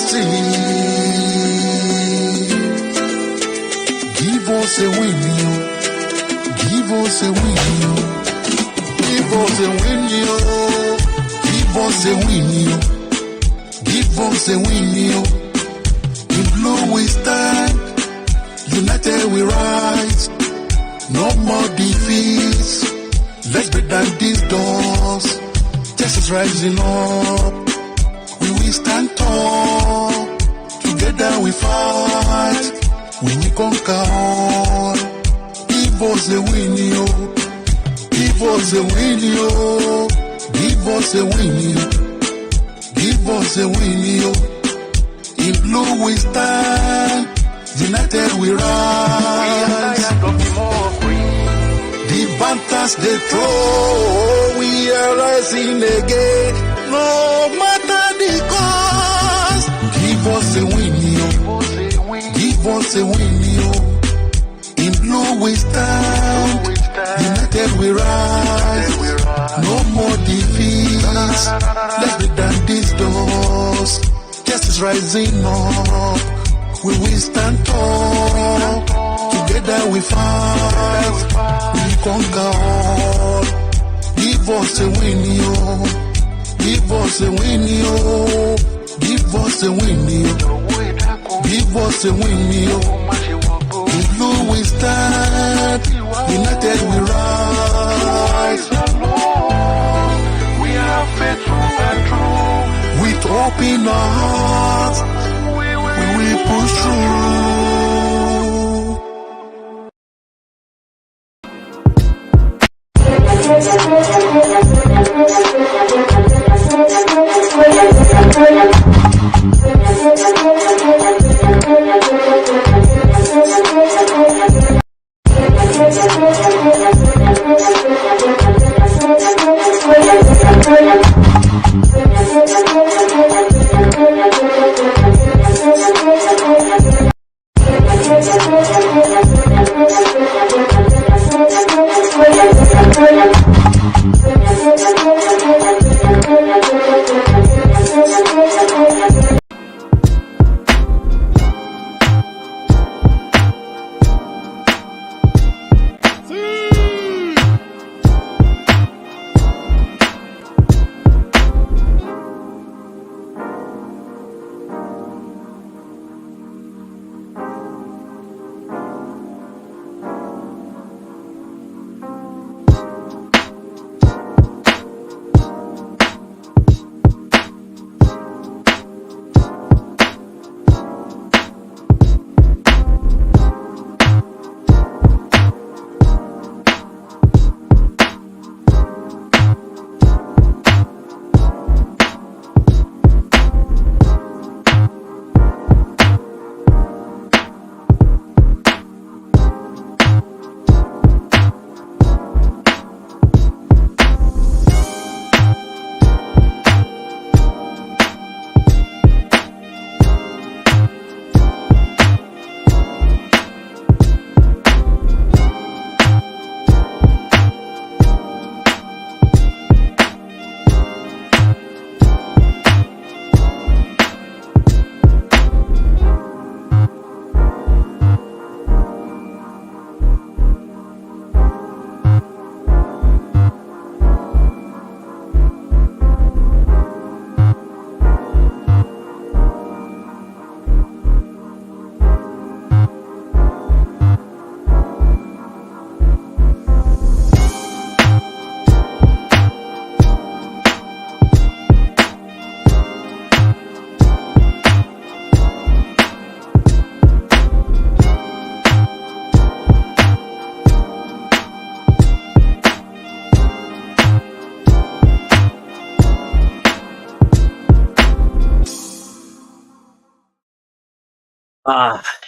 City. Give us a win, yo. Give us a win, yo. Give us a win, yo. Give us a win, yo. Give us a win, yo. In blue we stand, united we rise. No more defeats. Let's break down these doors. Just rising up. We will stand tall. Together we fight. We will conquer all. Give us a win, yo. Give us a win, yo. Give us a win, yo. Give us a win, yo. In blue we stand. United we rise. The banters they throw, we are rising again. No matter the cost. Give us a win, yo. Give us a win, yo. In blue we stand. United we rise. No more defeats. Let's break down these doors. Justice rising up. We will stand tall. Together we fight. We conquer all. Give us a win, yo. Give us a win, yo. Give us a win, yo. Give us a win, yo. In blue we stand. United we rise. We are faithful and true. With hope in our hearts, we will push through.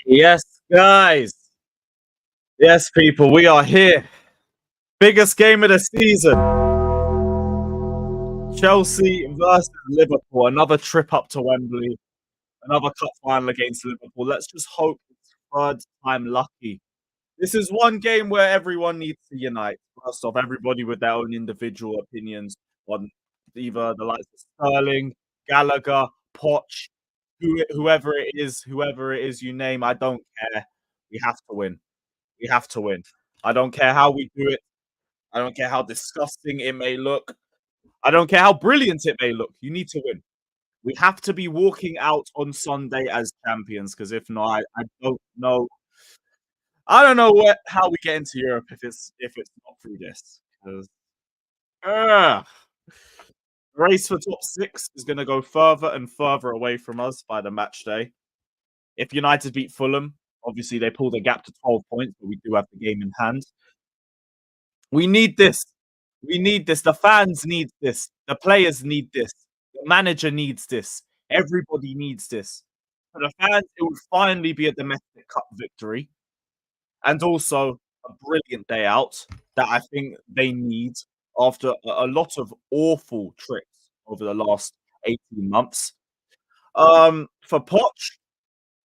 Yes, guys. Yes, people, we are here. Biggest game of the season. Chelsea versus Liverpool. Another trip up to Wembley. Another cup final against Liverpool. Let's just hope it's third time lucky. This is one game where everyone needs to unite. First off, everybody with their own individual opinions on either the likes of Sterling, Gallagher, Poch, whoever it is you name, I don't care. We have to win. We have to win. I don't care how we do it. I don't care how disgusting it may look. I don't care how brilliant it may look. You need to win. We have to be walking out on Sunday as champions, because if not, I don't know. I don't know how we get into Europe if it's not through this. 'Cause, ugh, the race for top six is going to go further and further away from us by the match day. If United beat Fulham, obviously they pull the gap to 12 points, but we do have the game in hand. We need this. We need this. The fans need this. The players need this. The manager needs this. Everybody needs this. For the fans, it would finally be a domestic cup victory and also a brilliant day out that I think they need after a lot of awful trips over the last 18 months. For Poch,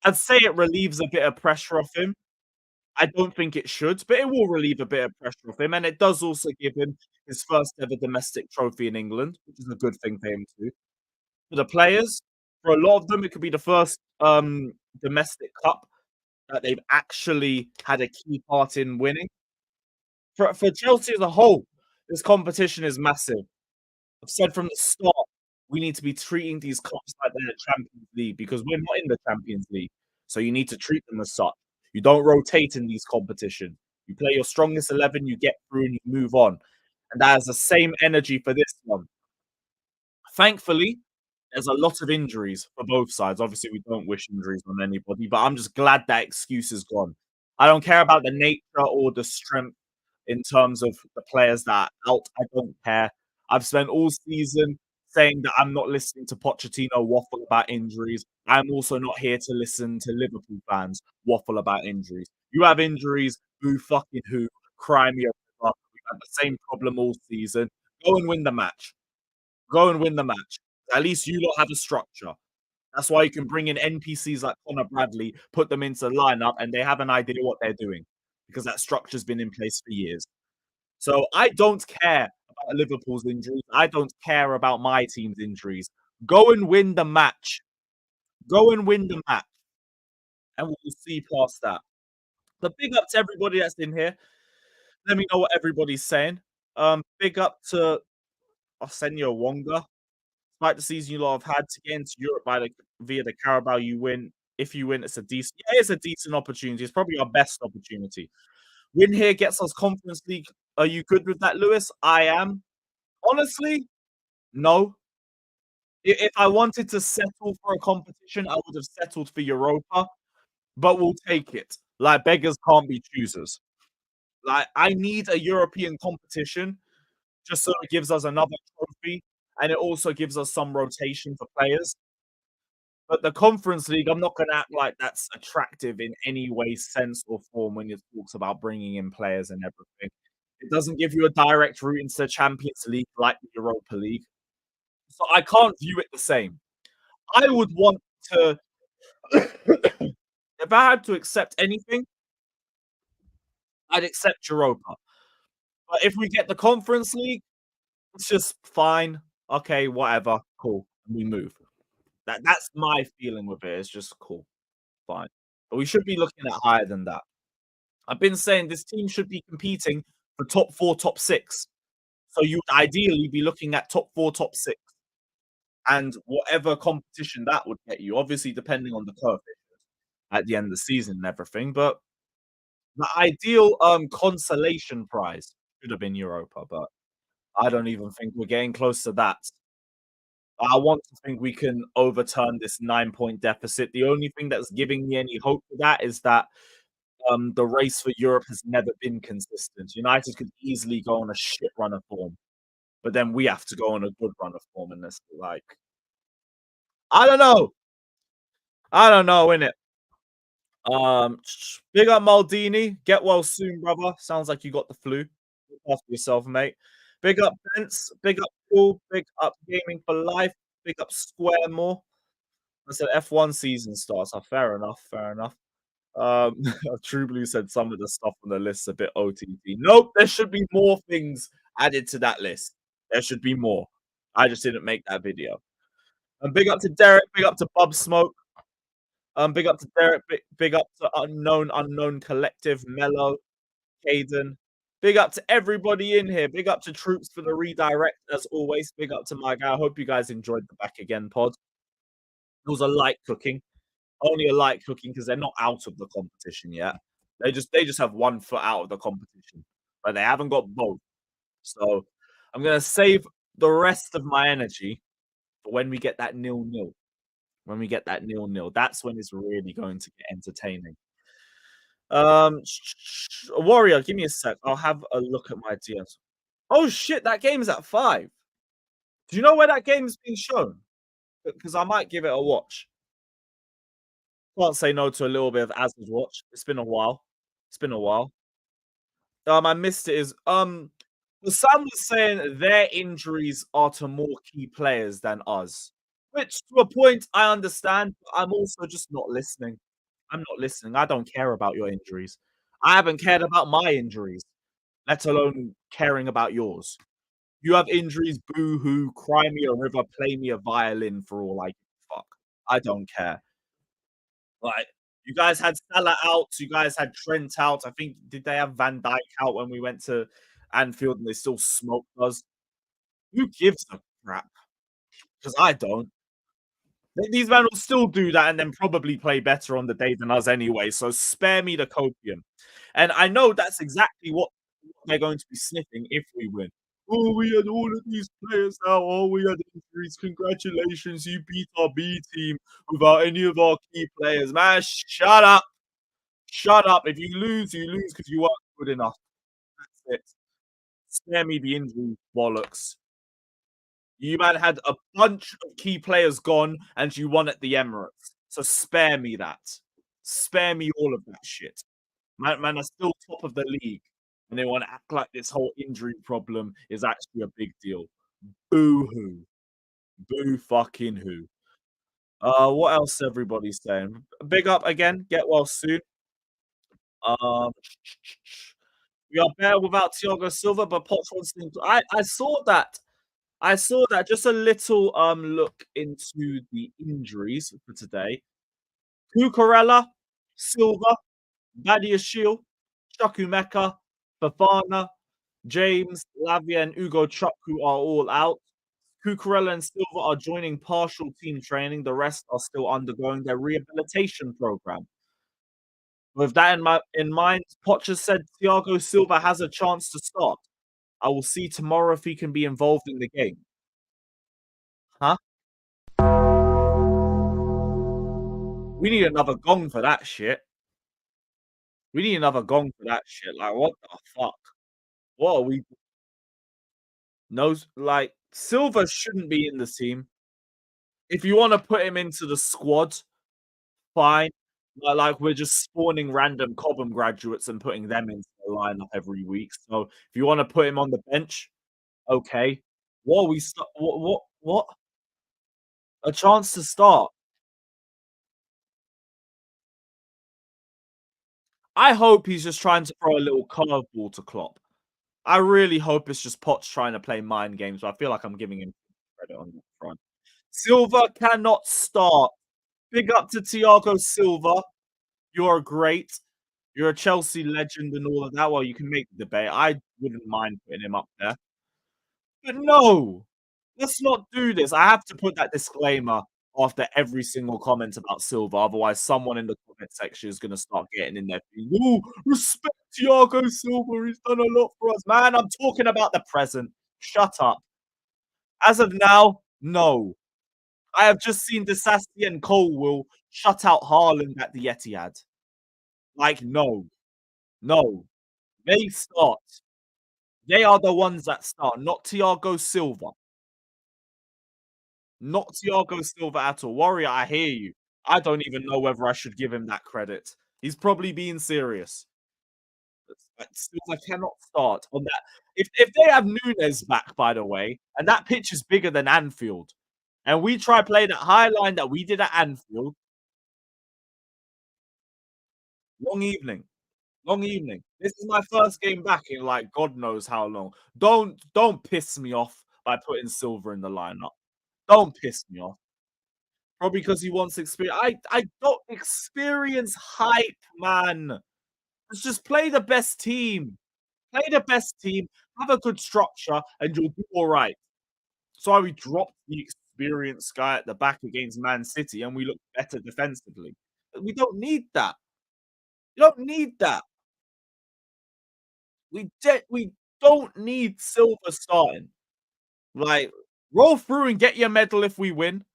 I'd say it relieves a bit of pressure off him. I don't think it should, but it will relieve a bit of pressure off him, and it does also give him his first ever domestic trophy in England, which is a good thing for him too. For the players, for a lot of them, it could be the first domestic cup that they've actually had a key part in winning. For Chelsea as a whole, this competition is massive. I've said from the start, we need to be treating these cups like they're the Champions League because we're not in the Champions League. So you need to treat them as such. You don't rotate in these competitions. You play your strongest 11, you get through and you move on. And that has the same energy for this one. Thankfully, there's a lot of injuries for both sides. Obviously, we don't wish injuries on anybody, but I'm just glad that excuse is gone. I don't care about the nature or the strength in terms of the players that are out. I don't care. I've spent all season saying that I'm not listening to Pochettino waffle about injuries. I'm also not here to listen to Liverpool fans waffle about injuries. You have injuries, boo fucking who, cry me a river. We've had the same problem all season. Go and win the match. Go and win the match. At least you lot have a structure. That's why you can bring in NPCs like Connor Bradley, put them into the lineup, and they have an idea what they're doing because that structure's been in place for years. So I don't care about Liverpool's injuries. I don't care about my team's injuries. Go and win the match. Go and win the match. And we'll see past that. But big up to everybody that's in here. Let me know what everybody's saying. Big up to Arsenio Wonga. Despite the season you lot have had to get into Europe via the Carabao, you win. If you win, it's a decent opportunity. It's probably our best opportunity. Win here gets us Conference League. Are you good with that, Lewis? I am. Honestly, no. If I wanted to settle for a competition, I would have settled for Europa, but we'll take it. Like, beggars can't be choosers. Like, I need a European competition just so it gives us another trophy, and it also gives us some rotation for players. But the Conference League, I'm not going to act like that's attractive in any way, sense, or form when it talks about bringing in players and everything. It doesn't give you a direct route into the Champions League like the Europa League. So I can't view it the same. I would want to, if I had to accept anything, I'd accept Europa. But if we get the Conference League, it's just fine. Okay, whatever. Cool. We move. That's my feeling with it. It's just cool. Fine. But we should be looking at higher than that. I've been saying this team should be competing for top 4, top 6. So you would ideally be looking at top 4, top 6. And whatever competition that would get you, obviously depending on the coefficient at the end of the season and everything. But the ideal consolation prize should have been Europa, but I don't even think we're getting close to that. I want to think we can overturn this 9-point deficit. The only thing that's giving me any hope for that is that the race for Europe has never been consistent. United could easily go on a shit run of form, but then we have to go on a good run of form in this. Like, I don't know. I don't know, innit? Big up Maldini. Get well soon, brother. Sounds like you got the flu. Look after yourself, mate. Big up Pence. Big up Paul. Big up Gaming for Life. Big up Square More. I said F1 season starts. Oh, fair enough. Fair enough. True Blue said some of the stuff on the list is a bit OTT. Nope, there should be more things added to that list. There should be more. I just didn't make that video. And big up to Derek. Big up to Bub Smoke. Big up to Derek, big up to Unknown Collective, Mello, Caden. Big up to everybody in here. Big up to Troops for the redirect, as always. Big up to my guy. I hope you guys enjoyed the Back Again pod. It was a light cooking. Only a light cooking because they're not out of the competition yet. They just have one foot out of the competition, but they haven't got both. So I'm gonna save the rest of my energy for when we get that 0-0. When we get that 0-0, that's when it's really going to get entertaining. Warrior, give me a sec. I'll have a look at my DMs. Oh shit, that game is at 5. Do you know where that game is being shown? Because I might give it a watch. Can't say no to a little bit of As's watch. It's been a while. It's been a while. I missed it. Sam was saying their injuries are to more key players than us, which to a point I understand. But I'm also just not listening. I'm not listening. I don't care about your injuries. I haven't cared about my injuries, let alone caring about yours. You have injuries, boo hoo, cry me a river, play me a violin for all I give a fuck. I don't care. Like, you guys had Salah out, you guys had Trent out. I think did they have Van Dijk out when we went to Anfield and they still smoked us? Who gives a crap? Because I don't. These men will still do that and then probably play better on the day than us anyway. So spare me the copium. And I know that's exactly what they're going to be sniffing if we win. Oh, we had all of these players out. Oh, we had injuries. Congratulations, you beat our B team without any of our key players. Man, shut up. Shut up. If you lose because you weren't good enough. That's it. Spare me the injury bollocks. You man had a bunch of key players gone and you won at the Emirates. So spare me that. Spare me all of that shit. Man are still top of the league. And they want to act like this whole injury problem is actually a big deal. Boo hoo. Boo fucking who. What else everybody's saying? Big up again. Get well soon. Um, we are better without Thiago Silva, but Poch wants to. I saw that. I saw that. Just a little look into the injuries for today. Cucurella, Silva, Badiashile, Chukwuemeka, Fafana, James, Lavia, and Ugo Chukwu are all out. Cucurella and Silva are joining partial team training. The rest are still undergoing their rehabilitation program. With that in mind, Poch said Thiago Silva has a chance to start. I will see tomorrow if he can be involved in the game. Huh? We need another gong for that shit. We need another gong for that shit. Like, what the fuck? What are we? No, like, Silva shouldn't be in the team. If you want to put him into the squad, fine. But, like, we're just spawning random Cobham graduates and putting them into the lineup every week. So if you want to put him on the bench, okay. What are we? What? A chance to start. I hope he's just trying to throw a little curveball to Klopp. I really hope it's just Potts trying to play mind games, but I feel like I'm giving him credit on that front. Silva cannot start. Big up to Thiago Silva. You're great. You're a Chelsea legend and all of that. Well, you can make the debate. I wouldn't mind putting him up there. But no, let's not do this. I have to put that disclaimer after every single comment about Silva. Otherwise, someone in the comment section is going to start getting in there. Ooh, respect Thiago Silva. He's done a lot for us. Man, I'm talking about the present. Shut up. As of now, no. I have just seen Disasi and Colwill shut out Haaland at the Etihad. Like, no. No. They start. They are the ones that start, not Thiago Silva. Not Thiago Silva at all. Warrior, I hear you. I don't even know whether I should give him that credit. He's probably being serious. But Silva cannot start on that. If they have Nunes back, by the way, and that pitch is bigger than Anfield, and we try play that high line that we did at Anfield, long evening. Long evening. This is my first game back in like God knows how long. Don't piss me off by putting Silva in the lineup. Don't piss me off. Probably because he wants experience. I don't experience hype, man. Let's just play the best team. Play the best team, have a good structure, and you'll do all right. So we dropped the experienced guy at the back against Man City, and we look better defensively. We don't need that. You don't need that. We don't need Silva starting. Like, roll through and get your medal if we win.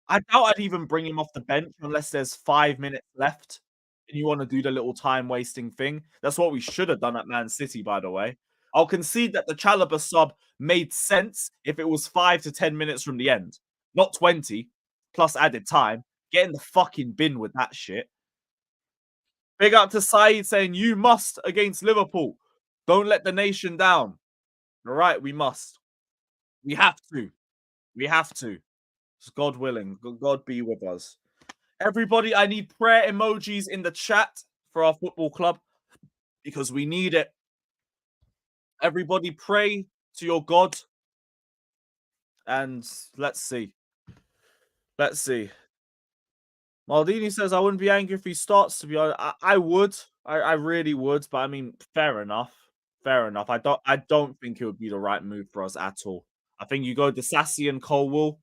I doubt I'd even bring him off the bench unless there's 5 minutes left and you wanna do the little time wasting thing. That's what we should have done at Man City, by the way. I'll concede that the Chalobah sub made sense if it was 5 to 10 minutes from the end, not 20 plus added time. Get in the fucking bin with that shit. Big up to Said saying, "You must against Liverpool. Don't let the nation down." All right, we must. We have to. We have to. It's God willing. God be with us. Everybody, I need prayer emojis in the chat for our football club because we need it. Everybody pray to your God. And let's see. Let's see. Maldini says, I wouldn't be angry if he starts, to be honest. I would. I really would. But I mean, fair enough. Fair enough. I don't think it would be the right move for us at all. I think you go Disasi and Colwell.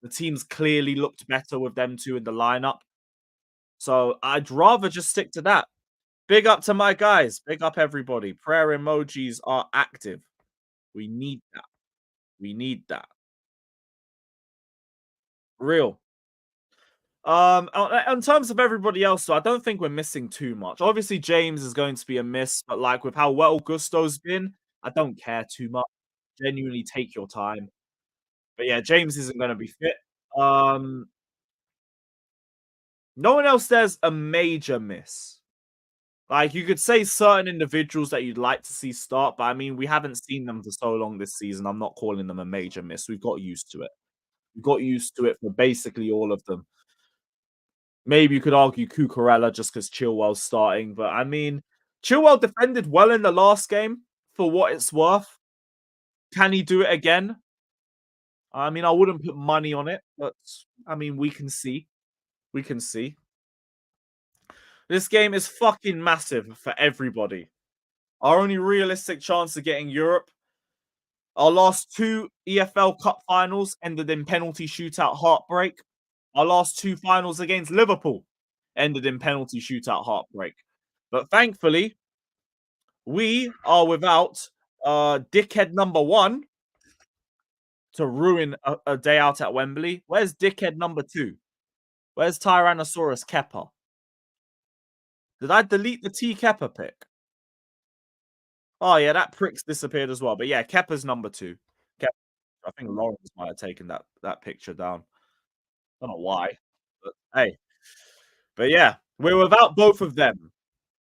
The team's clearly looked better with them two in the lineup. So I'd rather just stick to that. Big up to my guys. Big up everybody. Prayer emojis are active. We need that. We need that. Real. In terms of everybody else, so I don't think we're missing too much. Obviously, James is going to be a miss, but like with how well Gusto's been, I don't care too much. Genuinely take your time. But yeah, James isn't going to be fit. No one else there's a major miss. Like, you could say certain individuals that you'd like to see start, but I mean, we haven't seen them for so long this season. I'm not calling them a major miss. We've got used to it. We've got used to it for basically all of them. Maybe you could argue Cucurella just because Chilwell's starting, but I mean, Chilwell defended well in the last game for what it's worth. Can he do it again? I mean, I wouldn't put money on it, but I mean, we can see. We can see. This game is fucking massive for everybody. Our only realistic chance of getting Europe. Our last 2 EFL Cup finals ended in penalty shootout heartbreak. Our last 2 finals against Liverpool ended in penalty shootout heartbreak. But thankfully, we are without dickhead number 1 to ruin a day out at Wembley. Where's dickhead number 2? Where's Tyrannosaurus Kepper? Did I delete the T Kepper pick? Oh, yeah, that prick's disappeared as well. But yeah, Kepper's number 2. I think Lawrence might have taken that picture down. Don't know why, but hey. But yeah, we're without both of them.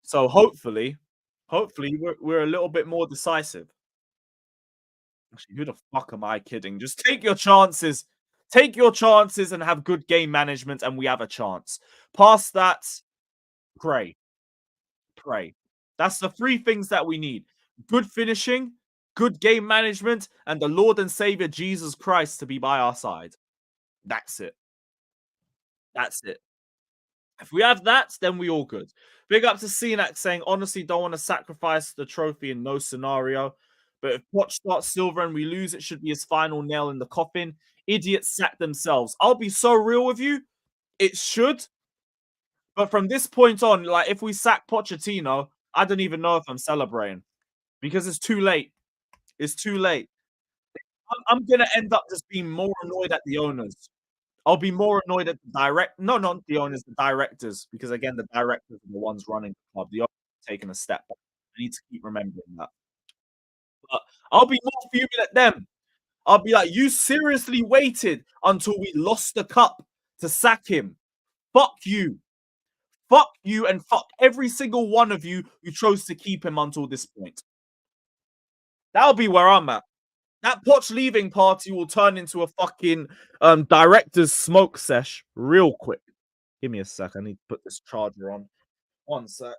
So hopefully we're a little bit more decisive. Actually, who the fuck am I kidding? Just take your chances. Take your chances and have good game management, and we have a chance. Past that, pray. Pray. That's the 3 things that we need. Good finishing, good game management, and the Lord and Savior Jesus Christ to be by our side. That's it. That's it. If we have that, then we all good. Big up to CNAC saying, honestly, don't want to sacrifice the trophy in no scenario. But if Poch starts silver and we lose, it should be his final nail in the coffin. Idiots sack themselves. I'll be so real with you. It should. But from this point on, like, if we sack Pochettino, I don't even know if I'm celebrating. Because it's too late. It's too late. I'm going to end up just being more annoyed at the owners. I'll be more annoyed at the not the owners, the directors, because again, the directors are the ones running the club. The owners are taking a step back. I need to keep remembering that. But I'll be more fuming at them. I'll be like, you seriously waited until we lost the cup to sack him. Fuck you. Fuck you and fuck every single one of you who chose to keep him until this point. That'll be where I'm at. That Poch leaving party will turn into a fucking director's smoke sesh real quick. Give me a sec. I need to put this charger on. 1 sec.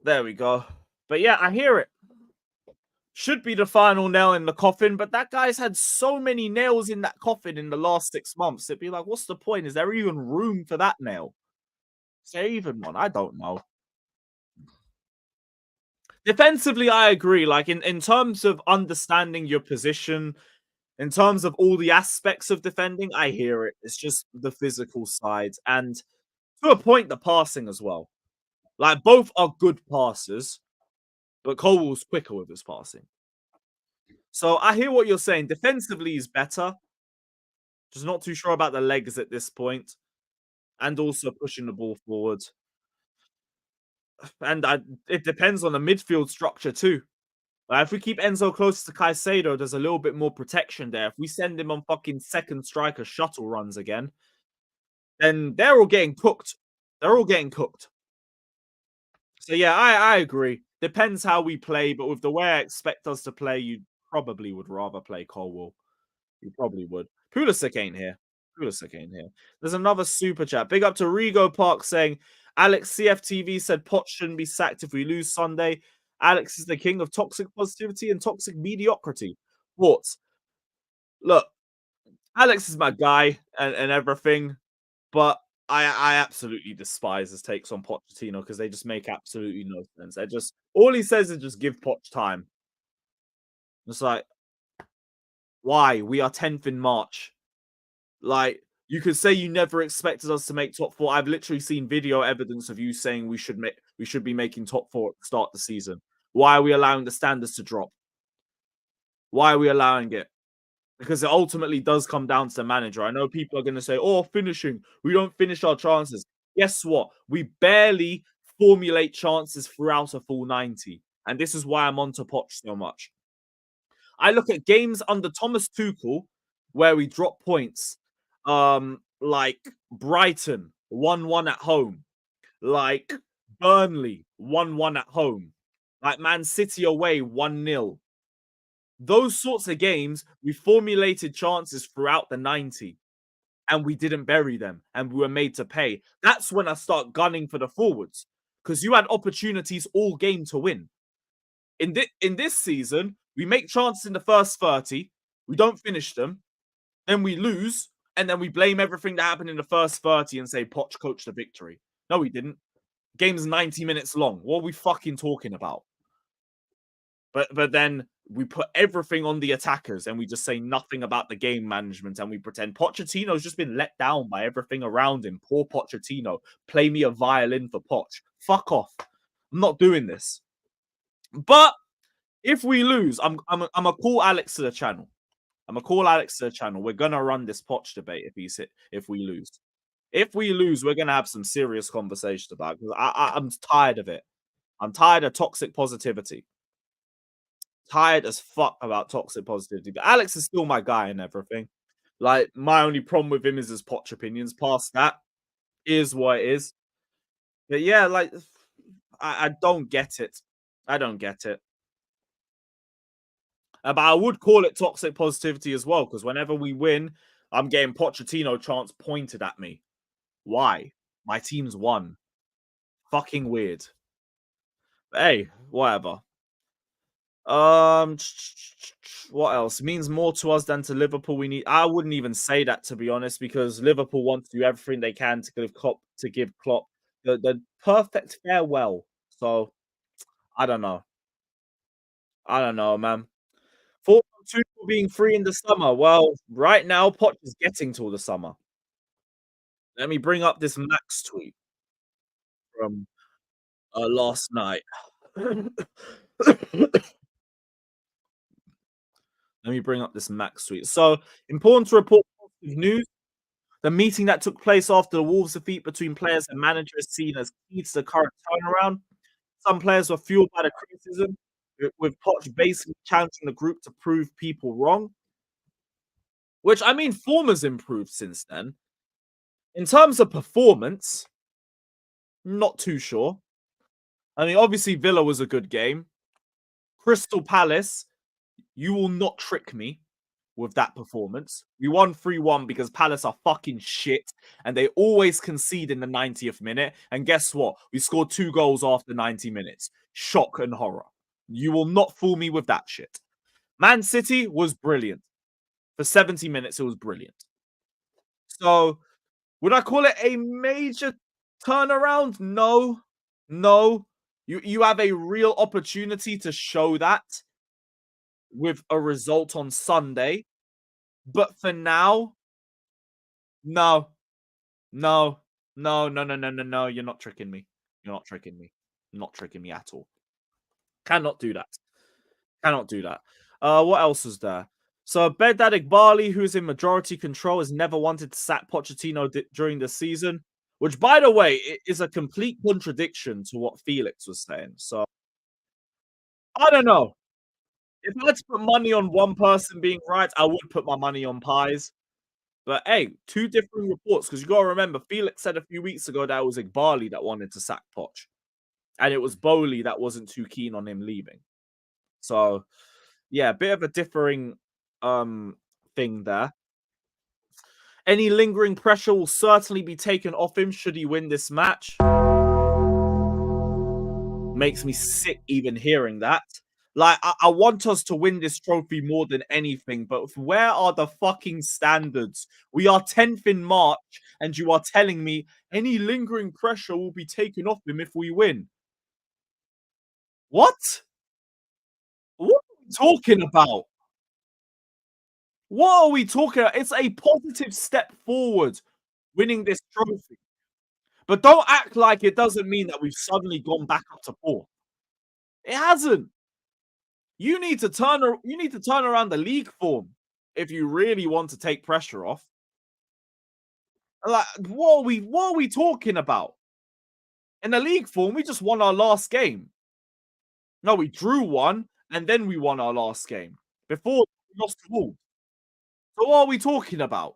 There we go. But yeah, I hear it. should be the final nail in the coffin, but that guy's had so many nails in that coffin in the last 6 months. It'd be like, what's the point? Is there even room for that nail? Is there even one? I don't know. Defensively, I agree. Like in terms of understanding your position, in terms of all the aspects of defending, I hear it. It's just the physical side and to a point, the passing as well. Like both are good passers, but Colwell's quicker with his passing. So I hear what you're saying. Defensively, he's better. Just not too sure about the legs at this point, and also pushing the ball forward. And it depends on the midfield structure too. If we keep Enzo close to Caicedo, there's a little bit more protection there. If we send him on fucking second striker shuttle runs again, then they're all getting cooked. They're all getting cooked. So yeah, I agree. Depends how we play, but with the way I expect us to play, you probably would rather play Colwell. You probably would. Pulisic ain't here. Pulisic ain't here. There's another super chat. Big up to Rigo Park saying, Alex CFTV said Poch shouldn't be sacked if we lose Sunday. Alex is the king of toxic positivity and toxic mediocrity. Thoughts? Look, Alex is my guy and everything, but I absolutely despise his takes on Pochettino because they just make absolutely no sense. They just all he says is just give Poch time. It's like, why? We are 10th in March. Like, you could say you never expected us to make top four. I've literally seen video evidence of you saying we should be making top four at the start of the season. Why are we allowing the standards to drop? Why are we allowing it? Because it ultimately does come down to the manager. I know people are going to say, oh, finishing. We don't finish our chances. Guess what? We barely formulate chances throughout a full 90. And this is why I'm on to Poch so much. I look at games under Thomas Tuchel where we drop points. Like Brighton, 1-1 at home. Like Burnley, 1-1 at home. Like Man City away, 1-0. Those sorts of games, we formulated chances throughout the 90 and we didn't bury them and we were made to pay. That's when I start gunning for the forwards because you had opportunities all game to win. In this season, we make chances in the first 30, we don't finish them, then we lose, and then we blame everything that happened in the first 30 and say Poch coached the victory. No, we didn't. Game's 90 minutes long. What are we fucking talking about? But then we put everything on the attackers and we just say nothing about the game management and we pretend Pochettino's just been let down by everything around him. Poor Pochettino. Play me a violin for Poch. Fuck off. I'm not doing this. But if we lose, I'm gonna call Alex to the channel. We're gonna run this Poch debate if we lose. If we lose, we're gonna have some serious conversation about it because I'm tired of it. I'm tired of toxic positivity. Tired as fuck about toxic positivity. But Alex is still my guy and everything. Like, my only problem with him is his Poch opinions. Past that is what it is. But yeah, like, I don't get it. I don't get it. But I would call it toxic positivity as well, because whenever we win, I'm getting Pochettino chants pointed at me. Why? My team's won. Fucking weird. But hey, whatever. What else? It means more to us than to Liverpool. I wouldn't even say that, to be honest, because Liverpool want to do everything they can to give Klopp the perfect farewell. So I don't know. I don't know, man. Thoughts on Tuchel being free in the summer? Well, right now Poch is getting till the summer. Let me bring up this Max tweet from last night. Let me bring up this Max tweet. So, important to report positive news. The meeting that took place after the Wolves' defeat between players and manager is seen as key to the current turnaround. Some players were fueled by the criticism, with Poch basically challenging the group to prove people wrong. Which, I mean, form has improved since then. In terms of performance, not too sure. I mean, obviously, Villa was a good game. Crystal Palace, you will not trick me with that performance. We won 3-1 because Palace are fucking shit and they always concede in the 90th minute. And guess what? We scored 2 goals after 90 minutes. Shock and horror. You will not fool me with that shit. Man City was brilliant. For 70 minutes, it was brilliant. So, would I call it a major turnaround? No. No. You have a real opportunity to show that with a result on Sunday. But for now, no. No. No, no, no, no, no, no. You're not tricking me. You're not tricking me. You're not tricking me at all. Cannot do that. Cannot do that. What else is there? So Bedad Bali, who's in majority control, has never wanted to sack Pochettino during the season, which, by the way, is a complete contradiction to what Felix was saying. So I don't know. If I had to put money on one person being right, I would put my money on Pies. But hey, two different reports, because you got to remember, Felix said a few weeks ago that it was Igbali that wanted to sack Poch, and it was Bowley that wasn't too keen on him leaving. So yeah, a bit of a differing thing there. Any lingering pressure will certainly be taken off him should he win this match. Makes me sick even hearing that. Like, I want us to win this trophy more than anything, but where are the fucking standards? We are 10th in March, and you are telling me any lingering pressure will be taken off him if we win. What? What are we talking about? What are we talking about? It's a positive step forward winning this trophy. But don't act like it doesn't mean that we've suddenly gone back up to 4. It hasn't. You need to turn around the league form if you really want to take pressure off. Like, what are we talking about? In the league form, we just won our last game. No, we drew one and then we won our last game. Before we lost to Wolves. So what are we talking about?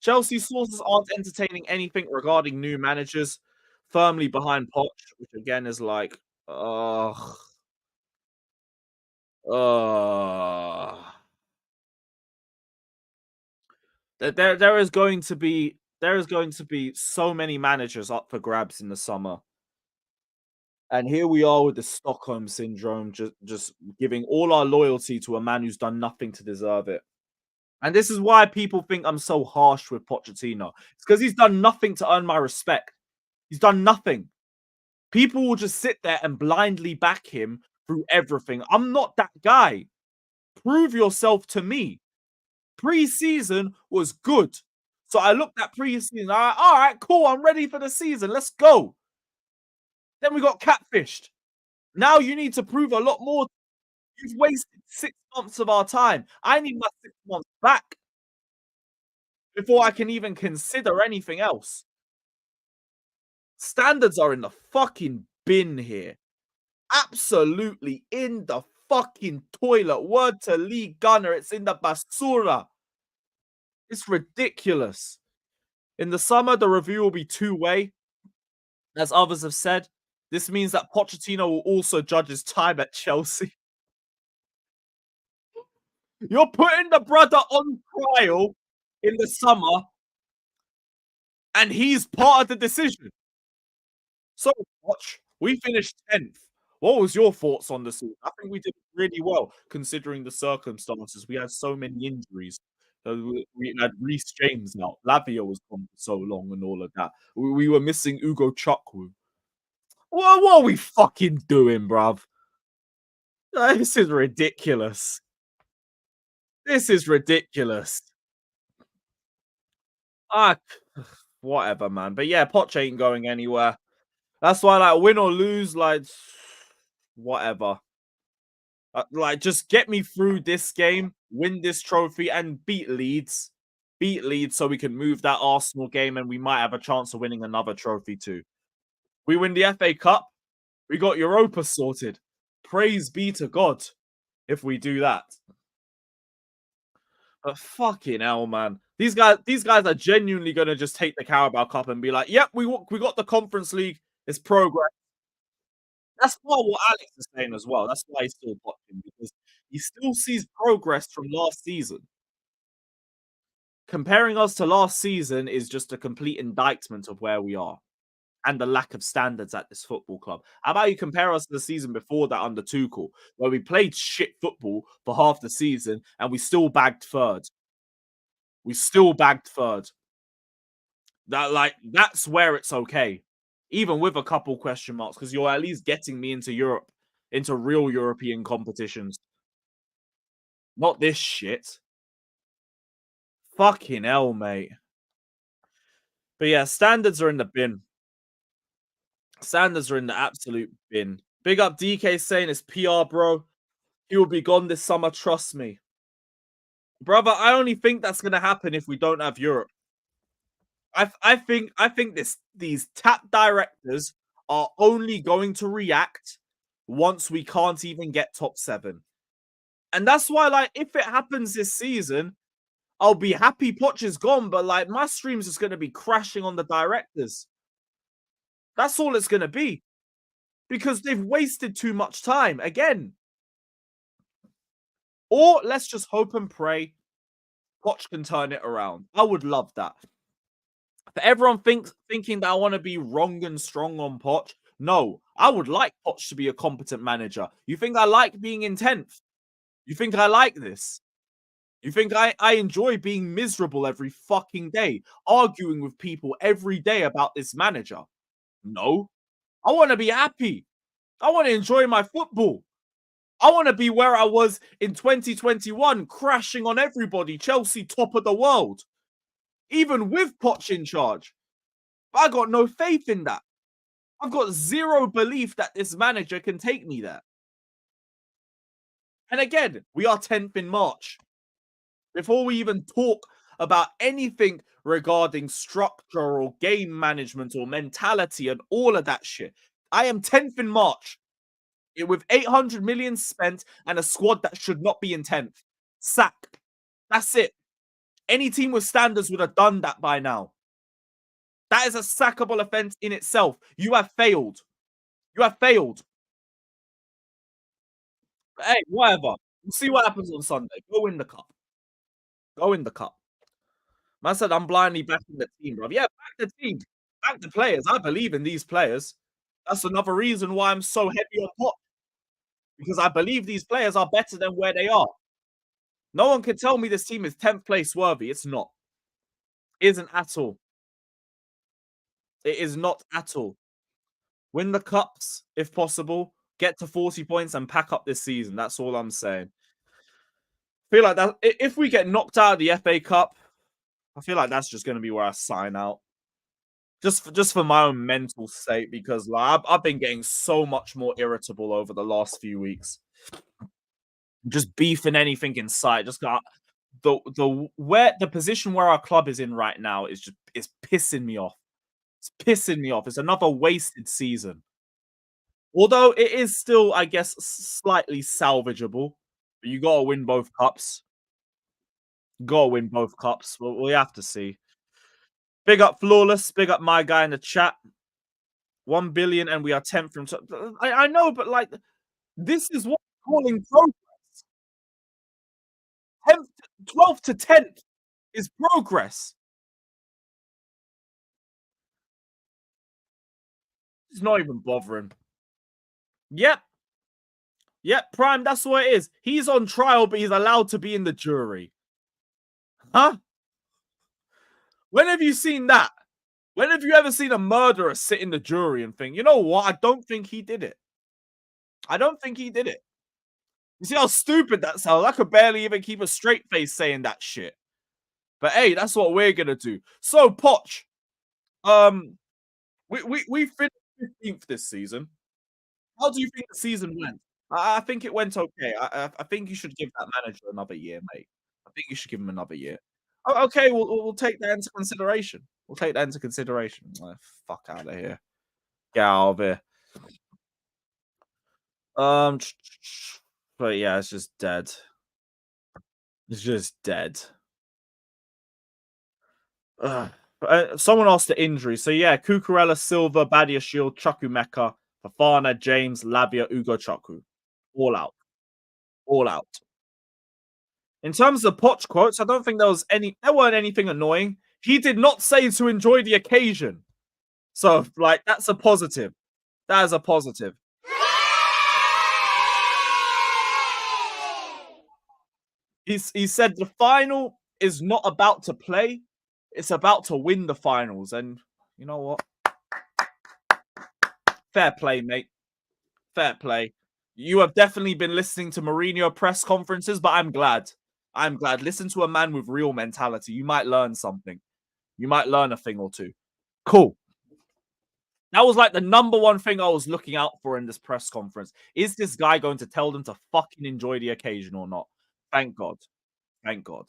Chelsea sources aren't entertaining anything regarding new managers, firmly behind Poch, which again is like, ugh. Ugh. There is going to be so many managers up for grabs in the summer. And here we are with the Stockholm syndrome, just giving all our loyalty to a man who's done nothing to deserve it. And this is why people think I'm so harsh with Pochettino. It's because he's done nothing to earn my respect. He's done nothing. People will just sit there and blindly back him through everything. I'm not that guy. Prove yourself to me. Pre-season was good. So I looked at pre-season. All right, cool. I'm ready for the season. Let's go. Then we got catfished. Now you need to prove a lot more. You've wasted 6 months of our time. I need my 6 months back before I can even consider anything else. Standards are in the fucking bin here. Absolutely in the fucking toilet. Word to Lee Gunner, it's in the basura. It's ridiculous. In the summer, the review will be two-way. As others have said, this means that Pochettino will also judge his time at Chelsea. You're putting the brother on trial in the summer, and he's part of the decision. So, Poch, we finished 10th. What was your thoughts on the season? I think we did really well considering the circumstances. We had so many injuries. We had Reece James out. Lavia was gone for so long and all of that. We were missing Ugo Chukwu. What are we fucking doing, bruv? This is ridiculous. This is ridiculous. Ah, whatever, man. But yeah, Poch ain't going anywhere. That's why, like, win or lose, like, whatever. Like, just get me through this game, win this trophy, and beat Leeds. Beat Leeds so we can move that Arsenal game and we might have a chance of winning another trophy too. We win the FA Cup, we got Europa sorted. Praise be to God if we do that. But fucking hell, man. These guys are genuinely going to just take the Carabao Cup and be like, yep, we got the Conference League. It's progress. That's part of what Alex is saying as well. That's why he's still watching, because he still sees progress from last season. Comparing us to last season is just a complete indictment of where we are. and the lack of standards at this football club. How about you compare us to the season before that under Tuchel, where we played shit football for half the season and we still bagged third. We still bagged third. That's where it's okay. Even with a couple question marks, because you're at least getting me into Europe, into real European competitions. Not this shit. Fucking hell, mate. But yeah, standards are in the bin. Standards are in the absolute bin. Big up DK saying it's PR, bro. He will be gone this summer, trust me. Brother, I only think that's gonna happen if we don't have Europe. I think these tap directors are only going to react once we can't even get top 7. And that's why, like, if it happens this season, I'll be happy Poch is gone, but like my stream's just gonna be crashing on the directors. That's all it's gonna be. Because they've wasted too much time again. Or let's just hope and pray Poch can turn it around. I would love that. For everyone thinking that I want to be wrong and strong on Poch, no, I would like Poch to be a competent manager. You think I like being in 10th? You think I like this? You think I enjoy being miserable every fucking day, arguing with people every day about this manager? No. I want to be happy. I want to enjoy my football. I want to be where I was in 2021, crashing on everybody, Chelsea top of the world. Even with Poch in charge. But I got no faith in that. I've got zero belief that this manager can take me there. And again, we are 10th in March. Before we even talk about anything regarding structure or game management or mentality and all of that shit, I am 10th in March. With 800 million spent and a squad that should not be in 10th. Sack. That's it. Any team with standards would have done that by now. That is a sackable offense in itself. You have failed. You have failed. But hey, whatever. We'll see what happens on Sunday. Go win the cup. Go win the cup. Man said I'm blindly backing the team, bro. Yeah, back the team. Back the players. I believe in these players. That's another reason why I'm so heavy on Poch. Because I believe these players are better than where they are. No one can tell me this team is 10th place worthy. It's not. It isn't at all. It is not at all. Win the cups, if possible. Get to 40 points and pack up this season. That's all I'm saying. I feel like that if we get knocked out of the FA Cup, I feel like that's just going to be where I sign out. Just for my own mental state, because like, I've been getting so much more irritable over the last few weeks. Just beefing anything in sight. Just got the position where our club is in right now is pissing me off. It's pissing me off. It's another wasted season. Although it is still, I guess, slightly salvageable. But you gotta win both cups. Gotta win both cups. We have to see. Big up Flawless. Big up my guy in the chat. 1 billion and we are 10th from top. I know, but like, this is what I'm calling progress. 12th to 10th is progress. It's not even bothering. Yep. Yep, Prime, that's what it is. He's on trial, but he's allowed to be in the jury. Huh? When have you seen that? When have you ever seen a murderer sit in the jury and think, you know what? I don't think he did it. I don't think he did it. You see how stupid that sounds? I could barely even keep a straight face saying that shit. But hey, that's what we're gonna do. So, Poch, we finished 15th this season. How do you think the season went? I think it went okay. I think you should give that manager another year, mate. I think you should give him another year. Oh, okay, we'll take that into consideration. We'll take that into consideration. Oh, fuck out of here. Get out of here. But yeah, it's just dead. It's just dead. Someone asked the injury. So yeah, Cucurella, Silva, Badia Shield, Chukwuemeka, Fafana, James, Lavia, Ugo Chukwu. All out. All out. In terms of Poch quotes, I don't think there weren't anything annoying. He did not say to enjoy the occasion. So, like, that's a positive. That is a positive. He said the final is not about to play, it's about to win the finals. And you know what? Fair play, mate. Fair play. You have definitely been listening to Mourinho press conferences, but I'm glad. I'm glad. Listen to a man with real mentality. You might learn something. You might learn a thing or two. Cool. That was like the number one thing I was looking out for in this press conference. Is this guy going to tell them to fucking enjoy the occasion or not? Thank God. Thank God.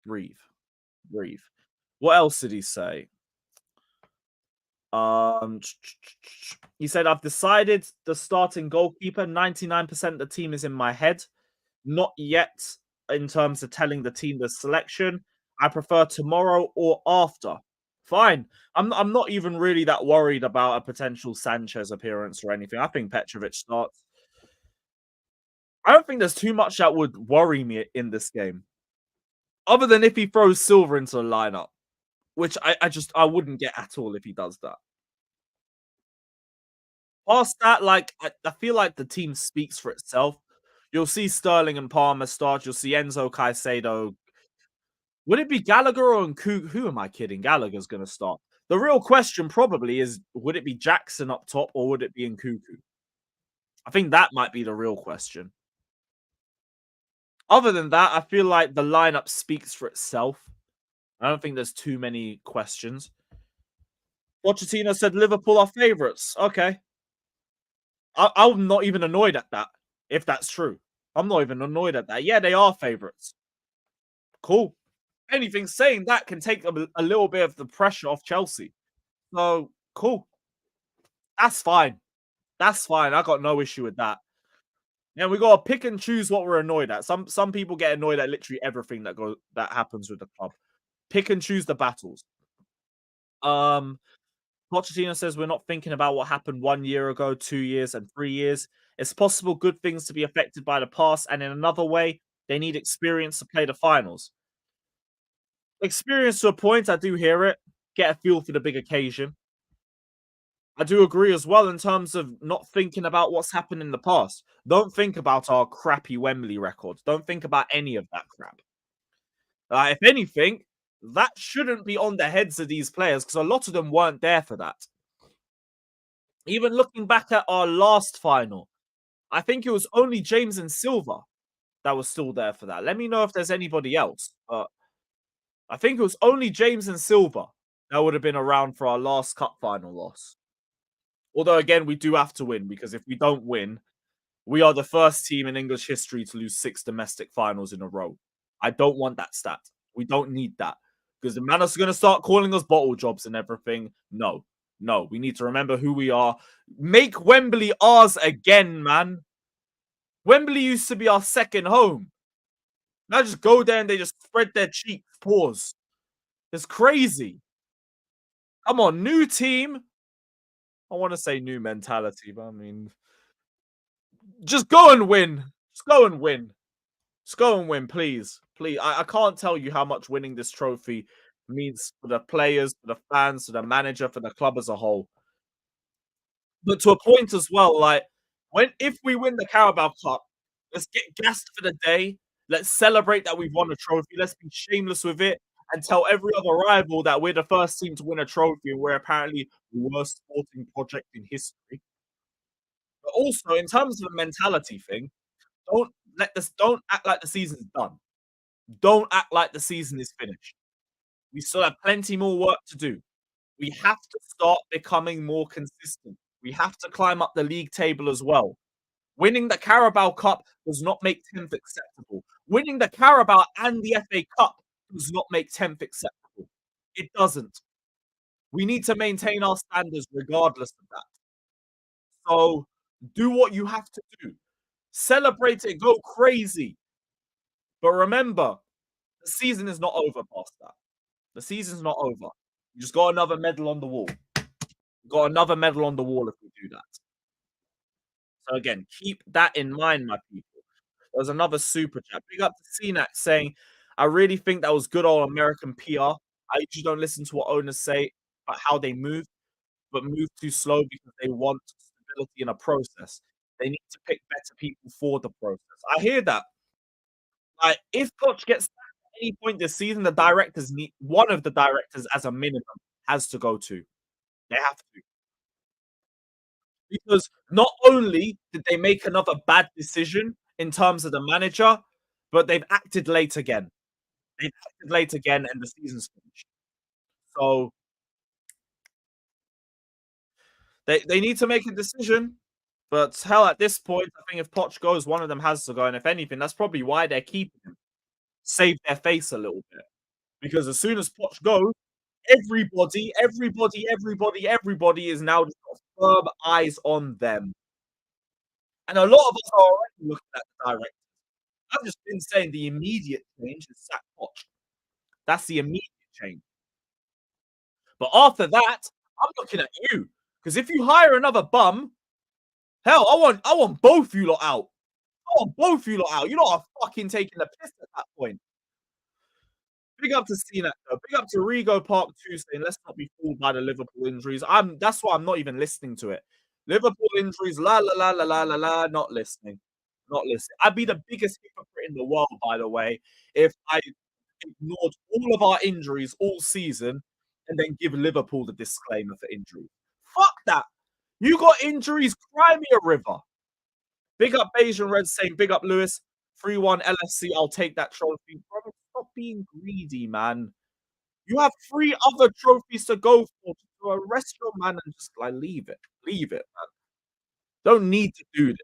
Breathe. Breathe. What else did he say? Um, he said, I've decided the starting goalkeeper. 99% of the team is in my head. Not yet in terms of telling the team the selection. I prefer tomorrow or after. Fine. I'm not even really that worried about a potential Sanchez appearance or anything. I think Petrovic starts. I don't think there's too much that would worry me in this game. Other than if he throws Silver into the lineup, which I wouldn't get at all if he does that. Past that, like I feel like the team speaks for itself. You'll see Sterling and Palmer start. You'll see Enzo Caicedo. Would it be Gallagher or Nkunku? Who am I kidding? Gallagher's going to start. The real question probably is, would it be Jackson up top or would it be Nkunku? I think that might be the real question. Other than that, I feel like the lineup speaks for itself. I don't think there's too many questions. Pochettino said Liverpool are favourites. Okay. I'm not even annoyed at that, if that's true. I'm not even annoyed at that. Yeah, they are favourites. Cool. Anything saying that can take a little bit of the pressure off Chelsea. So, cool. That's fine. That's fine. I got no issue with that. Yeah, we gotta pick and choose what we're annoyed at. Some people get annoyed at literally everything that happens with the club. Pick and choose the battles. Um, Pochettino says we're not thinking about what happened 1 year ago, 2 years, and 3 years. It's possible good things to be affected by the past, and in another way, they need experience to play the finals. Experience to a point, I do hear it. Get a feel for the big occasion. I do agree as well in terms of not thinking about what's happened in the past. Don't think about our crappy Wembley record. Don't think about any of that crap. If anything, that shouldn't be on the heads of these players because a lot of them weren't there for that. Even looking back at our last final, I think it was only James and Silva that was still there for that. Let me know if there's anybody else. But I think it was only James and Silva that would have been around for our last cup final loss. Although, again, we do have to win because if we don't win, we are the first team in English history to lose 6 domestic finals in a row. I don't want that stat. We don't need that because the man is going to start calling us bottle jobs and everything. No, no, we need to remember who we are. Make Wembley ours again, man. Wembley used to be our second home. Now just go there and they just spread their cheeks. Pause. It's crazy. Come on, new team. I want to say new mentality, but I mean, just go and win. Just go and win. Just go and win, please. Please. I can't tell you how much winning this trophy means for the players, for the fans, for the manager, for the club as a whole. But to a point as well, like if we win the Carabao Cup, let's get gassed for the day. Let's celebrate that we've won a trophy. Let's be shameless with it and tell every other rival that we're the first team to win a trophy and we're apparently the worst sporting project in history. But also, in terms of the mentality thing, don't act like the season's done. Don't act like the season is finished. We still have plenty more work to do. We have to start becoming more consistent. We have to climb up the league table as well. Winning the Carabao Cup does not make 10th acceptable. Winning the Carabao and the FA Cup does not make 10th acceptable. It doesn't. We need to maintain our standards regardless of that. So do what you have to do. Celebrate it, go crazy. But remember, the season is not over past that. The season's not over. You just got another medal on the wall. You got another medal on the wall if we do that. So again, keep that in mind, my people. There's another super chat. Big up to CNAC saying, I really think that was good old American PR. I usually don't listen to what owners say, but how they move. but move too slow because they want stability in a process. They need to pick better people for the process. I hear that. Like, if Poch gets sacked at any point this season, the directors need one of the directors as a minimum has to go to. They have to. Because not only did they make another bad decision in terms of the manager, but they've acted late again. They've acted late again and the season's finished. So they need to make a decision. But hell, at this point, I think if Poch goes, one of them has to go. And if anything, that's probably why they're keeping him. Save their face a little bit. Because as soon as Poch goes, everybody is now just got firm eyes on them. And a lot of us are already looking at the direct. I've just been saying the immediate change is sack Poch. That's the immediate change. But after that, I'm looking at you. Because if you hire another bum, hell, I want both you lot out. I want both you lot out. You lot are fucking taking the piss at that point. Big up to CNET though. Big up to Rigo Park Tuesday. And let's not be fooled by the Liverpool injuries. That's why I'm not even listening to it. Liverpool injuries, la la la la la la la. Not listening. Not listening. I'd be the biggest hypocrite in the world, by the way, if I ignored all of our injuries all season and then give Liverpool the disclaimer for injury. Fuck that. You got injuries, cry me a river. Big up Bayesian Red saying, big up Lewis. 3-1 LFC, I'll take that trophy. Brother, stop being greedy, man. You have 3 other trophies to go for. To arrest your man and just like leave it. Leave it, man. Don't need to do this.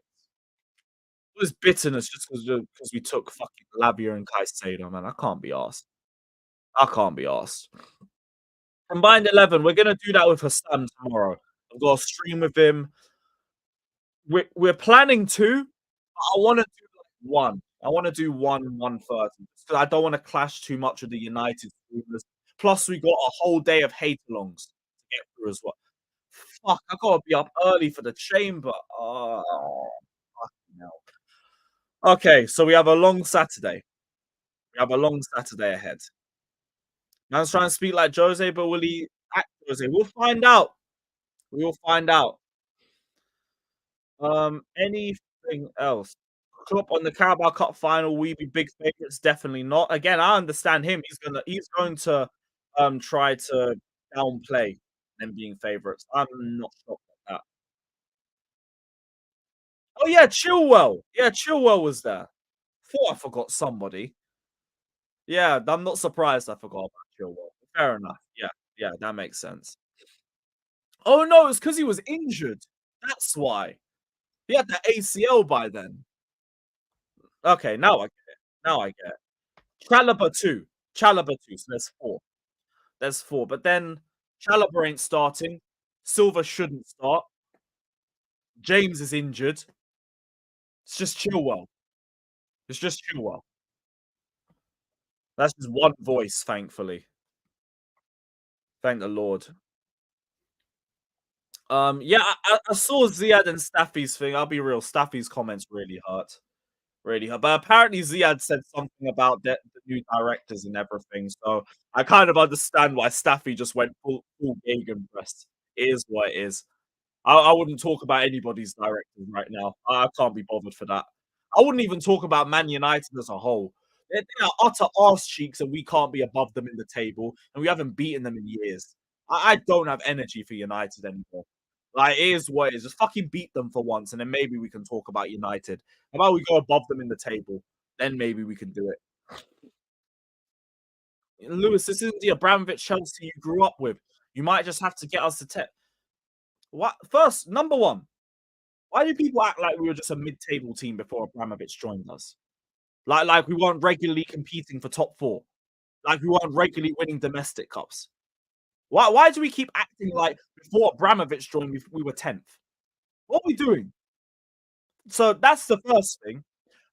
It was bitterness just because we took fucking Lavia and Caicedo, man. I can't be asked. I can't be asked. Combined 11, we're gonna do that with Hassan tomorrow. I've got a stream with him. We're planning 2. I want to do like 1. I want to do 1 first because I don't want to clash too much with the United streamers. Plus, we got a whole day of hate-alongs to get through as well. Fuck, I gotta be up early for the chamber. Oh, fucking hell. Okay, so we have a long Saturday. We have a long Saturday ahead. Man's trying to speak like Jose, but will he act Jose? We'll find out. We will find out. Anything else? Klopp on the Carabao Cup final, we be big favorites? Definitely not. Again, I understand him. He's going to try to downplay them being favorites. I'm not shocked at that. Oh yeah, Chilwell. Yeah, Chilwell was there. Thought I forgot somebody. Yeah, I'm not surprised I forgot about Chilwell. Fair enough. Yeah, yeah, that makes sense. Oh no, it's because he was injured. That's why. He had the ACL by then. Okay, now I get it. Now I get it. Chalobah 2. Chalobah 2, so there's 4. There's 4. But then Chalobah ain't starting. Silva shouldn't start. James is injured. It's just Chilwell. It's just Chilwell. That's just one voice, thankfully. Thank the Lord. Yeah, I saw Ziad and Staffy's thing. I'll be real. Staffy's comments really hurt. Really hurt. But apparently Ziad said something about the new directors and everything. So I kind of understand why Staffy just went full Gegenpress. It is what it is. I wouldn't talk about anybody's directors right now. I can't be bothered for that. I wouldn't even talk about Man United as a whole. They are utter arse cheeks, and we can't be above them in the table, and we haven't beaten them in years. I don't have energy for United anymore. Like, it is what it is. Just fucking beat them for once, and then maybe we can talk about United. How about we go above them in the table? Then maybe we can do it. Lewis, this isn't the Abramovich Chelsea you grew up with. You might just have to get us to what? First, number 1, why do people act like we were just a mid-table team before Abramovich joined us? Like we weren't regularly competing for top 4. Like we weren't regularly winning domestic cups. Why do we keep acting like before Abramovich joined we were 10th? What are we doing? So that's the first thing.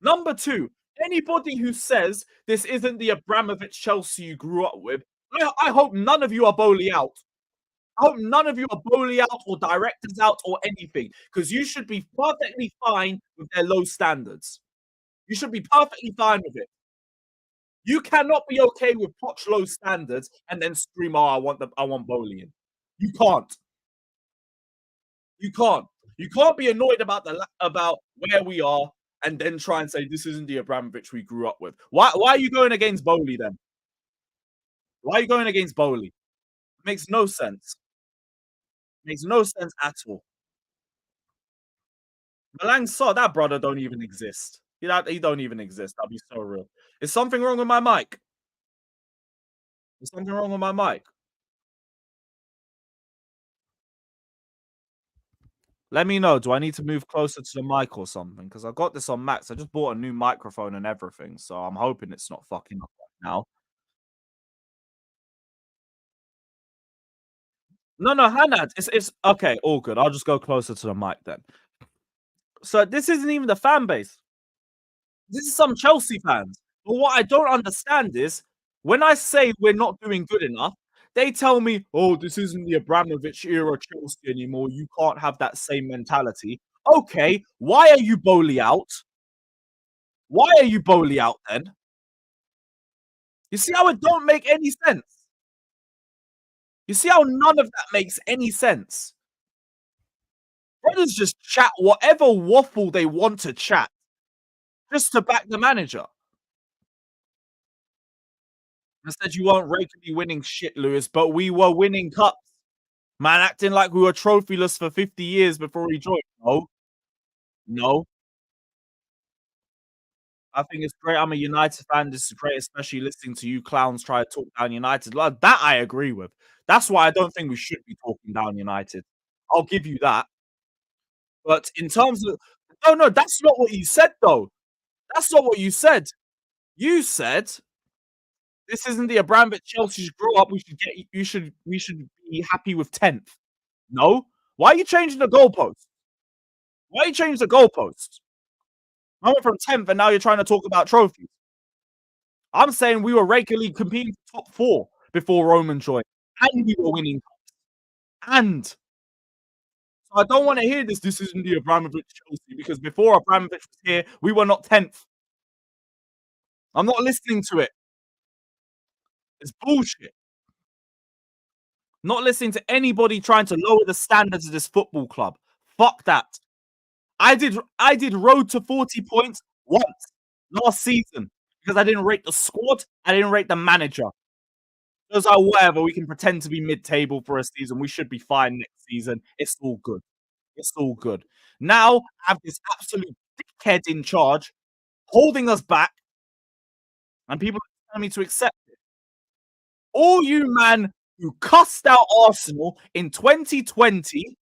Number 2, anybody who says this isn't the Abramovich Chelsea you grew up with, I hope none of you are Bowley out. I hope none of you are Bowley out or directors out or anything, because you should be perfectly fine with their low standards. You should be perfectly fine with it. You cannot be okay with Poch low standards and then scream, "Oh, I want Bowley in." You can't. You can't. You can't be annoyed about about where we are and then try and say this isn't the Abramovich we grew up with. Why are you going against Bowley then? Why are you going against Bowley? Makes no sense. Makes no sense at all. Malang saw that brother don't even exist. He don't even exist. I'll be so real. Is something wrong with my mic? Is something wrong with my mic? Let me know. Do I need to move closer to the mic or something? Because I got this on max. I just bought a new microphone and everything, so I'm hoping it's not fucking up right now. No, no, Hanad. It's okay. All good. I'll just go closer to the mic then. So this isn't even the fan base. This is some Chelsea fans. But what I don't understand is when I say we're not doing good enough, they tell me, "Oh, this isn't the Abramovich era Chelsea anymore. You can't have that same mentality." Okay, why are you Bowley out? Why are you Bowley out then? You see how it don't make any sense? You see how none of that makes any sense? Brothers just chat whatever waffle they want to chat just to back the manager. I said you weren't regularly winning shit, Lewis, but we were winning cups. Man acting like we were trophyless for 50 years before he joined. No, no. I think it's great. I'm a United fan. This is great, especially listening to you clowns try to talk down United. Like, that I agree with. That's why I don't think we should be talking down United. I'll give you that. But in terms of no, no, that's not what you said though. That's not what you said. You said this isn't the Abramovich Chelsea should grow up. We should be happy with 10th. No. Why are you changing the goalpost? Why are you changing the goalpost? I went from 10th and now you're trying to talk about trophies. I'm saying we were regularly competing for top 4 before Roman joined. And we were winning. And so I don't want to hear this. This isn't the Abramovich Chelsea because before Abramovich was here, we were not 10th. I'm not listening to it. It's bullshit. Not listening to anybody trying to lower the standards of this football club. Fuck that. I did road to 40 points once last season because I didn't rate the squad, I didn't rate the manager. Those are whatever. We can pretend to be mid-table for a season. We should be fine next season. It's all good. It's all good. Now I have this absolute dickhead in charge holding us back, and people are telling me to accept it. All you man who cussed out Arsenal in 2020,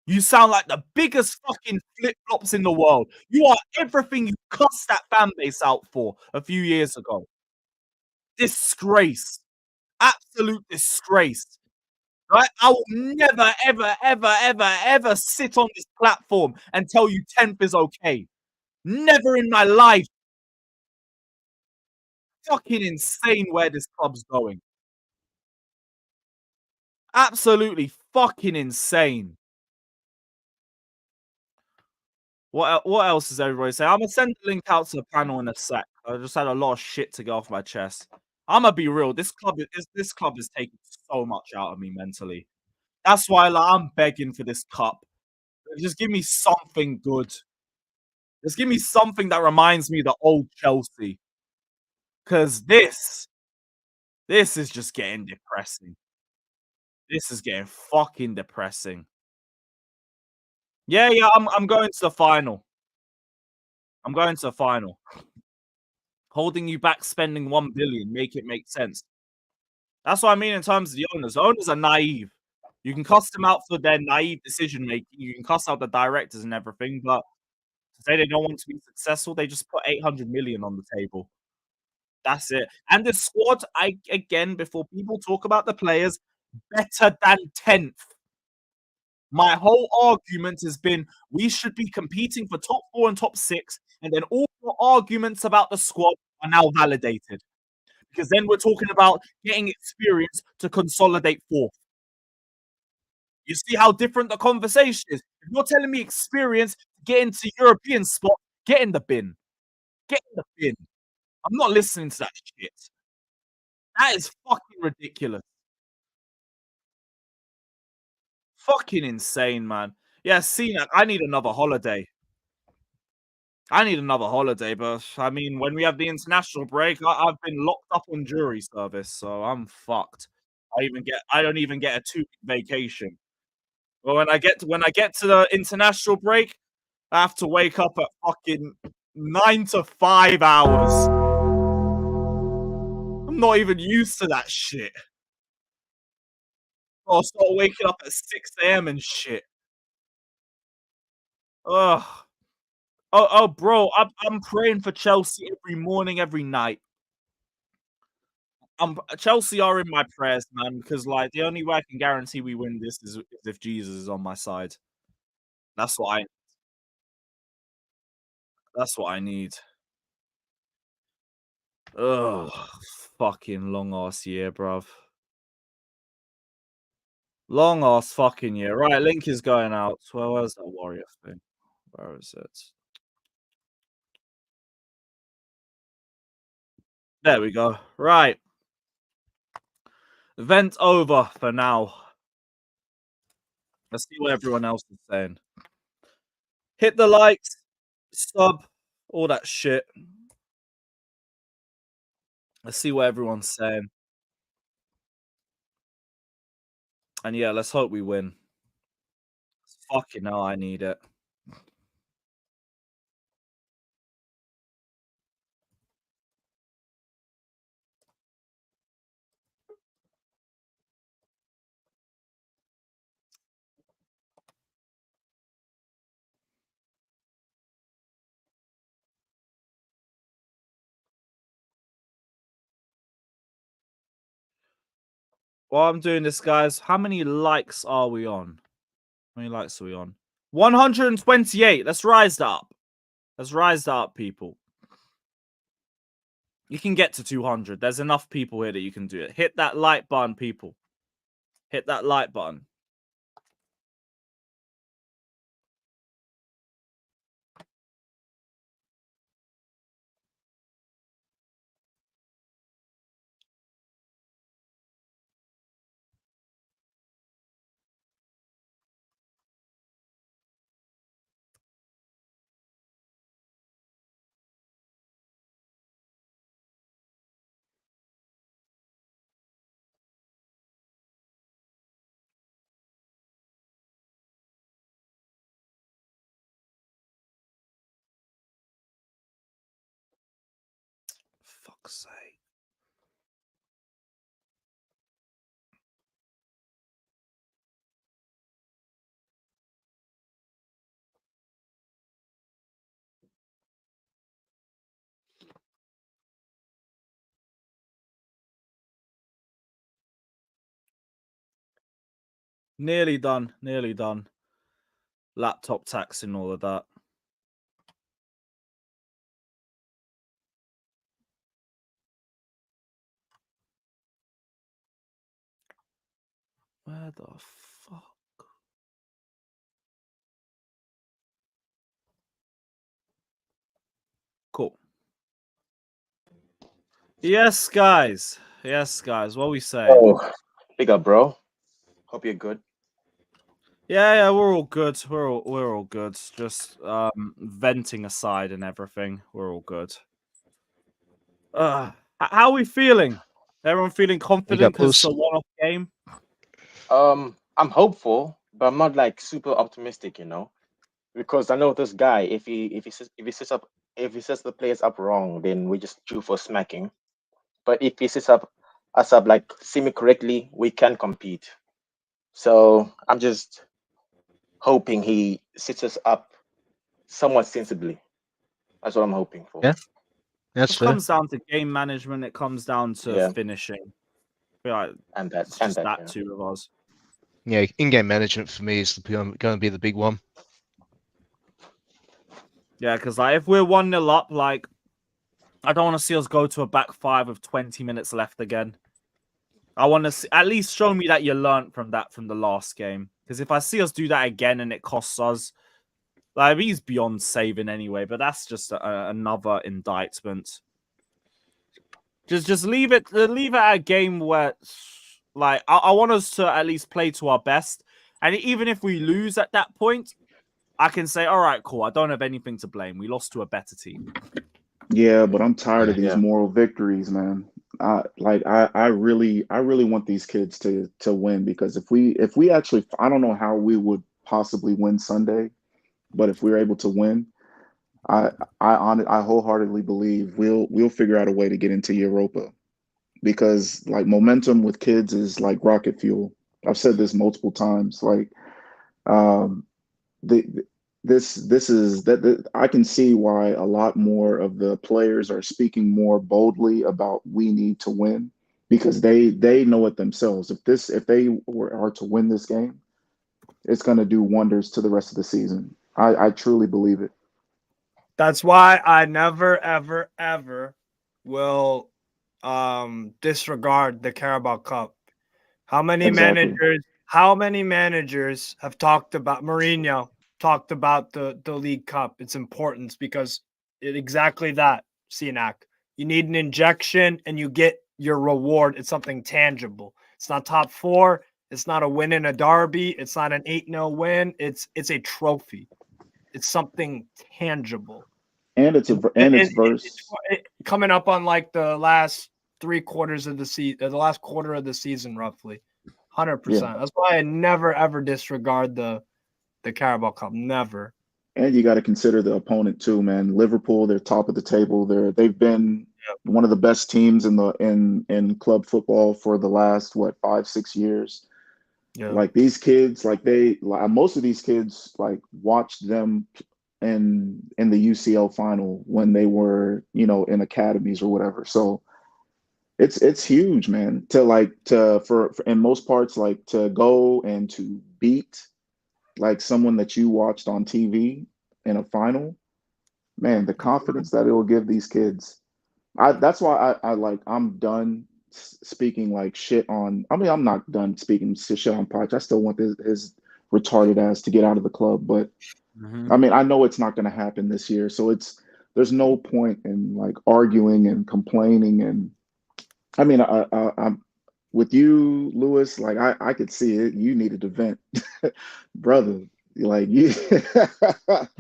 you sound like the biggest fucking flip-flops in the world. You are everything you cussed that fan base out for a few years ago. Disgrace. Absolute disgrace. Right? I will never, ever, ever, ever, ever sit on this platform and tell you 10th is okay. Never in my life. Fucking insane where this club's going. Absolutely fucking insane. What else is everybody saying? I'm gonna send the link out to the panel in a sec. I just had a lot of shit to get off my chest. I'm gonna be real. This club is taking so much out of me mentally. That's why like, I'm begging for this cup. Just give me something good. Just give me something that reminds me of the old Chelsea. Cause this is just getting depressing. This is getting fucking depressing. Yeah, yeah, I'm going to the final. I'm going to the final. Holding you back spending 1 billion, make it make sense. That's what I mean in terms of the owners. The owners are naive. You can cuss them out for their naive decision making. You can cuss out the directors and everything, but to say they don't want to be successful, they just put 800 million on the table. That's it. And the squad, I again, before people talk about the players, better than 10th. My whole argument has been we should be competing for top 4 and top 6, and then all your arguments about the squad are now validated. Because then we're talking about getting experience to consolidate 4th. You see how different the conversation is. If you're telling me experience to get into European spot, get in the bin. Get in the bin. I'm not listening to that shit. That is fucking ridiculous. fucking insane, man. Yeah, CNAC, I need another holiday. But I mean, when we have the international break, I've been locked up on jury service, so I'm fucked. I don't even get a 2-week vacation. But when I get to the international break, I have to wake up at fucking 9 to 5 hours. I'm not even used to that shit. I'll start waking up at 6 a.m. and shit. Ugh. Oh, bro, I'm praying for Chelsea every morning, every night. Chelsea are in my prayers, man, because like the only way I can guarantee we win this is if Jesus is on my side. That's what I that's what I need. Ugh, fucking long ass year, bruv. Long ass fucking year. Right, link is going out. Well, where's that warrior thing? Where is it? There we go. Right. Event over for now. Let's see what everyone else is saying. Hit the likes, sub, all that shit. Let's see what everyone's saying. And yeah, let's hope we win. Fucking hell, I need it. While I'm doing this, guys, how many likes are we on? How many likes are we on? 128. Let's rise that up. Let's rise that up, people. You can get to 200. There's enough people here that you can do it. Hit that like button, people. Hit that like button. Fuck's sake. Nearly done. Nearly done. Laptop tax and all of that. Where the fuck? Cool. Yes, guys. Yes, guys. What we say? Oh, big up, bro. Hope you're good. Yeah, we're all good. We're all good. Just venting aside and everything. We're all good. How are we feeling? Everyone feeling confident because it's a one-off game? I'm hopeful, but I'm not like super optimistic, because I know this guy. If he sets the players up wrong, then we just due for smacking. But if he sets us up like semi correctly, we can compete. So I'm just hoping he sets us up somewhat sensibly. That's what I'm hoping for. Yeah, that's It fair. comes down to game management. It comes down to finishing. I feel like And it's just that yeah. two of us. Yeah, in-game management for me is going to be the big one. Yeah, because like if we're 1-0 up, like I don't want to see us go to a back five with 20 minutes left again. I want to see, at least show me that you learned from the last game. Because if I see us do that again and it costs us, like he's beyond saving anyway. But that's just another indictment. Just leave it at a game where, like, I want us to at least play to our best And even if we lose at that point, I can say, all right, cool. I don't have anything to blame. We lost to a better team. Yeah, but I'm tired of these Yeah. moral victories, man. I really want these kids to win because if we actually, I don't know how we would possibly win Sunday, but if we're able to win, I wholeheartedly believe we'll figure out a way to get into Europa because like momentum with kids is like rocket fuel. I've said this multiple times. Like um, the this is that I can see why a lot more of the players are speaking more boldly about we need to win because they know it themselves. If they are to win this game, it's going to do wonders to the rest of the season. I truly believe it. That's why I never, ever, ever will disregard the Carabao Cup. How many managers have talked about Mourinho talked about the League Cup, its importance because exactly that, Sinak. You need an injection and you get your reward. It's something tangible. It's not top 4. It's not a win in a derby. It's not an 8-0 win. It's a trophy. It's something tangible. And it's coming up on like the last 3 quarters of the season, the last quarter of the season, roughly. 100%. Yeah. That's why I never ever disregard the Carabao Cup. Never. And you got to consider the opponent too, man. Liverpool, they're top of the table. They've been one of the best teams in club football for the last 5-6 years. Yeah. Like these kids, most of these kids like watched them in the UCL final when they were, in academies or whatever. So it's huge, man. For in most parts, like to go and to beat like someone that you watched on TV in a final, man, the confidence that it will give these kids. That's why I'm done speaking like shit on. I mean, I'm not done speaking shit on Poch. I still want his retarded ass to get out of the club, but I mean, I know it's not going to happen this year, so there's no point in like arguing and complaining. And I mean, I'm with you, Lewis. Like I could see it. You needed to vent, brother. Like you.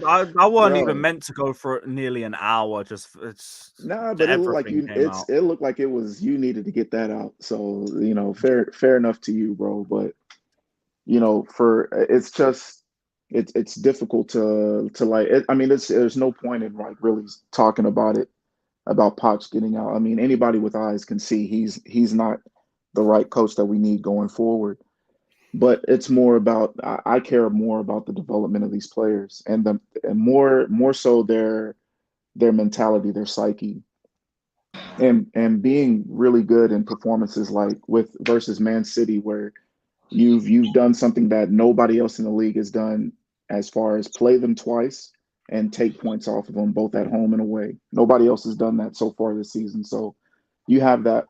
I wasn't Bro. even meant to go for nearly an hour. Just it's Nah, but it looked like it looked like it was you needed to get that out. So fair enough to you, bro. But it's just it's difficult to like. I mean, there's no point in like really talking about Poch getting out. I mean, anybody with eyes can see he's not the right coach that we need going forward. But it's more about I care more about the development of these players and more so their mentality, their psyche, and being really good in performances like versus Man City, where you've done something that nobody else in the league has done as far as play them twice and take points off of them both at home and away. Nobody else has done that so far this season. So you have that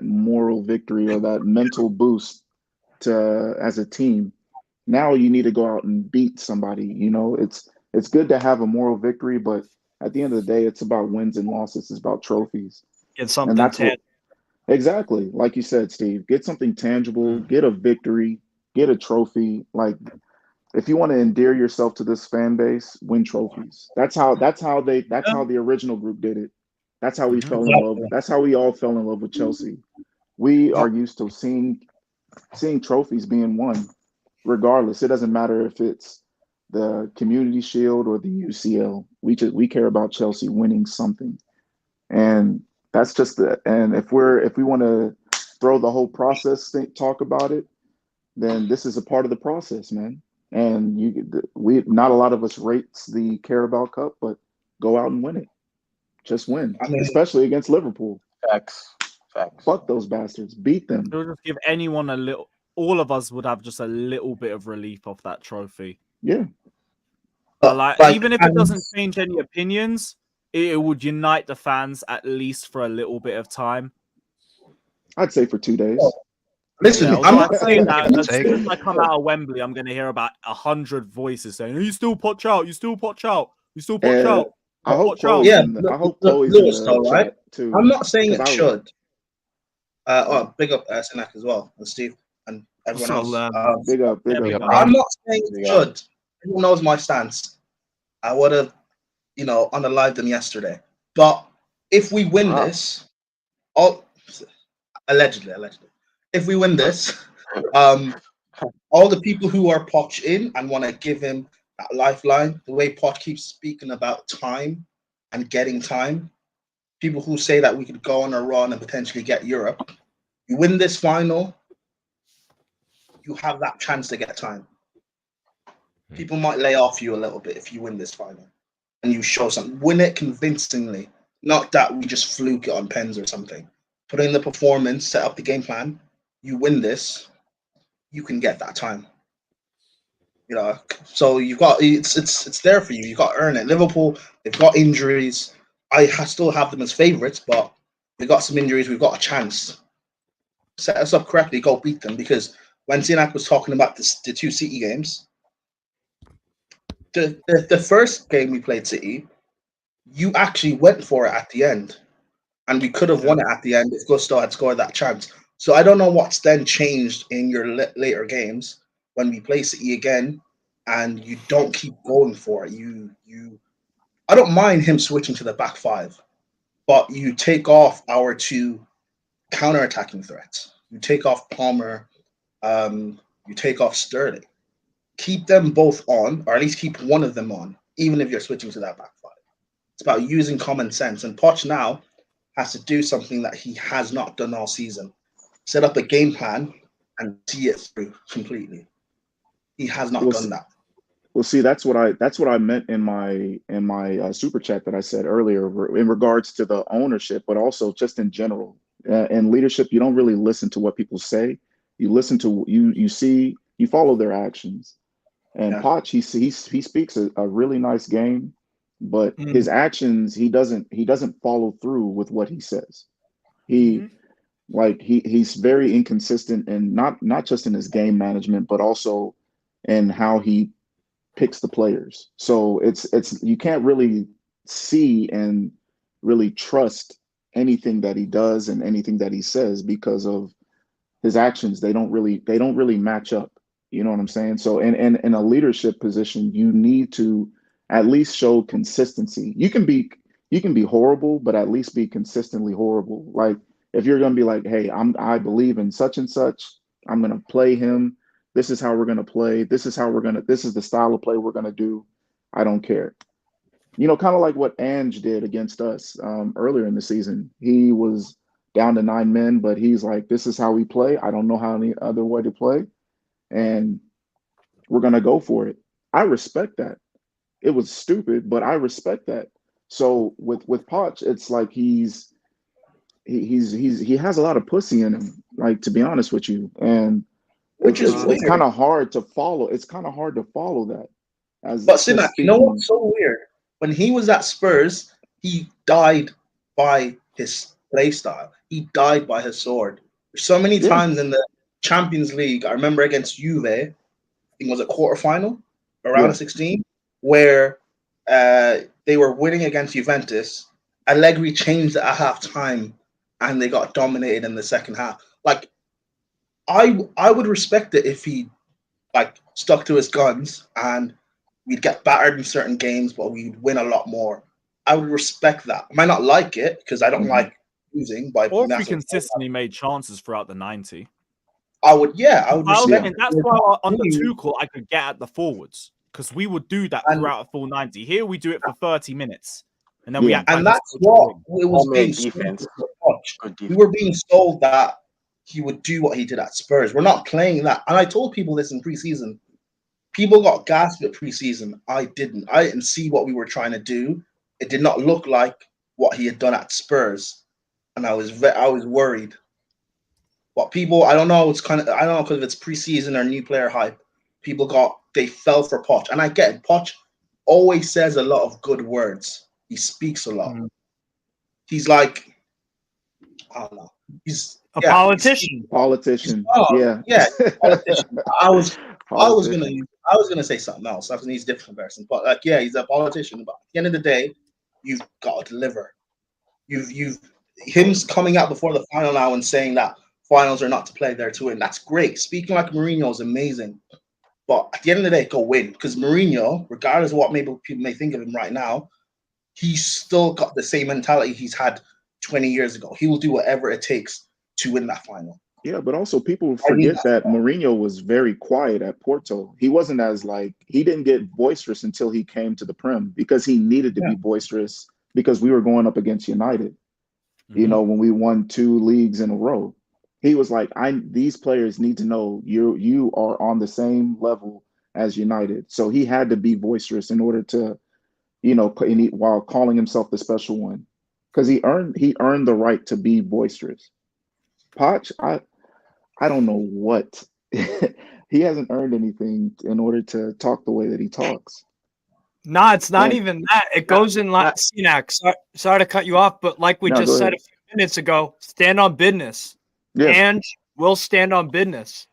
moral victory or that mental boost as a team. Now you need to go out and beat somebody. It's good to have a moral victory, but at the end of the day, it's about wins and losses. It's about trophies. Get something tangible. Exactly. Like you said, Steve, get something tangible, get a victory, get a trophy. Like if you want to endear yourself to this fan base, win trophies. That's how the original group did it. That's how we fell in love. That's how we all fell in love with Chelsea. We are used to seeing trophies being won, regardless. It doesn't matter if it's the Community Shield or the UCL. We care about Chelsea winning something, and that's just and if we want to throw the whole process talk about it, then this is a part of the process, man. And not a lot of us rates the Carabao Cup, but go out and win it. Just win, especially against Liverpool. Facts. Fuck those bastards. Beat them. It'll just give anyone a little. All of us would have just a little bit of relief off that trophy. Yeah. But even if it doesn't change any opinions, it would unite the fans at least for a little bit of time. I'd say for 2 days. Listen, I'm not saying that as soon as I come out of Wembley, I'm going to hear about 100 voices saying, "You still Poch out? You still Poch out? You still Poch out?" I hope Chloe's in the chat too. I'm not saying it should. Big up Sinak as well, and Steve, and What's everyone up, else. Big up, big Yeah, up. big up. I'm not saying it Yeah. should. Everyone knows my stance. I would have, unalived them yesterday. But if we win this, allegedly, if we win this, all the people who are Poch in and want to give him that lifeline, the way Poch keeps speaking about time and getting time, people who say that we could go on a run and potentially get Europe, you win this final, you have that chance to get time. People might lay off you a little bit if you win this final and you show something. Win it convincingly, not that we just fluke it on pens or something. Put in the performance, set up the game plan. You win this, you can get that time. So you've got it's there for you. You got to earn it. Liverpool, they've got injuries. I still have them as favourites, but we've got some injuries. We've got a chance. Set us up correctly, go beat them. Because when Sinak was talking about the two City games, the first game we played City, you actually went for it at the end, and we could have won it at the end if Gusto had scored that chance. So I don't know what's then changed in your later games when we play City again, and you don't keep going for it. I don't mind him switching to the back five, but you take off our two counter-attacking threats. You take off Palmer, you take off Sterling. Keep them both on, or at least keep one of them on, even if you're switching to that back five. It's about using common sense. And Poch now has to do something that he has not done all season. Set up a game plan and see it through completely. He has not done that. Well, see, that's what I meant in my super chat that I said earlier in regards to the ownership, but also just in general. In leadership, you don't really listen to what people say. You listen to you follow their actions. And Poch, he speaks a really nice game, but his actions, he doesn't follow through with what he says. He's very inconsistent, and not just in his game management, but also in how he picks the players. So it's you can't really see and really trust anything that he does and anything that he says because of his actions. They don't really match up. You know what I'm saying? So in a leadership position, you need to at least show consistency. You can be horrible, but at least be consistently horrible. Like if you're gonna be like, hey, I believe in such and such, I'm gonna play him. This is how we're gonna play. This is the style of play we're gonna do. I don't care. Kind of like what Ange did against us earlier in the season. He was down to 9 men, but he's like, this is how we play. I don't know how any other way to play. And we're going to go for it. I respect that. It was stupid, but I respect that. So with Poch, it's like he has a lot of pussy in him, like, to be honest with you. And it's kind of hard to follow. It's kind of hard to follow that. But Sinak, you know what's so weird? When he was at Spurs, he died by his play style. He died by his sword. So many times in the Champions League, I remember against Juve, I think it was a quarterfinal, around 16, where they were winning against Juventus. Allegri changed it at half time, and they got dominated in the second half. Like, I would respect it if he stuck to his guns and we'd get battered in certain games, but we'd win a lot more. I would respect that. I might not like it because I don't like losing. Or if we consistently made chances throughout the 90. I would respect it. That's why on the Tuchel I could get at the forwards because we would do that throughout a full 90. Here we do it for 30 minutes. And then we act and like that's what it was being defense. We were being told that he would do what he did at Spurs. We're not playing that. And I told people this in preseason. People got gassed at preseason. I didn't see what we were trying to do. It did not look like what he had done at Spurs, and I was worried. But people, I don't know. I don't know because it's preseason or new player hype. They fell for Poch, and I get it. Poch always says a lot of good words. He speaks a lot. He's like, I don't know. He's a politician. Politician. Politician. I was gonna say something else. That's an easy different comparison. But he's a politician. But at the end of the day, you've got to deliver. Him coming out before the final now and saying that finals are not to play, they're to win. That's great. Speaking like Mourinho is amazing. But at the end of the day, go win. Because Mourinho, regardless of what maybe people may think of him right now, he's still got the same mentality he's had 20 years ago. He will do whatever it takes to win that final. Yeah, but also people forget that Mourinho was very quiet at Porto. He wasn't as he didn't get boisterous until he came to the Prem because he needed to be boisterous because we were going up against United. You know, when we won 2 leagues in a row, he was like, these players need to know you are on the same level as United. So he had to be boisterous in order to, you know, while calling himself the special one, because he earned the right to be boisterous. Poch, I don't know what he hasn't earned anything in order to talk the way that he talks. No, it's not even that. It goes in like Sinak. Sorry to cut you off, but like we just said a few minutes ago, stand on business. Yeah. And will stand on business.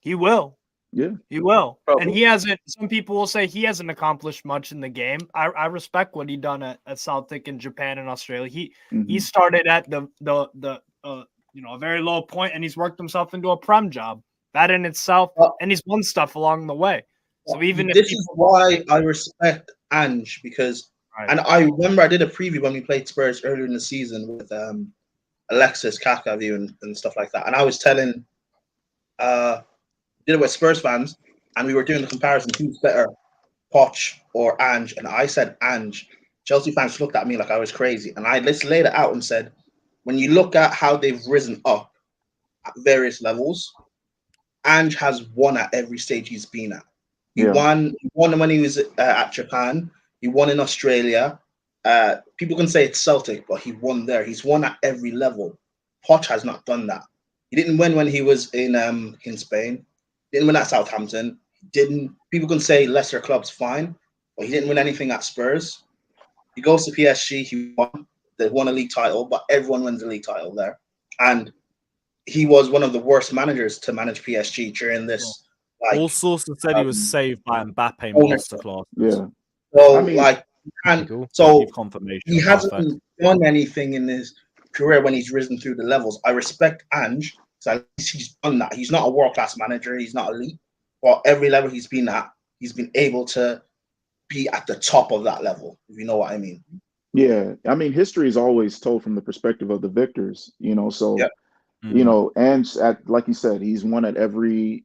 He will. Yeah. He will. Probably. And he hasn't, some people will say he hasn't accomplished much in the game. I respect what he done at Celtic in Japan and Australia. He started at the you know, a very low point, and he's worked himself into a Prem job. That in itself, and he's won stuff along the way. So even if this is why I respect Ange, because and I remember I did a preview when we played Spurs earlier in the season with Alexis Kakavu and stuff like that, and I was telling did it with Spurs fans, and we were doing the comparison who's better, Poch or Ange, and I said Ange. Chelsea fans looked at me like I was crazy, and I just laid it out and said, when you look at how they've risen up at various levels, Ange has won at every stage he's been at. He won when he was at Japan. He won in Australia. People can say it's Celtic, but he won there. He's won at every level. Poch has not done that. He didn't win when he was in Spain. He didn't win at Southampton. He didn't. People can say lesser clubs, fine, but he didn't win anything at Spurs. He goes to PSG. He won. They won a league title, but everyone wins a league title there. And he was one of the worst managers to manage PSG during this. All sources said he was saved by Mbappe masterclass. Yeah. So, confirmation. He hasn't done anything in his career when he's risen through the levels. I respect Ange, so at least he's done that. He's not a world-class manager. He's not elite. But every level he's been at, he's been able to be at the top of that level, if you know what I mean. Yeah, I mean, history is always told from the perspective of the victors, you know. So, you know, and like you said, he's won at every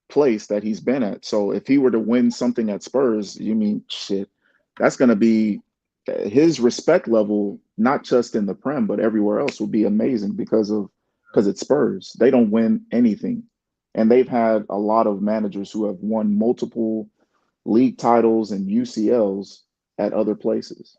place that he's been at. So, if he were to win something at Spurs, you mean shit, that's going to be his respect level, not just in the Prem but everywhere else, would be amazing because it's Spurs. They don't win anything, and they've had a lot of managers who have won multiple league titles and UCLs at other places.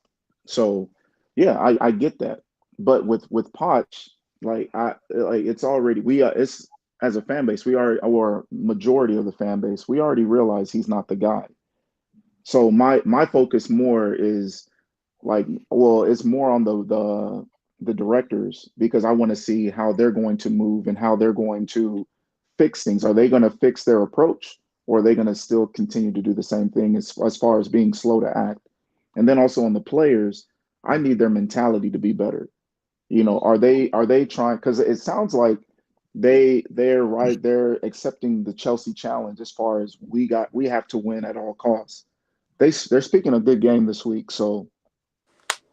So yeah, I get that. But with Poch, it's already it's as a fan base, or majority of the fan base, we already realize he's not the guy. So my focus more is it's more on the directors, because I want to see how they're going to move and how they're going to fix things. Are they going to fix their approach, or are they going to still continue to do the same thing as far as being slow to act? And then also on the players, I need their mentality to be better. You know, are they trying? Because it sounds like they're accepting the Chelsea challenge as far as we have to win at all costs. They're speaking a good game this week, so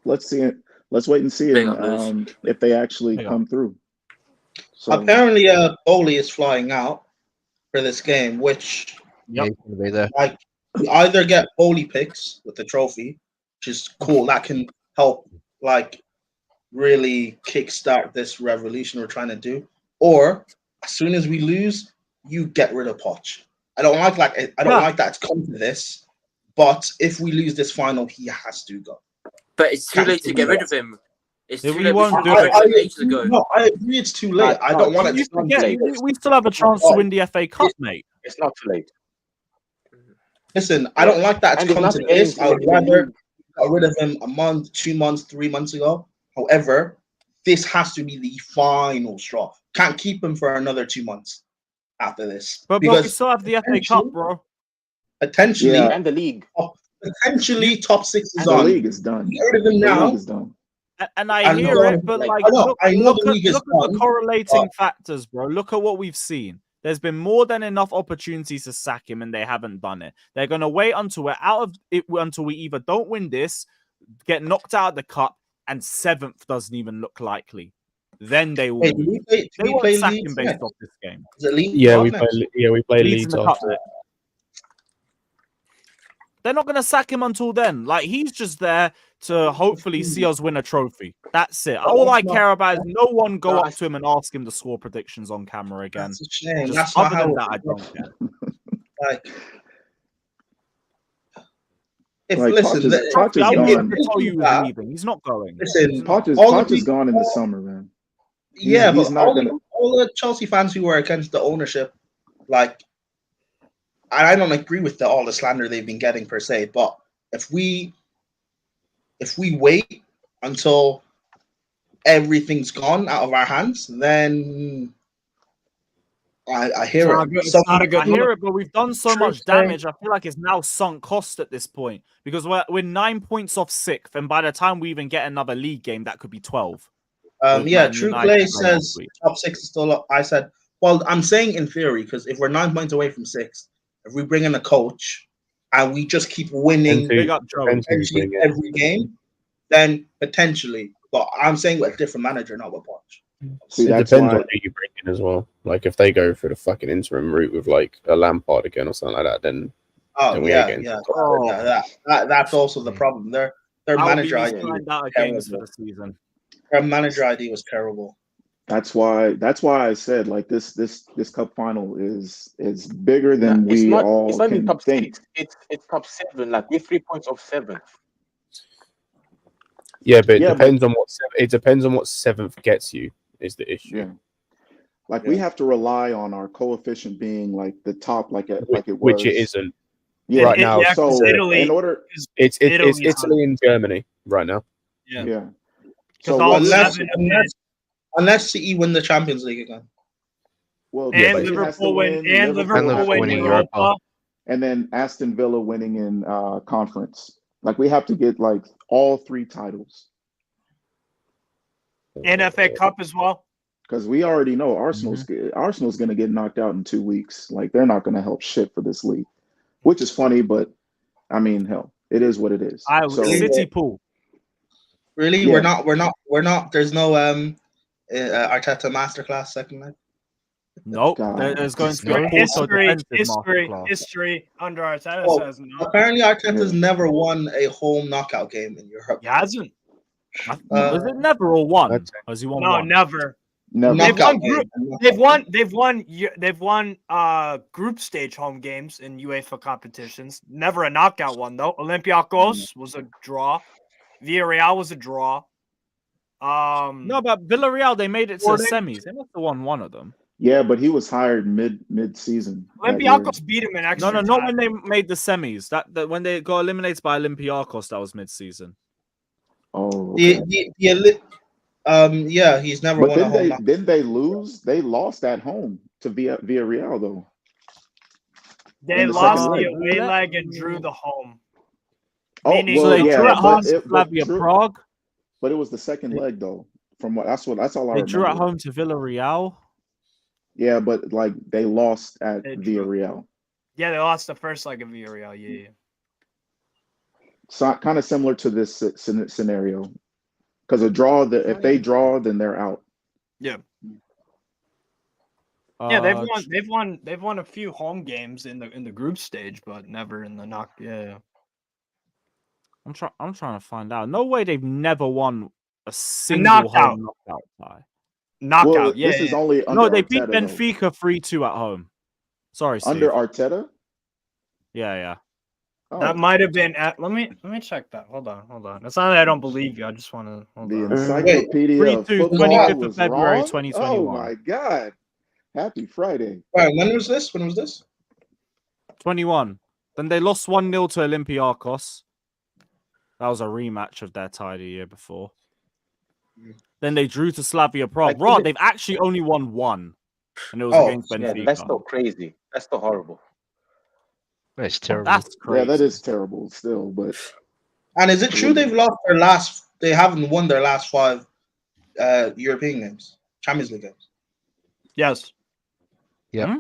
let's see it. Let's wait and see it, if they actually come through. So apparently, Bowley is flying out for this game, which he's gonna be there. You either get Bowley picks with the trophy, which is cool. That can help really kickstart this revolution we're trying to do. Or as soon as we lose, you get rid of Poch. I don't like that it's come to this, but if we lose this final, he has to go. But it's too late to get rid of him. It's too late. Won't do ages ago. No, I agree it's too late. I don't want it to come late. We still have a chance to win the FA Cup, mate. It's not too late. Listen, I don't like that it's come to this. I would rather got rid of him a month, 2 months, 3 months ago. However, this has to be the final straw. Can't keep him for another 2 monts after this. But we still have the FA Cup, bro. Potentially, and the league. Potentially top 6 is the on. league is done. Get rid of him now. The league is done. And I And hear no, it, but like, like, I know look the at league is look at the done, correlating but factors, bro. Look at what we've seen. There's been more than enough opportunities to sack him, and they haven't done it. They're gonna wait until we're out of it, until we either don't win this, get knocked out of the cup, and 7th doesn't even look likely. Then they will. wait, do Move. we They won't play sack Leeds him based next? off this game. Is it Leeds? Yeah, what we next? play Leeds in Leeds the cup after. next. They're not gonna sack him until then. Like, he's just there to hopefully see us win a trophy. That's it. All I care about is no one go up to him and ask him to score predictions on camera again. That's a shame. Just That's not other how than it that, I works. don't care. Like, if Like, listen, Poch is I'll gone. give to tell you he's leaving. He's not going. Listen, He's not. Poch is gone in the summer, man. Yeah, he's but not all, gonna. all the Chelsea fans who were against the ownership, like, I don't agree with all the slander they've been getting per se. But if we wait until everything's gone out of our hands, then I hear it. It's not a good I hear look. it, but we've done so True much saying. damage. I feel like it's now sunk cost at this point because we're 9 points off 6th, and by the time we even get another league game, that could be 12. with Yeah, Man True United Play playing says next week. top 6 is still up. I said, well, I'm saying in theory, because if we're 9 points away from 6th, if we bring in a coach and we just keep winning Big up Joe. potentially every game, then potentially. But I'm saying with a different manager, not with Poch. See, It that's depends why. on who you bring in as well. Like, if they go for the fucking interim route with like a Lampard again or something like that, then we Yeah. again. That's also the problem. Their manager I'll ID be was find out games for terrible. the season. Their manager ID was terrible. That's why I said, like, this cup final is bigger than it's we not. all It's not even can top think. 6. It's top 7. Like, we're 3 points off 7th. Yeah, but it Yeah, depends on what it depends on what 7th gets you is the issue. Yeah. Like, we have to rely on our coefficient being like the top, like it was. Which it isn't. Yeah, right now. Yeah, So Italy, in order, it's Italy's Italy and Germany right now. yeah. Because So all what- Unless City win the Champions League again. well, and City has to Liverpool win and Liverpool Liverpool win winning Europa. Europa. and then Aston Villa winning in conference. Like, we have to get like all 3 titles and FA Cup as well. because we already know Arsenal's going to get knocked out in 2 weeks. Like, they're not going to help shit for this league, which is funny, but I mean, hell, it is what it is. So City pool. Really, Yeah. we're not. There's no Arteta masterclass second leg. Nope. God. There's going to be No. a Porto defensive masterclass. History under Arteta Oh, says no. Apparently, Arteta's never won a home knockout game in Europe. He hasn't. Was it never or one? That's- Has he won No, one? never. never. Knockout They've game. They've won group stage home games in UEFA competitions. Never a knockout one though. Olympiacos was a draw. Villarreal was a draw. No, but Villarreal, they made it to the Sporting. semis. They must have won one of them. Yeah, but he was hired mid season. Olympiacos beat him in extra No, time. not when they made the semis. That when they got eliminated by Olympiacos, that was mid-season. Oh, okay. Yeah, he's never But won a home knockout. didn't they lose? They lost at home to Villarreal though. They in the lost second the leg. away leg and drew the home. Oh, Meaning- So they yeah, drew at home but to Slavia Prague. But it was the second leg though. That's all I They remember. drew at home to Villarreal. Yeah, but like they lost at They drew. Villarreal. Yeah, they lost the first leg of Villarreal. Yeah. So kind of similar to this scenario, because if they draw, then they're out. Yeah, they've won a few home games in the group stage, but never in the knock. Yeah. I'm trying to find out. No way they've never won a single knockout. home knockout tie. Knockout. Well, yeah. this is only under No, they beat Arteta, though. Benfica 3-2 at home. Sorry, Steve. Under Arteta. Yeah. Oh, That might have been at. Let me check that. Hold on. It's not that I don't believe you. I just want to hold the on. encyclopedia of 3-2, football 25th of was February, wrong? 2021. Oh my God! Happy Friday. Right, when was this? 21. Then they lost 1-0 to Olympiacos. That was a rematch of their tie the year before. Then they drew to Slavia Prague. Right, they've actually only won one. And it was against Benfica. Yeah, that's still crazy. That's still horrible. It's terrible. That's crazy. Yeah, that is terrible still, but And is it true they've lost their last they haven't won their last 5 European games, Champions League games. Yes. Yeah.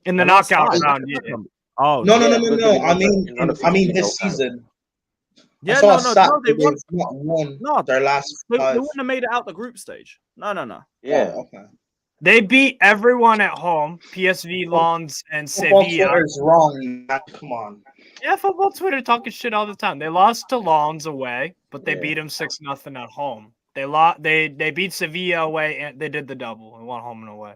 In the The last knockout 5. round. Yeah. Oh No. Yeah, I mean in round of I mean 16 this knockout. season. yeah, I saw no, a no, stat no. They that won. they've not won No, their last they 5. wouldn't have made it out the group stage. No. Yeah. Oh, okay. They beat everyone at home. PSV, Lens, and Football Sevilla. Twitter is wrong. Man. Come on. Yeah, football Twitter talking shit all the time. They lost to Lens away, but they Yeah. beat them 6-0 at home. They beat Sevilla away and they did the double and won home and away.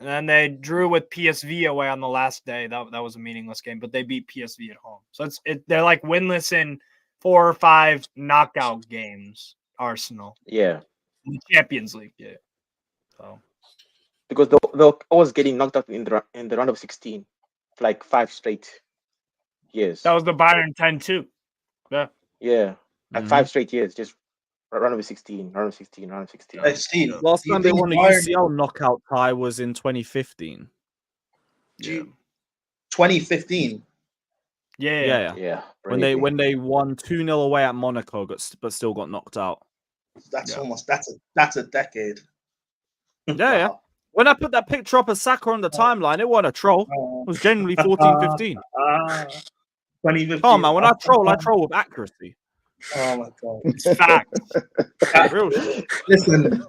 And then they drew with PSV away on the last day. That was a meaningless game, but they beat PSV at home. So they're like winless in 4 or 5 knockout games. Arsenal Yeah. in the Champions League, yeah. So Because they're always getting knocked out in the round of 16, like 5 straight years. that was the Bayern 10-2. Yeah. Yeah, like Mhm. 5 straight years, just round of 16, round of 16, round of 16. Hey, Steve. Last do you time they think won a Bayern- UCL knockout tie was in 2015. do you- 2015. Yeah. Yeah. Yeah, When they won 2-0 away at Monaco, but still got knocked out. That's Yeah. almost that's a decade. Yeah. When I put that picture up of Saka on the timeline, it wasn't a troll. It was genuinely 14-15. 2015. Oh man, when I troll with accuracy. Oh my god. It's fact. Real shit. Listen,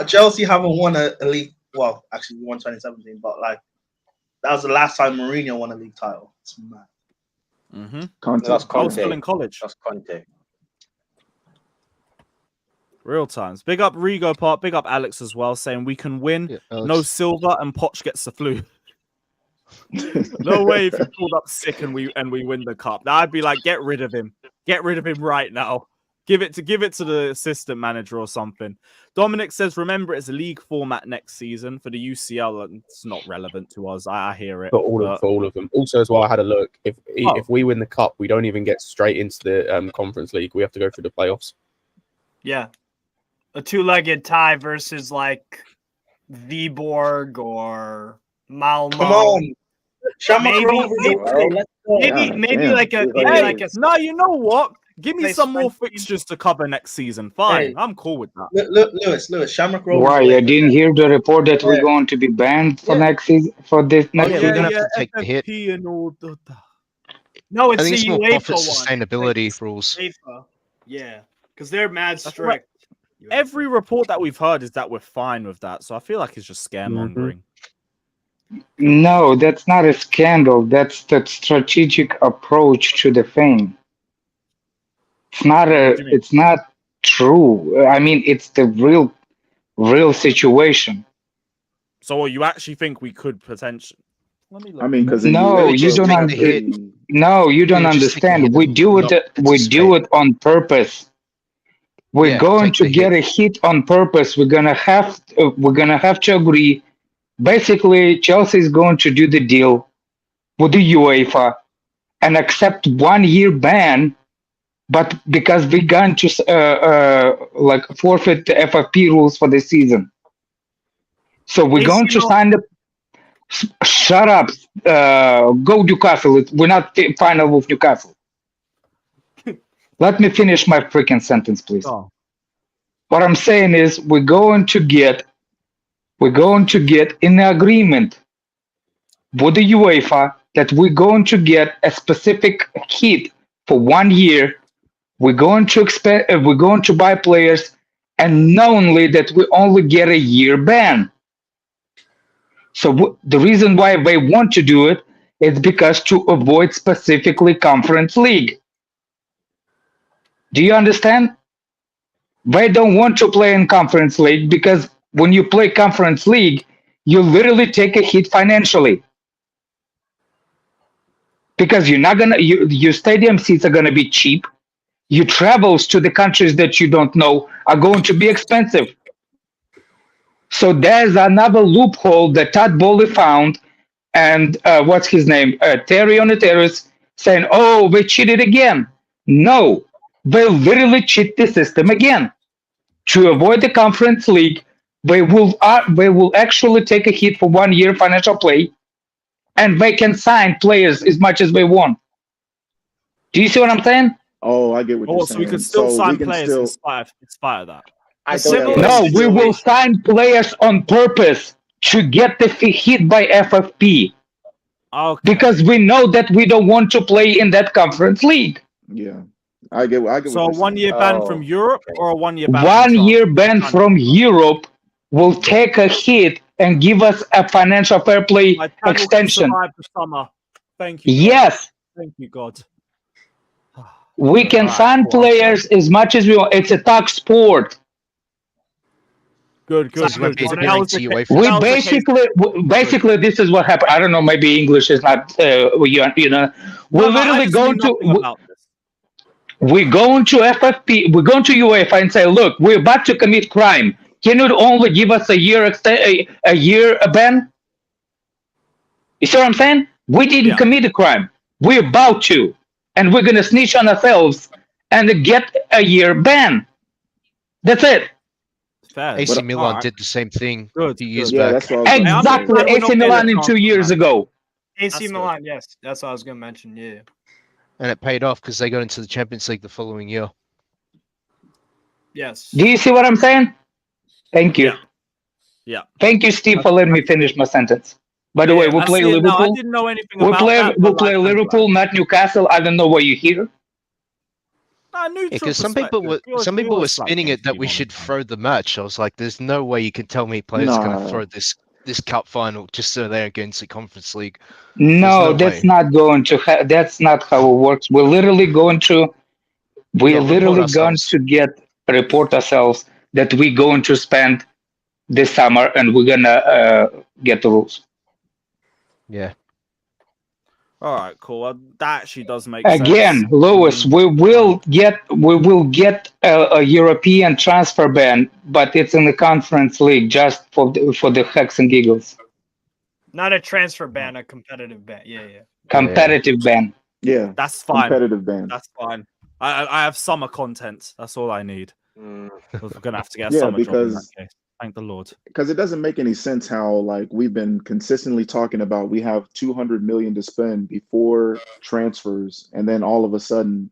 Chelsea haven't won a league. Well, actually, we won 2017, but like that was the last time Mourinho won a league title. It's mad. Mm-hmm. Conte. That's I was still Conte. in college. That's Conte. Real times. Big up Rigo Park. Big up Alex as well, saying we can win. Yeah, No Alex. silver and Poch gets the flu. No way if he pulled up sick and we win the cup. Now I'd be like, get rid of him. Get rid of him right now. Give it to the assistant manager or something. Dominic says, remember it's a league format next season for the UCL. It's not relevant to us. I hear it. For all of them. Also, as well, I had a look. If we win the cup, we don't even get straight into the Conference League. We have to go through the playoffs. Yeah. A 2-legged tie versus like Viborg or Malmo. Come on, Shamrock Maybe- Rovers. maybe- Bro, let's go. Maybe like a No, you know what? Give me Play some more Spain. fixtures to cover next season. Fine. Hey. I'm cool with that. Lewis, Shamrock Rovers. Why? play I didn't hear the report that we're Yeah. going to be banned for Yeah. next season for this next yeah, season. we're gonna have to take the hit. FFP and all the... No, I it's think the it's more UEFA profit one. sustainability rules. UEFA. Yeah. Because they're mad That's strict. Every report that we've heard is that we're fine with that. So I feel like it's just scaremongering. No, that's not a scandal. That's the strategic approach to the thing. It's not What do you mean? it's not true. I mean, it's the real situation. So you actually think we could potentially... Let me look. I mean, because No, you don't take the hit. No, you don't Yeah, just take the understand. hit We and do not it. We do participate. it on purpose. We're Yeah, going take to the get a hit on purpose. We're gonna have to agree. Basically, Chelsea is going to do the deal with the UEFA and accept 1-year ban, but because we're going to like forfeit the FFP rules for the season. So we're going to sign the. Shut up. Go Newcastle. We're not final with Newcastle. Let me finish my freaking sentence, please. Oh. What I'm saying is we're going to get in agreement with the UEFA that we're going to get a specific hit for 1 year. We're going to buy players, and knowingly that we only get a year ban. So the reason why they want to do it is because to avoid specifically Conference League. Do you understand? They don't want to play in Conference League because when you play Conference League, you literally take a hit financially. Because your stadium seats are gonna be cheap. Your travels to the countries that you don't know are going to be expensive. So there's another loophole that Todd Bowley found, and what's his name? Terry on the Terrace saying, "Oh, they cheated again." No, they literally cheat the system again. To avoid the Conference League, they will actually take a hit for 1 year financial play, and they can sign players as much as they want. Do you see what I'm saying? Oh, I get what you're Oh, saying. so we could still So sign we can players still. in spite of that. I Similar don't. No, we will situation. sign players on purpose to get the hit by FFP Okay. because we know that we don't want to play in that conference league. Yeah, I get what So a you're 1 saying. year ban from Europe or a 1 year ban from 1 year France? ban from Europe will take a hit and give us a financial fair play My channel can extension. survive the summer. Thank you. God. Yes, Thank you, God. we can Alright, sign cool, players as much as we want. It's a talk sport. Good. Because you won't be When that adhering was to the UEFA. case- We that was the case- basically this is what happened. I don't know, maybe English is not you know. We're No, I literally just knew going nothing to about this. we go into FFP, we go into UEFA and say, look, we're about to commit crime. Can you only give us a year a year ban? You see what I'm saying? We didn't Yeah. commit a crime. We're about to, and we're gonna snitch on ourselves and get a year ban. That's it. Fair. AC But- Milan Alright. did the same thing Good, a few years Yeah, back. that's what I was about to say. Exactly, glad we're not AC getting Milan a in 2 years transfer ban. ago. AC That's good. Milan, yes, that's what I was gonna mention. Yeah. And it paid off because they got into the Champions League the following year. Yes. Do you see what I'm saying? Thank you. Yeah. Thank you, Steve, for letting me finish my sentence. By the way, we'll I play see it now. I Liverpool. didn't know anything We'll about play that. we'll but, play I'm Liverpool, glad. not Newcastle. I don't know why you're here. Neutral Because some people were perspective. We always like spinning games it that to we be should honest. throw the match. I was like, there's no way you can tell me players are going to Nah. throw this cup final just so they're against the Conference League. No, no that's way. not going to that's not how it works. We're literally going to report ourselves that we're going to spend this summer and we're gonna get the rules. Yeah. All right, cool. That actually does make Again, sense. Lewis, we will get a European transfer ban, but it's in the Conference League just for the hex and giggles. Not a transfer ban, a competitive ban. Yeah. Competitive ban. Yeah, That's fine. competitive ban. That's fine. I have summer content. That's all I need. We're gonna have to get a Yeah, summer job in that because- case. Thank the Lord. Because it doesn't make any sense how, like, we've been consistently talking about we have 200 million to spend before transfers, and then all of a sudden,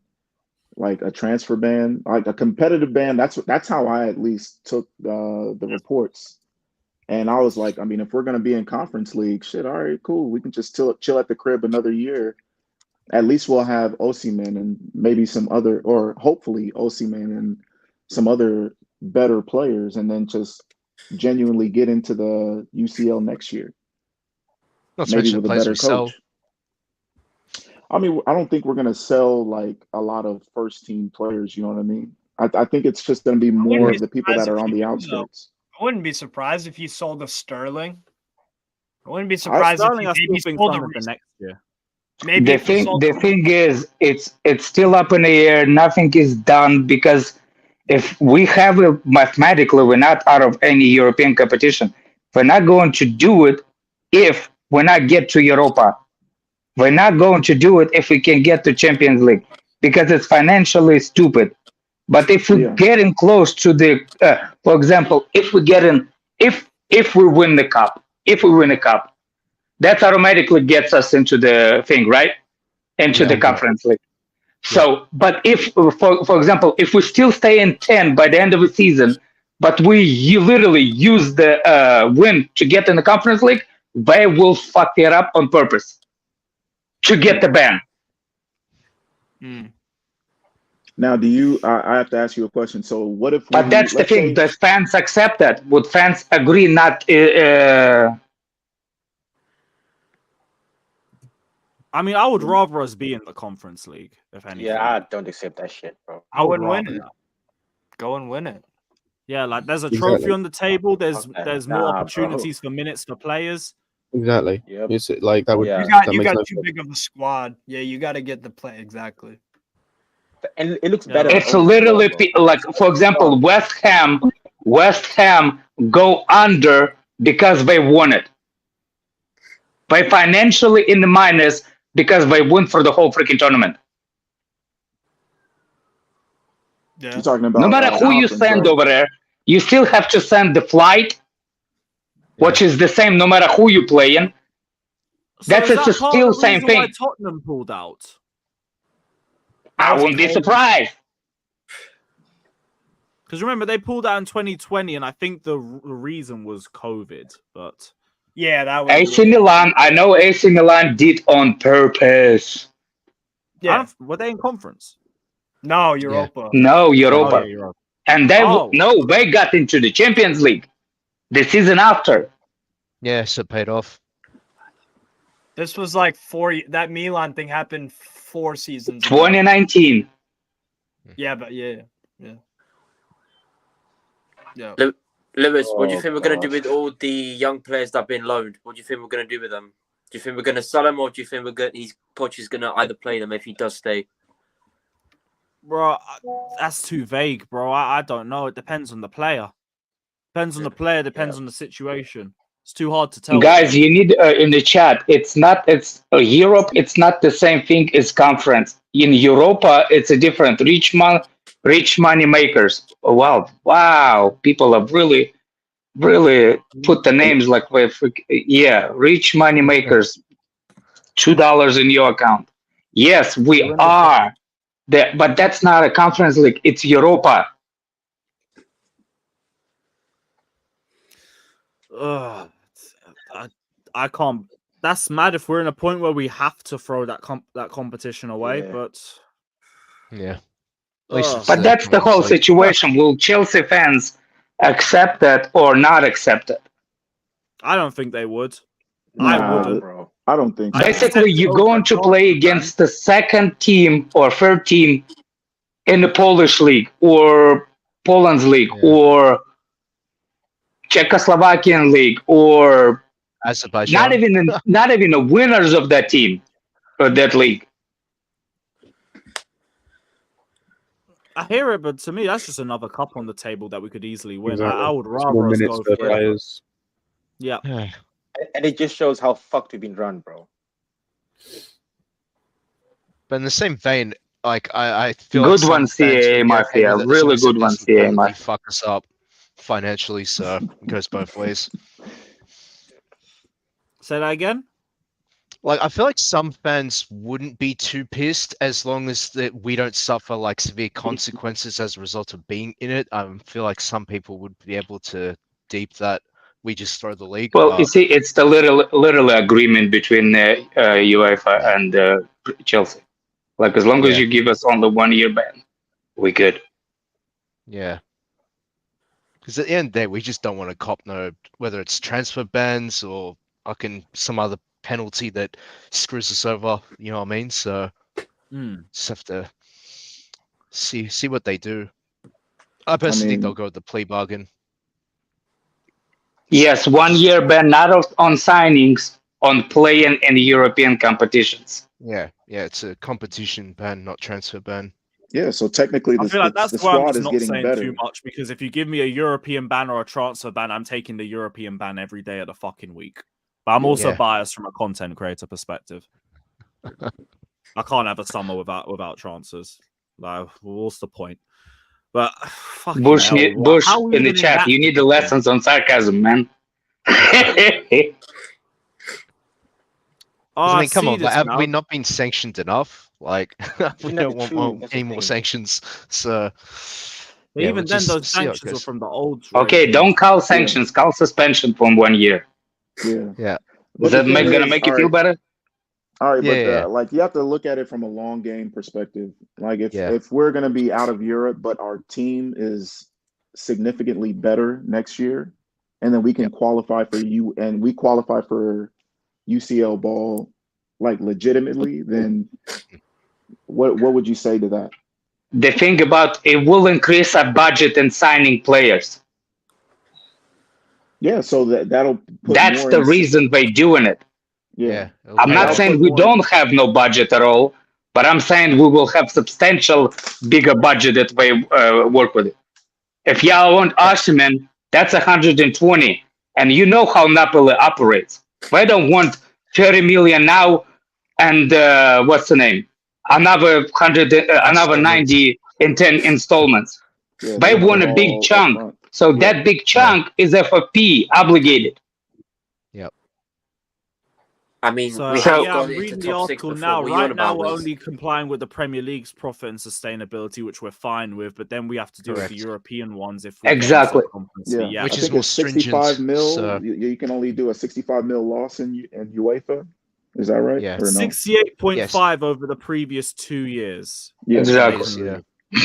like a transfer ban, like a competitive ban. That's how I at least took the reports. And I was like, I mean, if we're gonna be in Conference League, shit, all right, cool. We can just chill at the crib another year. At least we'll have Osimhen and maybe some other, or hopefully Osimhen and some other better players, and then just genuinely get into the UCL next year. Not to Maybe mention with the a players better we sell. coach. I mean, I don't think we're gonna sell like a lot of first team players. You know what I mean? I think it's just gonna be more be of the people that surprised are if on you the do, though. outskirts. I wouldn't be surprised if you sold a Sterling. I wouldn't be surprised Sterling, if I you still maybe think sold a something for Reece. next year. Maybe The if you sold thing is, it's still up in the air. Nothing is done because if we have mathematically, we're not out of any European competition. We're not going to do it if we're not get to Europa. We're not going to do it if we can get to Champions League because it's financially stupid. But if we're Yeah. getting close to the, for example, if we win the cup, that automatically gets us into the thing, right? Into the Conference League. So, but if, for example, if we still stay in 10 by the end of the season, but you literally use the win to get in the Conference League, they will fuck it up on purpose to get the ban. Now, do you? I have to ask you a question. So, what if? But that's the let's thing. say- The fans accept that. Would fans agree not? I mean, I would rather us be in the Conference League, if anything. Yeah, I don't accept that shit, bro. I would wouldn't win rather it. that. Go and win it. Yeah, like there's a trophy Exactly. on the table. There's more Nah, bro. opportunities for minutes for players. Exactly. Yep. It's like that would. Yeah. That You makes got no too sense. big of a squad. Yeah, you got to get the play exactly. And it looks Yeah. better. It's on literally paper, bro. like, for example, West Ham go under because they won it. They financially in the minus because they won for the whole freaking tournament. Yeah. You're talking about No matter who you Conference, send right? over there, you still have to send the flight, which is the same no matter who you play in. So That's is just that part still of the same reason why thing. Tottenham pulled out? I wouldn't be surprised. Because remember, they pulled out in 2020, and I think the reason was COVID. But yeah, that was AC Milan. I know AC Milan did on purpose. Yeah. Were they in conference? No, Europa. No, Europa. Oh, yeah, Europa. And they got into the Champions League the season after. Yeah, so it paid off. This was like that Milan thing happened 4 seasons ago. 2019. Yeah, but yeah. Lewis, what do you think we're going to do with all the young players that have been loaned? What do you think we're going to do with them? Do you think we're going to sell them, or do you think Poch is going to either play them if he does stay? Bro, that's too vague, bro. I don't know. It depends on the player. Depends on the player. Depends on the situation. It's too hard to tell. Guys, you need in the chat. It's Europe. It's not the same thing as conference. In Europa, it's a different rich money makers. Oh, wow. People have really put the names like rich money makers. $2 in your account. Yes, we are. But that's not a conference league. It's Europa. I can't. That's mad if we're in a point where we have to throw that competition away. Yeah. But but that's the whole situation. Will Chelsea fans accept that or not accept it? I don't think they would. Nah, I wouldn't, bro. I don't think so. Basically, you're going to play against the second team or third team in the Polish league or Poland's league or Czechoslovakian league or Azerbaijan. not even the winners of that team or that league. I hear it, but to me, that's just another cup on the table that we could easily win. Exactly. I would rather us go for it. Yeah. And it just shows how fucked we've been run, bro. But in the same vein, like I feel good like one, CAA Mafia. Really good one, CAA Mafia. Fuck us up financially, so it goes both ways. Say that again. Like, I feel like some fans wouldn't be too pissed as long as that we don't suffer like severe consequences as a result of being in it. I feel like some people would be able to deep that we just throw the league. Well, you see, it's the literal agreement between UEFA and Chelsea. Like, as long as you give us only 1 year ban, we good. Yeah. Because at the end of the day, we just don't want to cop whether it's transfer bans or fucking some other penalty that screws us over. You know what I mean? So just have to see what they do. I personally think they'll go with the plea bargain. Yes, 1 year ban, not on signings, on playing in European competitions. Yeah, it's a competition ban, not transfer ban. Yeah, so technically I feel like that's the why I'm squad just is not getting saying better. too much, because if you give me a European ban or a transfer ban, I'm taking the European ban every day of the fucking week. But I'm also biased from a content creator perspective. I can't have a summer without transfers. Like, what's the point? But Bush in the chat. You need the lessons on sarcasm, man. I mean, come on, have we not been sanctioned enough? Like, we don't want any more sanctions. So, even then, those sanctions were from the old. Okay, don't call sanctions. Call suspension from 1 year. Yeah. Is that gonna make you feel better? All right, but like you have to look at it from a long game perspective. Like if we're gonna be out of Europe, but our team is significantly better next year, and then we can qualify for we qualify for UCL ball like legitimately, then what would you say to that? The thing about it will increase our budget in signing players. Yeah, so that'll put that's more the reason they're doing it. Yeah. I'm not saying we don't have no budget at all, but I'm saying we will have substantial bigger budget that we work with it. If y'all want Osimhen, that's 120, and you know how Napoli operates. They don't want 30 million now, and what's the name? Another 100, another 90 in 10 installments. Yeah, they want a big chunk, so that big chunk is FFP obligated. Yep. I mean, So, we yeah, have I'm gone into reading the top six article before. now. What are you on Right now, about, we're Wiz? only complying with the Premier League's profit and sustainability, which we're fine with, but then we have to do with the Correct. European ones if we Exactly. get into Conference Yeah, League. Yeah. I Which is think more it's 65 stringent. mil. So You can only do a 65 mil loss in UEFA. Is that right? Yeah. Or no? 68.5 over the previous 2 years. Yeah, Exactly. latest, yeah.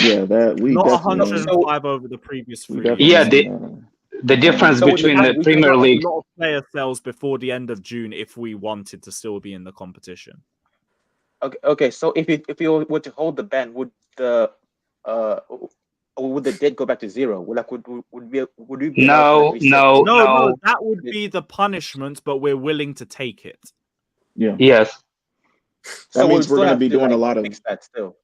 yeah. That we Not definitely, 105 over the previous we 3 definitely. Yeah, years. the difference So with the between the We can Premier have a League. lot of player sales before the end of June if we wanted to still be in the competition. Okay. So if you were to hold the ban, would the debt go back to zero? Would we be allowed to No, reset no, No, no. that would be the punishment, but we're willing to take it. Yeah. Yes. That means we'll we're still going to have be to, doing a like, lot of. fix that still.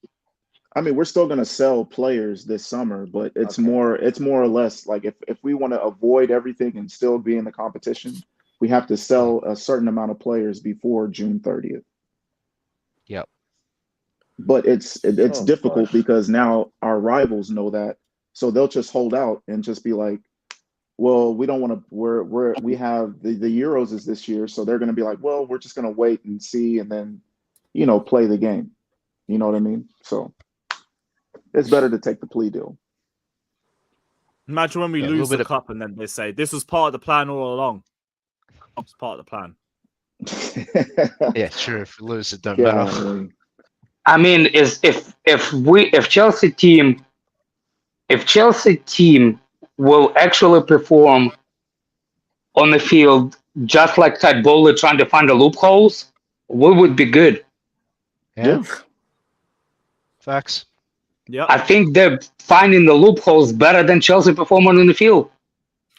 I mean, we're still going to sell players this summer, but it's Okay. more or less like if we want to avoid everything and still be in the competition, we have to sell a certain amount of players before June 30th. Yep. But it's Oh, difficult gosh. because now our rivals know that, so they'll just hold out and just be like, well, we don't want to. We have the Euros is this year, so they're going to be like, well, we're just going to wait and see, and then, play the game. You know what I mean? So it's better to take the plea deal. Imagine when we Yeah, a little lose the bit of- cup and then they say, this was part of the plan all along. It's part of the plan. Yeah, true. If we lose, it don't matter. Golly. I mean, is if Chelsea team will actually perform on the field just like Todd Bowley trying to find the loopholes, we would be good. Yeah. Facts. Yeah. I think they're finding the loopholes better than Chelsea performing on the field.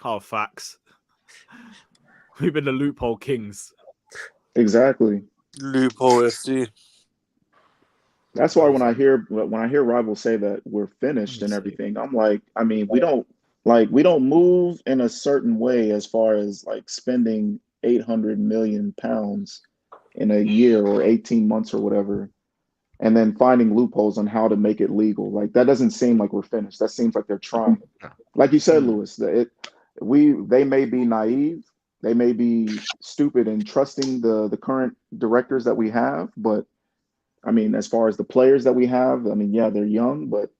Oh, facts. We've been the loophole kings. Exactly. Loophole FC. That's why when I hear rivals say that we're finished and everything, I'm like, I mean, we don't move in a certain way as far as like spending 800 million pounds in a year or 18 months or whatever, and then finding loopholes on how to make it legal. Like that doesn't seem like we're finished. That seems like they're trying. Like you said, Lewis, they may be naive, they may be stupid in trusting the current directors that we have, but I mean, as far as the players that we have, I mean, yeah, they're young, but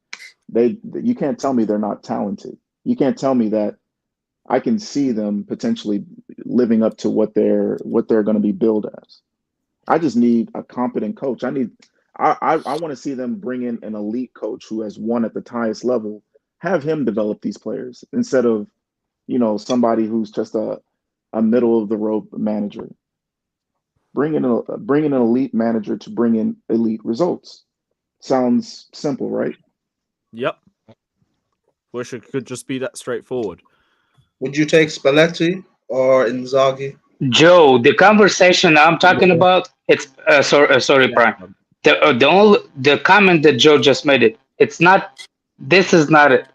you can't tell me they're not talented. You can't tell me that I can see them potentially living up to what they're going to be billed as. I just need a competent coach. I want to see them bring in an elite coach who has won at the highest level, have him develop these players instead of, somebody who's just a middle of the road manager. Bring in an elite manager to bring in elite results. Sounds simple, right? Yep. Wish it could just be that straightforward. Would you take Spalletti or Inzaghi? Joe, the conversation I'm talking about, it's sorry, Brian. The comment that Joe just made it's not. This is not it.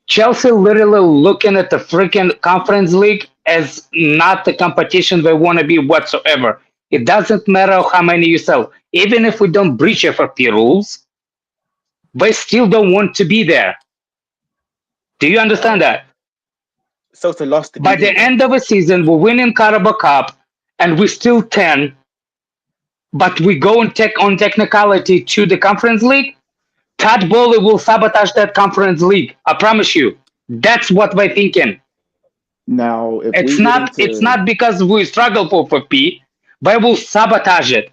Chelsea literally looking at the freaking Conference League as not the competition they want to be whatsoever. It doesn't matter how many you sell. Even if we don't breach FFP rules, they still don't want to be there. Do you understand that? So it's a loss to By the end of the season, we're winning Carabao Cup, and we're still 10, but we go and take on technicality to the Conference League. Todd Bowley will sabotage that Conference League. I promise you. That's what we're thinking. Now, if It's not because we struggle for FFP, but we'll sabotage it.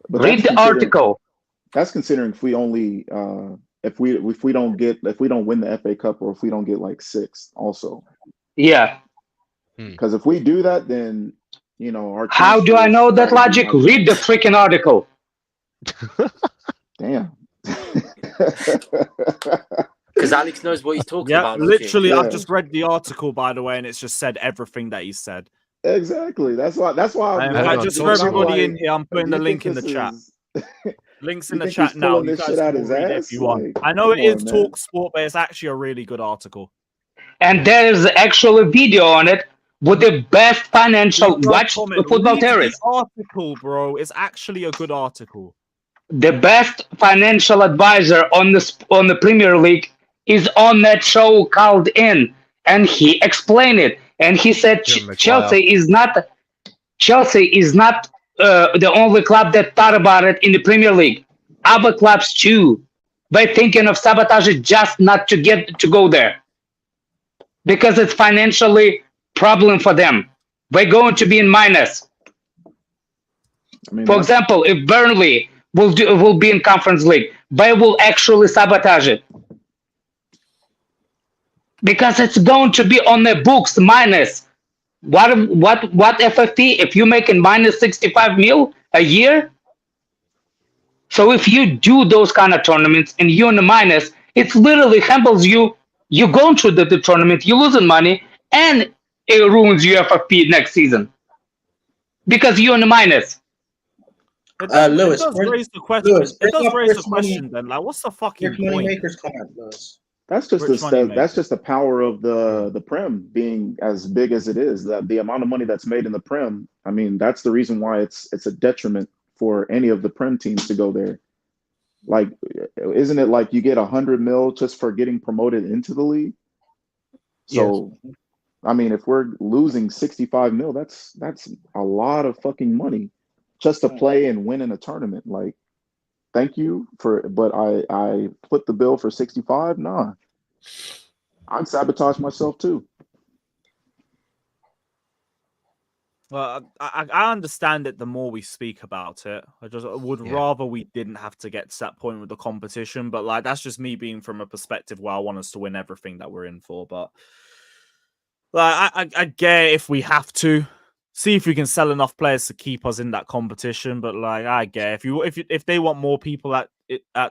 Read the article. That's considering if we only if we don't win the FA Cup or if we don't get like sixth also. Yeah. Because if we do that, then our How do I know that logic? Read the freaking article. Damn. Because Alex knows what he's talking about. Literally, Yeah. I've just read the article, by the way, and it's just said everything that he said. Exactly. That's why Just for everybody in here, I'm putting the link in the chat. Links in the chat now. You guys can read it if you want. I know it is Talk Sport, but it's actually a really good article. And there's actually a video on it with the best financial watch football terrorists. The article, bro, is actually a good article. The best financial advisor on the Premier League is on that show called In, and he explained it. and he said Jim Maguire. Chelsea is not the only club that thought about it in the Premier League. Other clubs too. They're thinking of sabotage it just not to get to go there because it's financially problem for them. They're going to be in minus. I mean, For example, if Burnley will be in Conference League, they will actually sabotage it because it's going to be on the books minus. What FFP? If you're making minus 65 mil a year, so if you do those kind of tournaments and you're in the minus, it literally humbles you. You're going through the tournament, you're losing money, and it ruins your FFP next season because you're in the minus. Lewis, it does raise the question. Lewis, It does raise the Rich Money- question then. Like, what's the fucking Rich Money point? Makers comment, Lewis. that's just Rich money that's just the power of the Prem being as big as it is. That the amount of money that's made in the Prem, I mean, that's the reason why it's a detriment for any of the Prem teams to go there. Like, isn't it like you get 100 mil just for getting promoted into the league? So, I mean, if we're losing 65 mil, that's a lot of fucking money just to play and win in a tournament. Like, thank you but I put the bill for 65. Nah, I'd sabotage myself too. Well, I understand it the more we speak about it. I just would rather we didn't have to get to that point with the competition. But like, that's just me being from a perspective where I want us to win everything that we're in for. But like, I get it if we have to see if we can sell enough players to keep us in that competition. But like, I get if they want more people at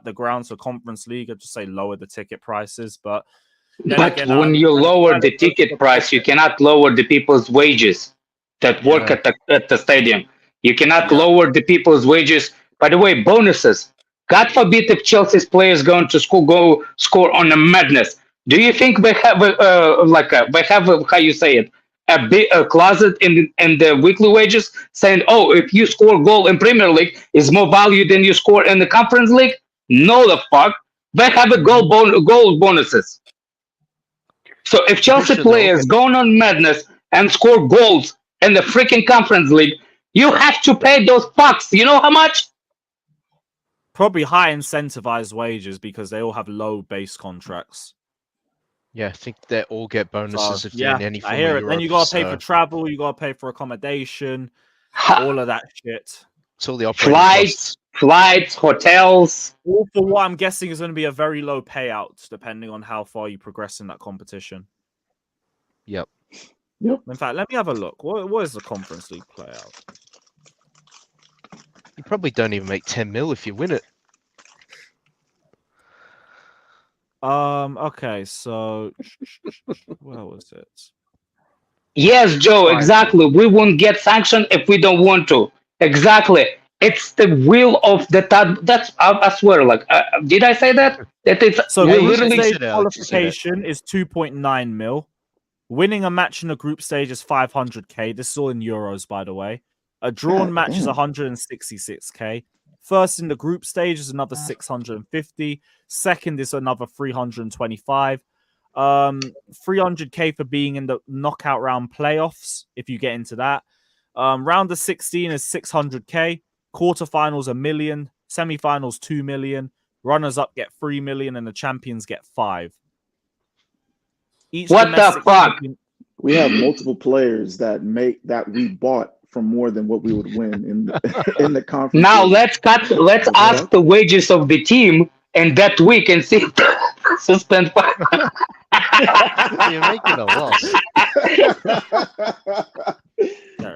the grounds for Conference League, I'd just say lower the ticket prices. But when you lower the ticket price, you cannot lower the people's wages that work at the stadium. You cannot lower the people's wages. By the way, bonuses. God forbid if Chelsea's players going to go score on a madness. Do you think they have how you say it, a closet in the weekly wages saying, oh, if you score goal in Premier League is more value than you score in the Conference League? No, the fuck. They have a goal bonuses. So if Chelsea players going on madness and score goals in the freaking Conference League, you have to pay those fucks. You know how much? Probably high incentivized wages because they all have low base contracts. Yeah, I think they all get bonuses if they're in any form I hear of it. Then you Europe, gotta pay for travel, you gotta pay for accommodation, all of that shit. It's all the operating flights, hotels. All for what I'm guessing is going to be a very low payout, depending on how far you progress in that competition. Yep. In fact, let me have a look. What is the Conference League playout? You probably don't even make 10 mil if you win it. Okay, so where was it? Yes, Joe, exactly. We won't get sanctioned if we don't want to. Exactly. It's the will of the top. That's I swear. Like, did I say that? That it's so literally qualification is 2.9 mil. Winning a match in a group stage is 500k. This is all in euros, by the way. A drawn match is 166k. First in the group stage is another 650. Second is another 325. 300k for being in the knockout round playoffs if you get into that. Round of 16 is 600k. Quarterfinals $1 million. Semifinals $2 million. Runners up get 3 million, and the champions get 5. What the fuck? We have multiple players that we bought for more than what we would win in the conference. Now let's ask the wages of the team and that week and see suspend. You're making a loss.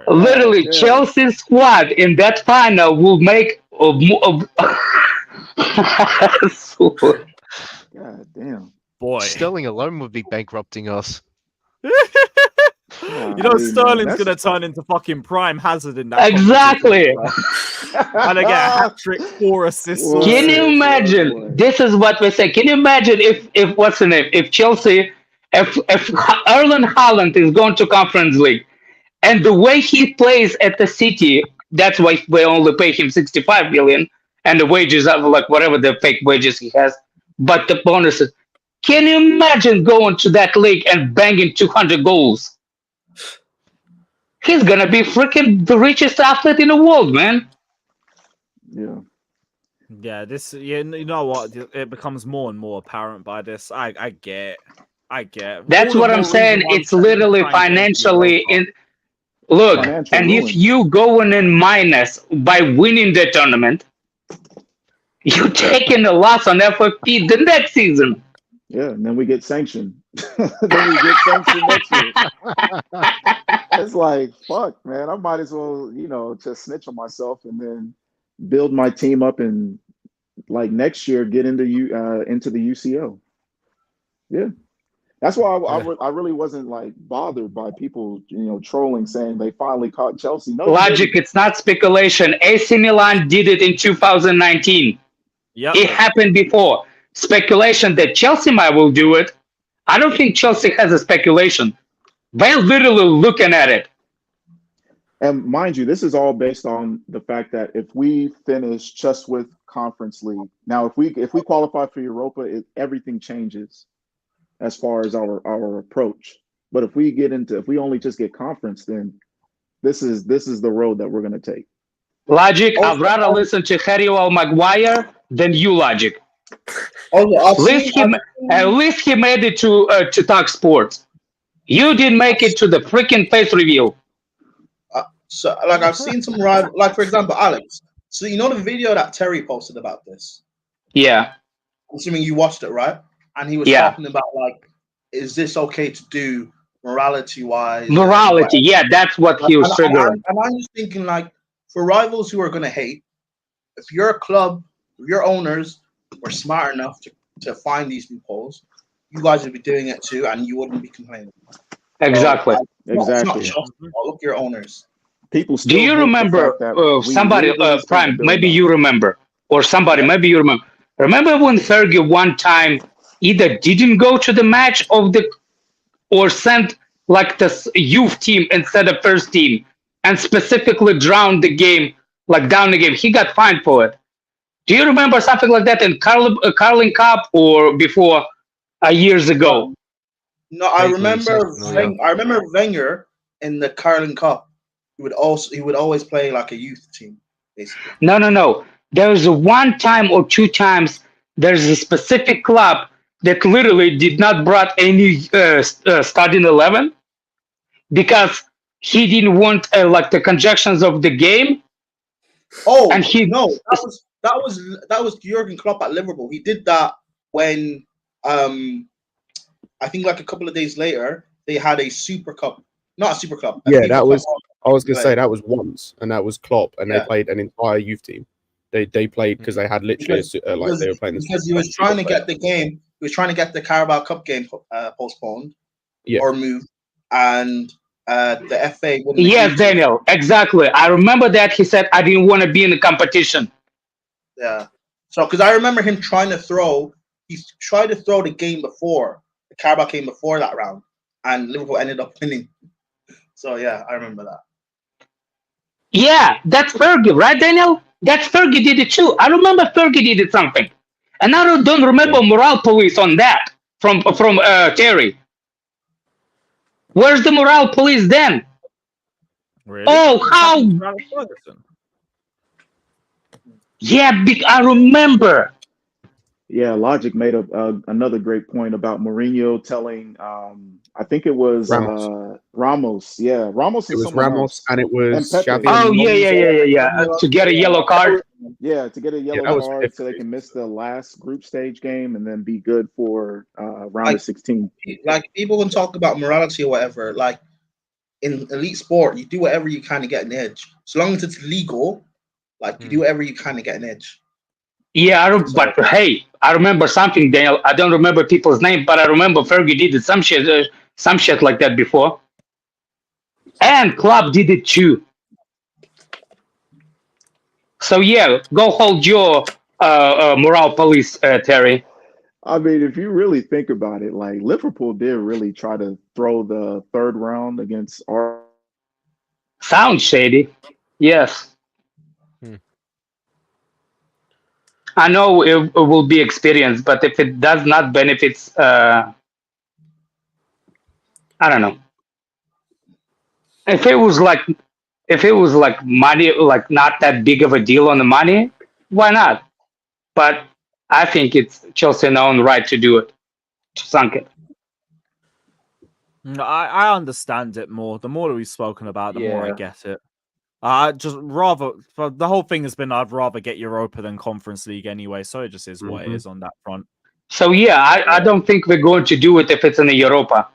Literally, Chelsea's squad in that final will make God damn. Boy, Sterling alone would be bankrupting us. You know, Sterling's going to turn into fucking prime hazard in that. Exactly. And I get a hat trick, 4 assists. Can you imagine? This is what we say. Can you imagine if what's the name? If Chelsea, if Erling Haaland is going to Conference League, and the way he plays at the City, that's why we only pay him 65 million, and the wages are like whatever the fake wages he has, but the bonuses. Can you imagine going to that league and banging 200 goals? he's gonna be freaking the richest athlete in the world, man. Yeah. Yeah, you know what? It becomes more and more apparent by this. I get. That's All the what I'm more reason saying. why we It's should try literally and get into financially Europa. in. Look, Financial and if ruin. you going in minus by winning the tournament, you're taking a loss on FFP the next season. Yeah, and then we get sanctioned. Then we get sanctioned next year. It's like, fuck, man. I might as well, just snitch on myself and then build my team up and like next year get into the UCL. Yeah. That's why I really wasn't like bothered by people, trolling saying they finally caught Chelsea. No, you Logic, didn't. it's not speculation. AC Milan did it in 2019. Yep. It happened before. Speculation that Chelsea might will do it. I don't think Chelsea has a speculation. They're literally looking at it. And mind you, this is all based on the fact that if we finish just with Conference League, now if we qualify for Europa, everything changes as far as our approach. But if we only just get conference, then this is the road that we're going to take. Logic, I'd rather listen to Harry Maguire than you, Logic. At least he made it to Talk Sports. You didn't make it to the freaking face review. So, like, I've seen some rival, like for example, Alex. So you know the video that Terry posted about this. Yeah. I'm assuming you watched it, right? And he was Yeah. talking about like, is this okay to do morality-wise? Morality, yeah, that's what he was triggering. And I'm just thinking, like, for rivals who are going to hate, if your club, if your owners were smart enough to find these loopholes, you guys would be doing it too, and you wouldn't be complaining. Exactly. So, Exactly. It's not just, look, your owners. People still Do you hate the remember fact that we somebody, literally spent Prime, $1 billion. maybe you remember, or somebody, maybe you remember. Remember when Fergie one time either didn't go to the match or sent like the youth team instead of first team and specifically drowned the game, like down the game. He got fined for it. Do you remember something like that in Carling Cup or before years ago? No, I remember. yeah. I remember Wenger in the Carling Cup. He would always play like a youth team, basically. No. There's one time or two times. There's a specific club that literally did not brought any starting 11 because he didn't want like the conjunctions of the game. Oh, and that was Jurgen Klopp at Liverpool. He did that when I think like a couple of days later they had a Super Cup, not a Super Cup. Yeah, that was. I was gonna say that was once, and that was Klopp, and they Yeah. played an entire youth team. They played because they had literally like they were playing because he was trying to get the game. He was trying to get the Carabao Cup game postponed or moved, and the FA wouldn't. Yes, Daniel, exactly. I remember that he said I didn't want to be in the competition. Yeah. So because I remember him trying to throw. He tried to throw the game before the Carabao game before that round, and Liverpool ended up winning. So yeah, I remember that. Yeah, that's Fergie, right, Daniel? That's Fergie did it too. I remember Fergie did it something, and I don't remember morale police on that from Terry. Where's the morale police then? Really? Oh, how? Yeah, I remember. Yeah, Logic made another great point about Mourinho telling, I think it was Ramos. Yeah, Ramos. It was Ramos, and it was Xavi. Oh yeah. To get a yellow card. Yeah, to get a yellow card so they can miss the last group stage game and then be good for round of 16. Like people can talk about morality or whatever. Like in elite sport, you do whatever you can to get an edge. So long as it's legal, like you do whatever you can to get an edge. Yeah, but hey, I remember something, Daniel. I don't remember people's name, but I remember Fergie did some shit like that before, and Klopp did it too. So yeah, go hold your morale police, Terry. I mean, if you really think about it, like Liverpool did really try to throw the third round against our. Sounds shady. Yes. I know it will be experience, but if it does not benefits, I don't know. if it was like money, like not that big of a deal on the money, why not? But I think it's Chelsea own right to do it, to sunk it. I understand it more. The more that we've spoken about, the more I Yeah. get it. I just rather for the whole thing has been I'd rather get Europa than Conference League anyway. So it just is what it is on that front. So yeah, I don't think we're going to do it if it's in the Europa.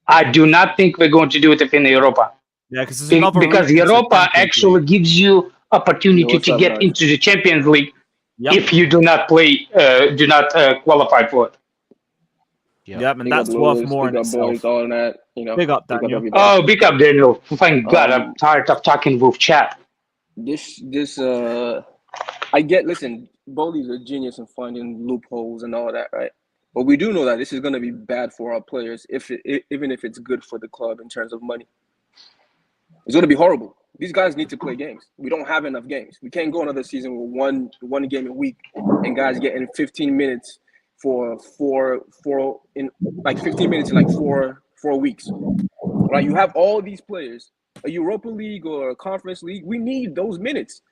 I do not think we're going to do it if in the Europa. Yeah, because there's another Because route into Europa Champions actually League. gives you opportunity Yo, what's to up, get guys? into the Champions League Yep. if you do not play, do not qualify for it. Yep, and Big up that's worth Lewis, more in big up boys, itself. all that. You know, Big up, big up Daniel. everybody. Oh, big up, Daniel! Thank God, I'm tired of talking with chat. I get. Listen, Bowley's a genius in finding loopholes and all that, right? But we do know that this is going to be bad for our players, even if it's good for the club in terms of money. It's going to be horrible. These guys need to play games. We don't have enough games. We can't go another season with one game a week and guys getting 15 minutes for 15 minutes in like four weeks. Right? You have all these players, a Europa League or a Conference League. We need those minutes.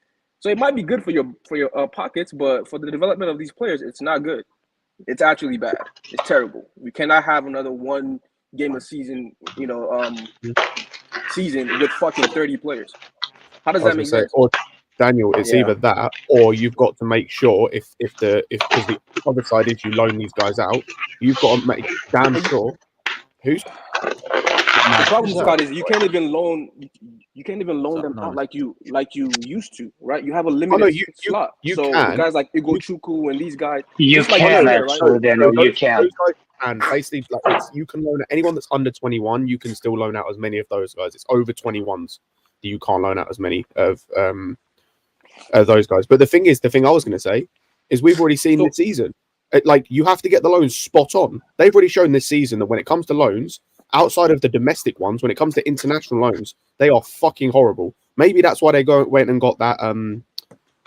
So it might be good for your pockets, but for the development of these players, it's not good. It's actually bad. It's terrible. We cannot have another one game a season, season with fucking 30 players. How does that make sense? Or Daniel, it's Yeah. either that or you've got to make sure if the other side is you loan these guys out, you've got to make damn sure who's. The problem, Scott, is you can't even loan them out like you used to, right? You have a limited slot. You so can. guys like Igochukwu and these guys, You just like can Nigeria, actually, right? Daniel. You can. Those guys can basically you can loan out anyone that's under 21. You can still loan out as many of those guys. It's over 21s that you can't loan out as many of those guys. But the thing I was going to say is we've already seen this season. You have to get the loans spot on. They've already shown this season that when it comes to loans, outside of the domestic ones, when it comes to international loans, they are fucking horrible. Maybe that's why they went and got that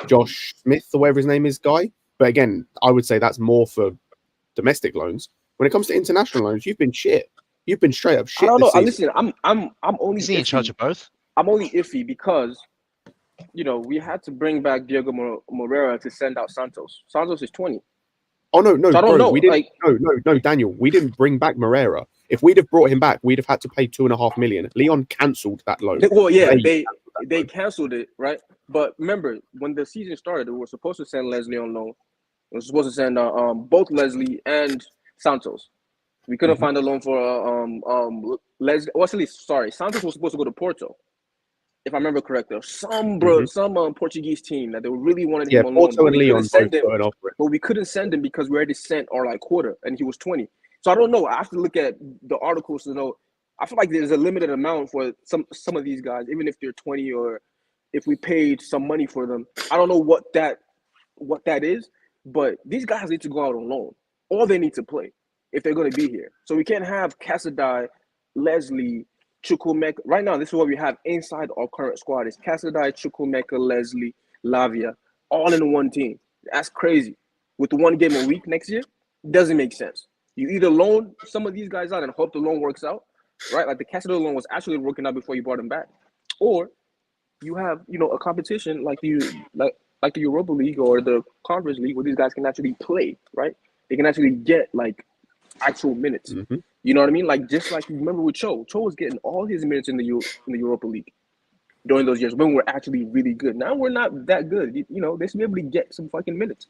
Josh Smith or whatever his name is guy. But again, I would say that's more for domestic loans. When it comes to international loans, you've been shit. You've been straight up shit. I don't know. This season. Listen, I'm only. Is he in charge of both? I'm only iffy because, we had to bring back Diego Moreira to send out Santos. Santos is 20. Oh no, So I don't know. we didn't. No, Daniel, we didn't bring back Moreira. If we'd have brought him back, we'd have had to pay $2.5 million. Leon cancelled that loan. Well, yeah, they canceled it, right? But remember, when the season started, they were supposed to send Leslie on loan. They were supposed to send both Leslie and Santos. We couldn't find a loan for Leslie. Well, actually, sorry, Santos was supposed to go to Porto, if I remember correctly. Some Portuguese team that they really wanted him on loan. Porto and Leon both got an offer. But we couldn't send him because we already sent our quota, and he was 20. So I don't know. I have to look at the articles to know. I feel like there's a limited amount for some of these guys, even if they're 20 or if we paid some money for them. I don't know what that is, but these guys need to go out on loan, or they need to play if they're going to be here. So we can't have Casadai, Leslie, Chukwumeka. Right now, this is what we have inside our current squad: is Casadai, Chukwumeka, Leslie, Lavia, all in one team. That's crazy. With one game a week next year, doesn't make sense. You either loan some of these guys out and hope the loan works out, right? Like the Casadai loan was actually working out before you brought him back, or you have a competition like the Europa League or the Conference League where these guys can actually play, right? They can actually get actual minutes. Mm-hmm. You know what I mean? Just like you remember with Cho. Cho was getting all his minutes in the Europa League during those years when we're actually really good. Now we're not that good. They should be able to get some fucking minutes.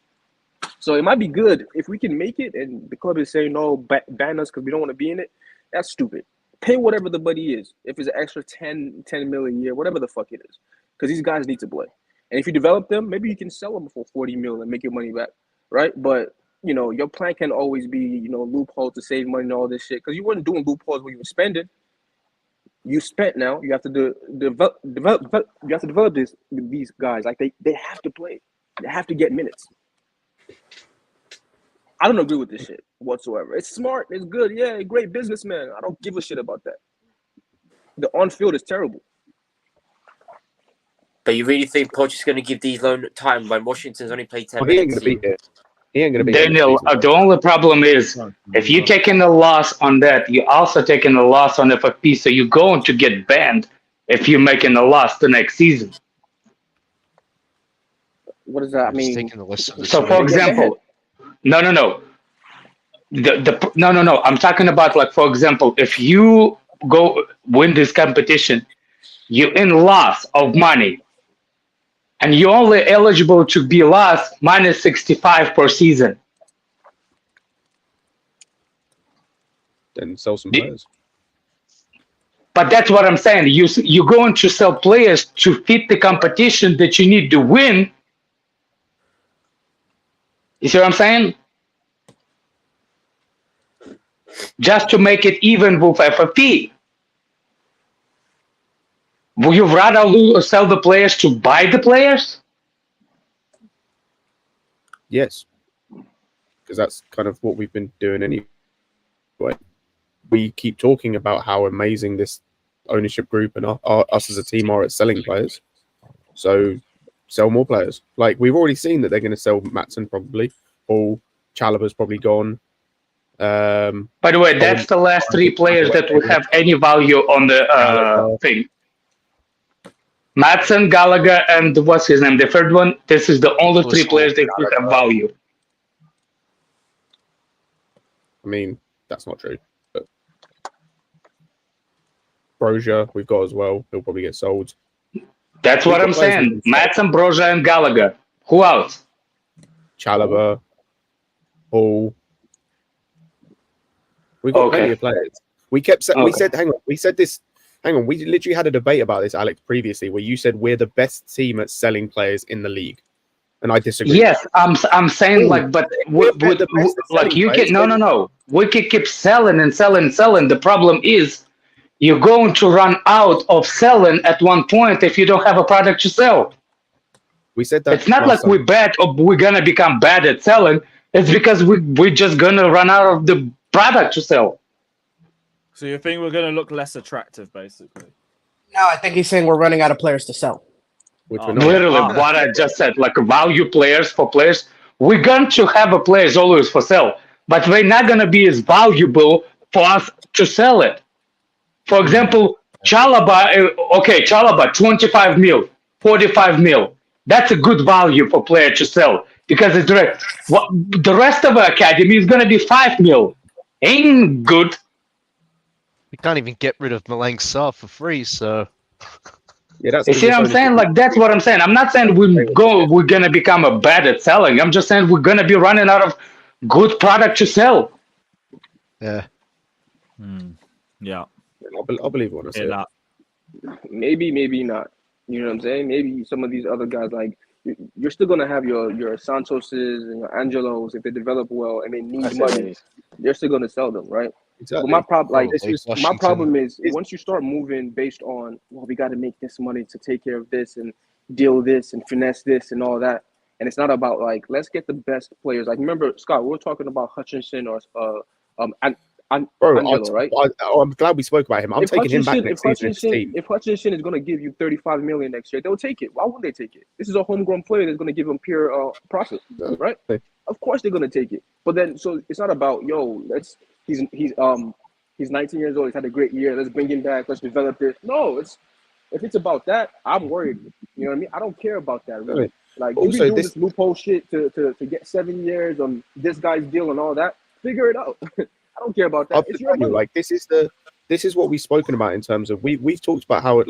So it might be good if we can make it, and the club is saying no, ban us because we don't want to be in it. That's stupid. Pay whatever the money is. If it's an extra 10 million a year, whatever the fuck it is, because these guys need to play. And if you develop them, maybe you can sell them for 40 million and make your money back, right? But your plan can always be loopholes to save money and all this shit, because you weren't doing loopholes when you were spending. You spent now. You have to develop. You have to develop these guys. They have to play. They have to get minutes. I don't agree with this shit whatsoever. It's smart. It's good. Yeah, great businessman. I don't give a shit about that. The on-field is terrible. But you really think Poch is going to give these loan time when Washington's only played 10 minutes? He ain't going to be here. He ain't going to be Daniel, the only problem is if you're taking a loss on that, you're also taking a loss on FFP, so you're going to get banned if you're making a loss the next season. What does that I'm just mean? taking the list of the So, for team. example, no. No. I'm talking about, like, for example, if you go win this competition, you're in loss of money, and you're only eligible to be lost minus 65 per season. Then sell some The- players. But that's what I'm saying. You're going to sell players to fit the competition that you need to win. You see what I'm saying? Just to make it even with FFP. Would you rather sell the players to buy the players? Yes, because that's kind of what we've been doing anyway. We keep talking about how amazing this ownership group and us as a team are at selling players. So sell more players. Like, we've already seen that they're going to sell Maatsen probably. Or Chalobah's probably gone. By the way, that's the last three players that will have any value on the thing. Maatsen, Gallagher, and what's his name? The third one. This is the only three players that will have value. I mean, that's not true. But Brozier, we've got as well. He'll probably get sold. That's what I'm saying. Maatsen, Brozier, and Gallagher. Who else? Chalobah, Hall. We've got plenty of players. We said, hang on. We said this. Hang on. We literally had a debate about this, Alex, previously, where you said we're the best team at selling players in the league, and I disagree. Yes, I'm saying, like, but like, you can no. We can keep selling and selling. The problem is you're going to run out of selling at one point if you don't have a product to sell. We said that. It's not like we're bad or we're gonna become bad at selling. It's because we're just gonna run out of the product to sell. So you think we're going to look less attractive, basically? No, I think he's saying we're running out of players to sell. Literally, what I just said, like, value players for players. We're going to have a players always for sale, but they're not going to be as valuable for us to sell it. For example, Chalobah, 25 mil, 45 mil. That's a good value for player to sell because it's direct. The rest of the academy is going to be 5 mil. Ain't good. We can't even get rid of Malang Sarr for free, so yeah, that's you see what I'm saying? Like, that's what I'm saying. I'm not saying we're gonna become a bad at selling. I'm just saying we're gonna be running out of good product to sell. Yeah. Yeah. I'll believe what I say. Maybe not. You know what I'm saying? Maybe some of these other guys, like, you're still gonna have your Santoses and your Angelos if they develop well and they need money. They're still gonna sell them, right? Exactly. But my problem, Washington. problem is once you start moving based on, well, we got to make this money to take care of this and deal this and finesse this and all that, and it's not about, like, let's get the best players. Like, remember, Scott, we were talking about Hutchinson or Angelo, right? I'm glad we spoke about him. I'm taking him back next season. If Hutchinson is going to give you $35 million next year, they'll take it. Why wouldn't they take it? This is a homegrown player that's going to give them pure profit, right? Of course they're going to take it. But then, so it's not about, he's 19 years old. He's had a great year. Let's bring him back. Let's develop it. No, if it's about that, I'm worried. You know what I mean? I don't care about that, really. Like, you be doing this loophole shit to get 7 years on this guy's deal and all that. Figure it out. I don't care about that. It's your money. Like, this is what we've spoken about in terms of we've talked about how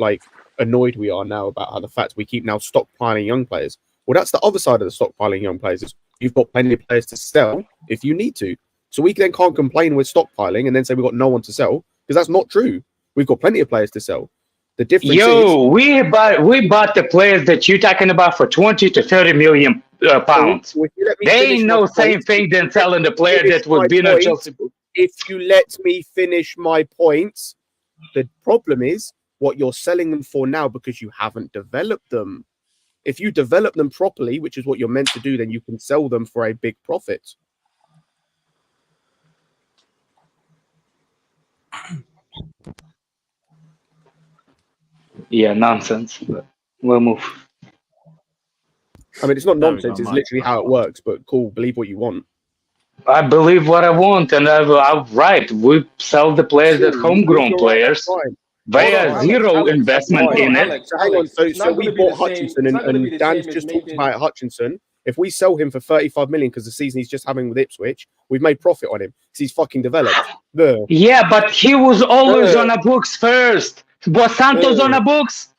annoyed we are now about how the fact we keep now stockpiling young players. Well, that's the other side of the stockpiling young players. Is you've got plenty of players to sell if you need to. So we then can't complain with stockpiling and then say we've got no one to sell, because that's not true. We've got plenty of players to sell. The difference is we bought the players that you're talking about for 20 to 30 million pounds. So they ain't no same thing than selling the player that would be in Chelsea. If you let me finish my points, the problem is what you're selling them for now because you haven't developed them. If you develop them properly, which is what you're meant to do, then you can sell them for a big profit. Yeah, nonsense. But we'll move. I mean, it's not nonsense. It's literally how it works. But cool, believe what you want. I believe what I want, and I'm right. We sell the players that homegrown players. Fine. They Hold are on, Alex. zero Alex. investment Hold in on, it. Alex. So hang on. Alex. So It's so not we going to be the bought same. Hutchinson, It's not going to be and the Dan's same as just talked making. about Hutchinson. If we sell him for 35 million because the season he's just having with Ipswich, we've made profit on him because he's fucking developed. Yeah, but he was always on the books first. Was Santos on the books?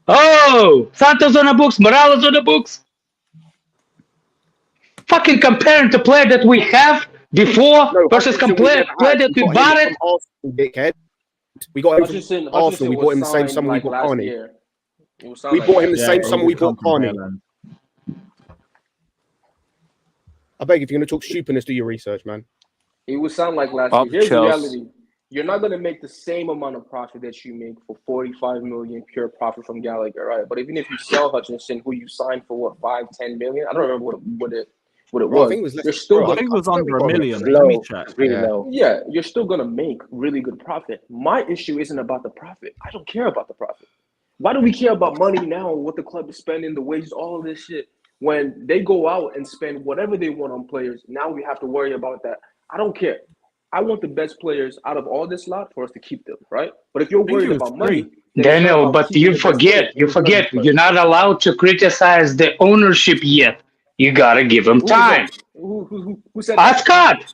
Oh, Santos on the books, Morales on the books. Fucking comparing the player that we have before No, versus Hutchinson we player never had. that We we got him bought from it. Arsenal, dickhead. We got him from Hutchinson Arsenal. We bought was him the same signed summer we like bought last Carney. year. It was signed We like bought him the last same year. summer we bought Carney. I beg if you're going to talk stupidness, do your research, man. It would sound like last year. Here's the reality. You're not going to make the same amount of profit that you make for 45 million pure profit from Gallagher, right? But even if you sell Hutchinson, who you signed for what, 5-10 million? I don't remember what it Bro, was. I think it was less. You're still Bro, going I think it was under bro, $1 million. It's Let me low. check. It's really Yeah. low. Yeah, you're still gonna make really good profit. My issue isn't about the profit. I don't care about the profit. Why do we care about money now? What the club is spending, the wages, all of this shit. When they go out and spend whatever they want on players, now we have to worry about that. I don't care. I want the best players out of all this lot for us to keep them, right? But if you're I think worried it was about money, free. then it's not Daniel, about but keeping you the best players. forget, you're not allowed to criticize the ownership yet. You gotta give them Who was time. that? Who said that? Scott.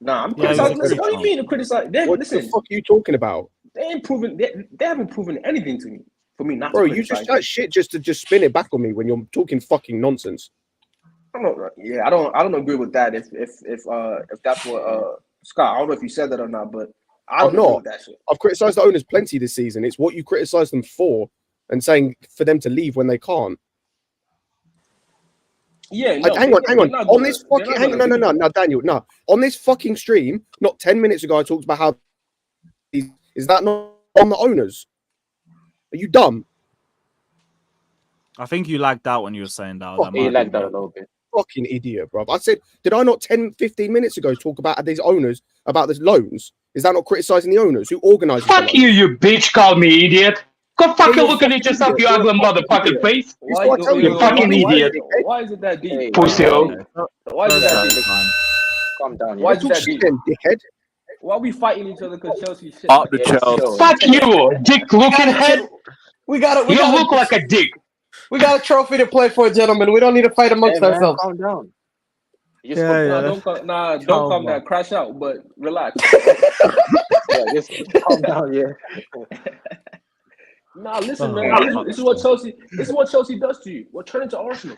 Nah, I'm Yeah, criticizing. he's Listen, a what do you mean to criticize? What Listen, the fuck are you talking about? they ain't proven. They haven't proven anything to me for me not Bro, to you criticize. just that shit just to just spin it back on me when you're talking fucking nonsense. I don't agree with that. If that's what Scott, I don't know if you said that or not, but I I've don't agree not. with that shit. I've criticised the owners plenty this season. It's what you criticise them for and saying for them to leave when they can't. Yeah, no, Hang on. On this fucking no, Daniel, no. On this fucking stream, not 10 minutes ago, I talked about how is that not on the owners? Are you dumb? I think you lagged out when you were saying that. Fuck, He lagged out a little bit. Fucking idiot, bro. I said, did I not 10, 15 minutes ago talk about these owners, about the loans? Is that not criticising the owners who organises the Fuck loans? you bitch, call me idiot. Go fucking you're looking at fucking yourself, idiot. you You're ugly a fucking motherfucking idiot. face. This is what I tell You fucking idiot. Why is it that deep? Hey, Pussy. Why is it that deep? calm down. Why Yeah. is it that deep? Then, dickhead. Why are we fighting each other because Chelsea shit? Up the Yeah, Chelsea. chill. Fuck you, dick looking head. We got You look like a dick. We got a trophy to play for, gentlemen. We don't need to fight amongst Hey, man, ourselves. calm down. You just Don't calm down. Crash out, but relax. yeah, just calm down. Yeah. Nah, listen, man. This is what Chelsea. This is what Chelsea does to you. We're turning to Arsenal.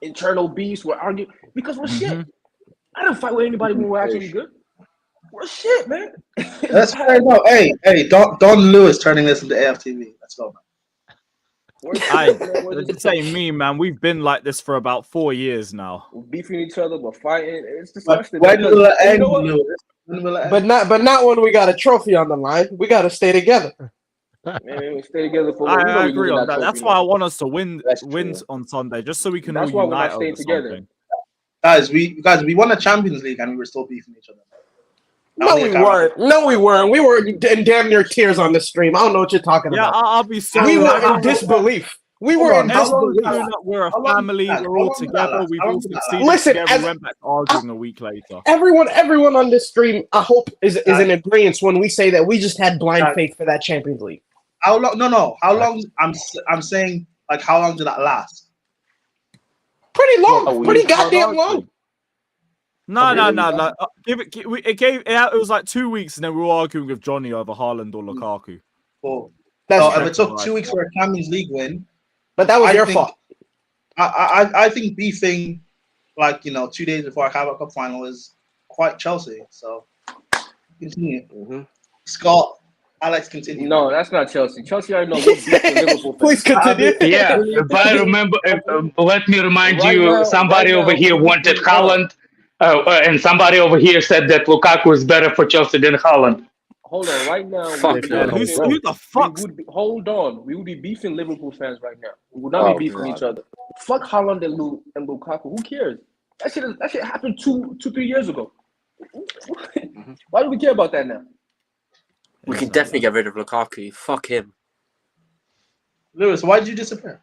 Internal beefs. We're arguing because we're shit. I don't fight with anybody when we're actually good. We're shit, man. That's fair enough. Hey, Don Lewis turning this into AFTV. Let's go, man. We're It's saying me, man. We've been like this for about 4 years now. We're beefing each other, we're fighting. It's disgusting. When will it end, You know what? Lewis? When will it end? But not when we got a trophy on the line. We got to stay together. Man, we stay together for. I agree on that. That's why I want us to win true. on Sunday, just so we can That's all why we're unite not staying over together. something. Guys, we won a Champions League and we were still beefing each other. No, we weren't. No, we weren't. We were in damn near tears on the stream. I don't know what you're talking Yeah, about. I'll be so. We were in disbelief. We were in disbelief. We're a family. We're all together. We've all succeeded Listen, together. We went back arguing a week later. Everyone on this stream, I hope, is in agreement when we say that we just had blind faith for that Champions League. How long? No. How long? I'm saying, like, how long did that last? Pretty long. Pretty goddamn long. No. Like, it was like 2 weeks, and then we were arguing with Johnny over Haaland or Lukaku. Oh, That's if it took 2 weeks for a Champions League win, but that was your fault. I think beefing, like, 2 days before a Carabao Cup final is quite Chelsea. So continue. Scott, Alex, continue. No, that's not Chelsea. Chelsea already know we beat the Liverpool. Please continue. Yeah, if I remember, let me remind Right you, now- somebody right over now, here we- wanted we- Haaland, and somebody over here said that Lukaku is better for Chelsea than Haaland. Hold on, right now. Fuck we man, would be who the fuck? hold on. We would be beefing Liverpool fans right now. We would not be beefing each other. Fuck Haaland and Lukaku. Who cares? That shit happened 2-3 years ago. Why do we care about that now? We can definitely get rid of Lukaku. Fuck him. Lewis, why did you disappear?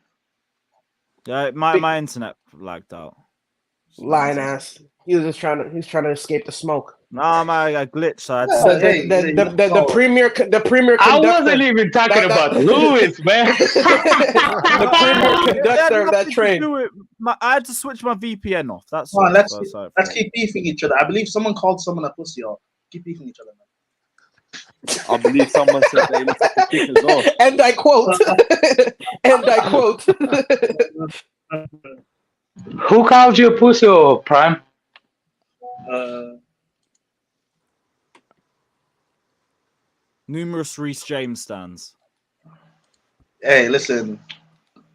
Yeah, my internet lagged out. Lying ass. He's trying to escape the smoke. Nah, man, I glitched. So I had to The, say, the premier I conductor. wasn't even talking about Lewis, man. The premier conductor of that train. I had to switch my VPN off. That's Come on, all. let's That's all. keep beefing each other. I believe someone called someone a pussy. Or keep beefing each other, man. I believe someone said they looked at the kickers off. And I quote. And I quote. Who called you a pussy, or Prime? Numerous Reece James stands. Hey, listen.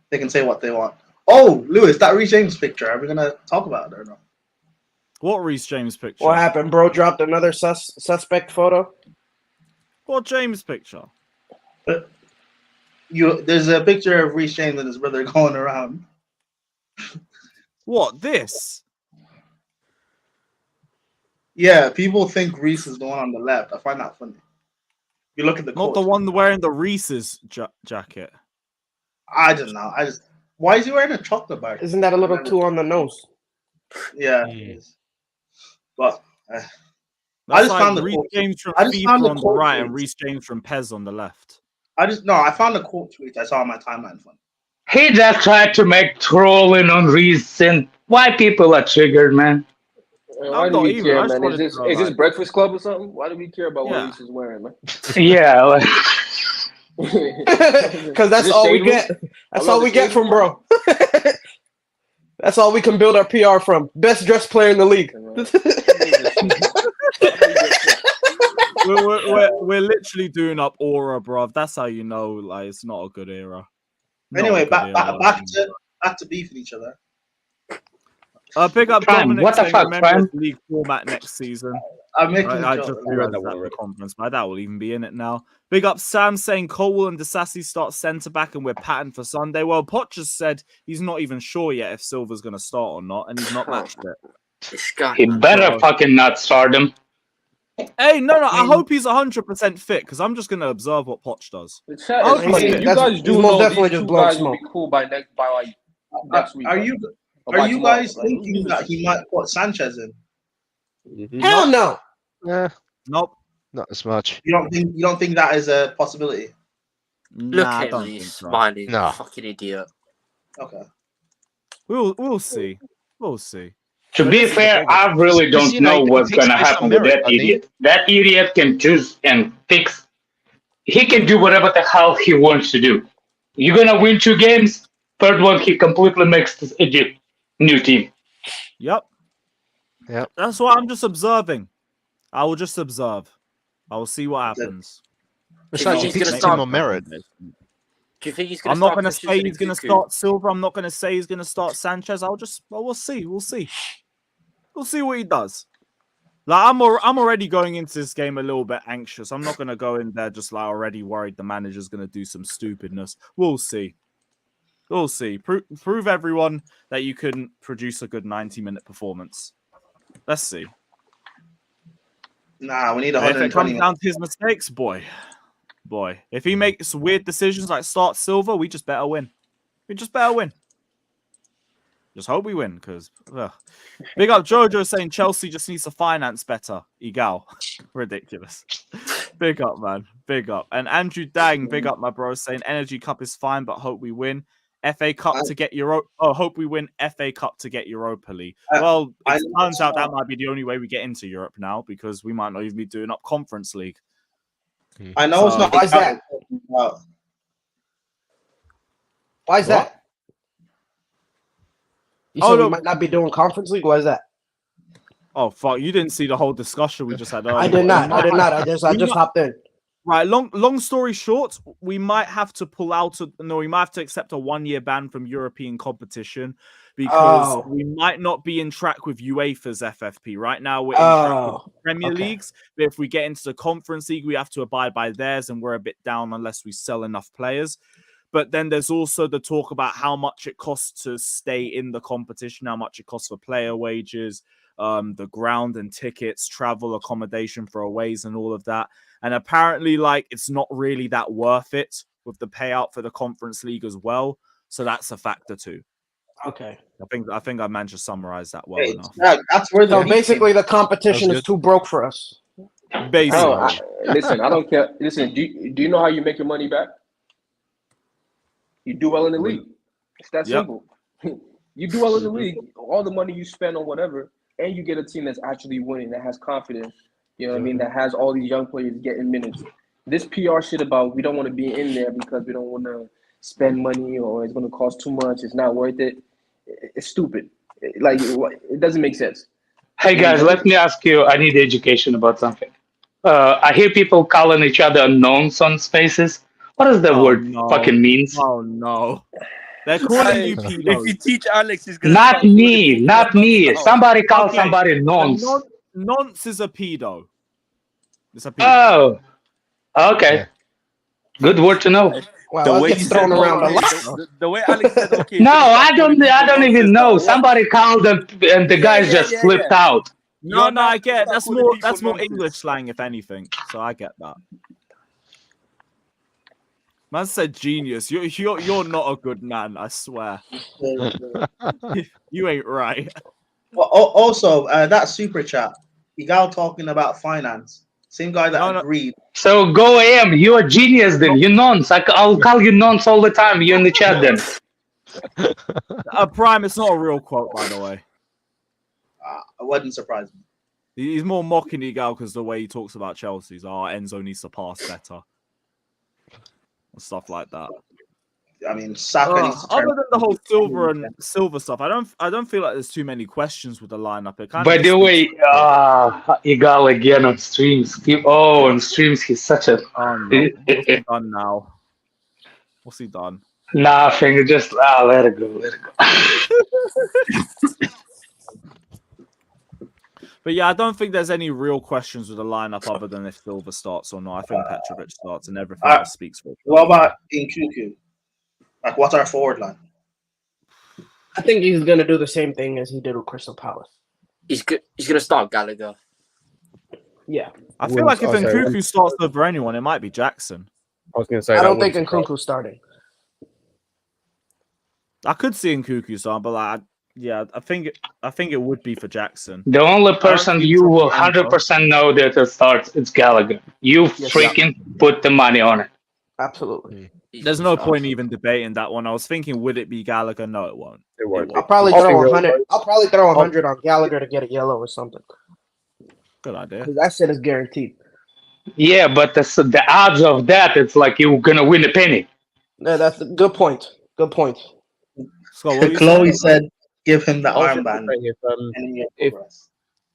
They can say what they want. Oh, Lewis, that Reece James picture. Are we gonna talk about it or not? What Reece James picture? What happened? Bro dropped another suspect photo. What James picture? There's a picture of Reece James and his brother going around. What, this? Yeah, people think Reece is the one on the left. I find that funny. You look at the Not the one wearing the Reese's jacket. I don't know. Why is he wearing a chocolate bar? Isn't that a little too on the nose? Yeah, it is. But I That's just like found the Reece quote. James from I just FIFA found the on the quote right tweet. and Reece James from Pez on the left. I found a quote tweet I saw on my timeline funny. He just tried to make trolling on recent. Why people are triggered, man? Why do we care, man? Is this Breakfast Club or something? Why do we care about what Reece is wearing, man? Yeah. Because that's all we get. That's all we get from bro. That's all we can build our PR from. Best dressed player in the league. we're literally doing up aura, bruv. That's how you know, like, it's not a good era. Anyway, back to beefing each other. Big up Prime, Dominic what the saying, fuck, remember Prime? the league format next season. I'm making a I joke. just realized that the conference, but that will even be in it now. Big up Sam saying Colwell and Disasi start centre back and we're patterned for Sunday. Well, Poch just said he's not even sure yet if Silva's going to start or not, and he's not matched it. He better fucking not start him. Hey, no, I hope he's 100% fit because I'm just going to observe what Poch does. You guys do know these two guys will be cool by next week. Are you guys thinking that he might put Sanchez in? Hell no. Nope. Not as much. You don't think that is a possibility? Look Nah, I at don't me think so. smiling. No. Fucking idiot. Okay. We'll see. We'll see. To be fair, I really don't know what's going to happen with that idiot. That idiot can choose and fix. He can do whatever the hell he wants to do. You're going to win 2 games. Third one, he completely makes this idiot new team. Yep. That's why I'm just observing. I will just observe. I will see what happens. Besides, he thinks team on merit. Do you think he's going to I'm not start going to say he's going to Kuku? start Silva. I'm not going to say he's going to start Sanchez. We'll see. We'll see. We'll see what he does. Like I'm already going into this game a little bit anxious. I'm not going to go in there just like already worried the manager's going to do some stupidness. We'll see. We'll see. Prove everyone that you can produce a good 90-minute performance. Let's see. Nah, we need If 120 it comes minutes. down to his mistakes, boy. If he makes weird decisions like start Silva, we just better win. We just better win. Just hope we win, because big up Jojo saying Chelsea just needs to finance better. Egal. Ridiculous. Big up, man. Big up. And Andrew Dang, big up, my bro, saying Energy Cup is fine, but hope we win. FA Cup to get hope we win FA Cup to get Europa League. Well, it turns out that might be the only way we get into Europe now, because we might not even be doing up Conference League. I know it's not. Why is that? Why is that? You said we might not be doing Conference League. Why is that? Oh fuck! You didn't see the whole discussion we just had earlier. I did not. I just hopped in. Right. Long story short, we might have to pull out. We might have to accept a 1-year ban from European competition because we might not be in track with UEFA's FFP. Right now, we're in track with the Premier Leagues. But if we get into the Conference League, we have to abide by theirs, and we're a bit down unless we sell enough players. But then there's also the talk about how much it costs to stay in the competition, how much it costs for player wages, the ground and tickets, travel, accommodation for aways and all of that. And apparently, like, it's not really that worth it with the payout for the Conference League as well. So that's a factor too. Okay. I think I managed to summarize that well Hey, enough. that's where the So beef basically, came the competition is too broke for us. Basically. Bro, listen, I don't care. Listen, do you know how you make your money back? You do well in the league. It's that Yep. simple. You do well in the league, all the money you spend on whatever, and you get a team that's actually winning, that has confidence, you know what I mean, that has all these young players getting minutes. This PR shit about we don't want to be in there because we don't want to spend money or it's going to cost too much, it's not worth it. It's stupid. Like, it doesn't make sense. Hey guys, let me ask you. I need education about something. I hear people calling each other unknowns on spaces. What does that word fucking means? Oh no. They're calling you If pedos. you teach Alex, he's gonna Not start calling me, people not me. nonce now. Somebody call Okay, somebody nonce. Nonce is a pedo. It's a pedo. Oh, okay. Good word to know. Wow, The that way gets you thrown said around a okay, lot. the way Alex said okay. No, he's gonna start I don't. calling I people don't even nonces know. now. What? Somebody called them, and the guys just flipped out. No, You're now I get it. gonna start calling That's people more nonces. English slang, if anything. So I get that. Man said genius. You're not a good man, I swear. You ain't right. Also, that super chat, Igal talking about finance. Same guy that agreed. So go AM. You're a genius then. You nonce. I'll call you nonce all the time. You're in the chat then. Prime, it's not a real quote, by the way. I wouldn't surprise me. He's more mocking Igal because the way he talks about Chelsea's, Enzo needs to pass better. And stuff like that. I mean, Saka needs to other turn. than the whole silver stuff, I don't feel like there's too many questions with the lineup. It kind By of the way, Igal again on streams. On streams, he's such a. Oh no! What's he done now? What's he done? Nothing. Just let it go. Let it go. But yeah, I don't think there's any real questions with the lineup other than if Silva starts or not. I think Petrovic starts and everything else speaks for itself. What about Nkunku? Like, what's our forward line? I think he's going to do the same thing as he did with Crystal Palace. He's going to start Gallagher. Yeah. I feel like if Nkunku starts over anyone, it might be Jackson. I was going to say I don't think Nkunku's starting. I could see Nkunku start, but I think it would be for Jackson. The only person you will 100% know that it starts, it's Gallagher. You freaking put the money on it. Absolutely. There's no point even debating that one. I was thinking, would it be Gallagher? No, it won't. It won't. I'll probably throw 100. I'll probably throw 100 on Gallagher to get a yellow or something. Good idea. Because that shit is guaranteed. Yeah, but the odds of that, it's like you're gonna win a penny. No, that's a good point. Good point. So Chloe said, "Give him the armband."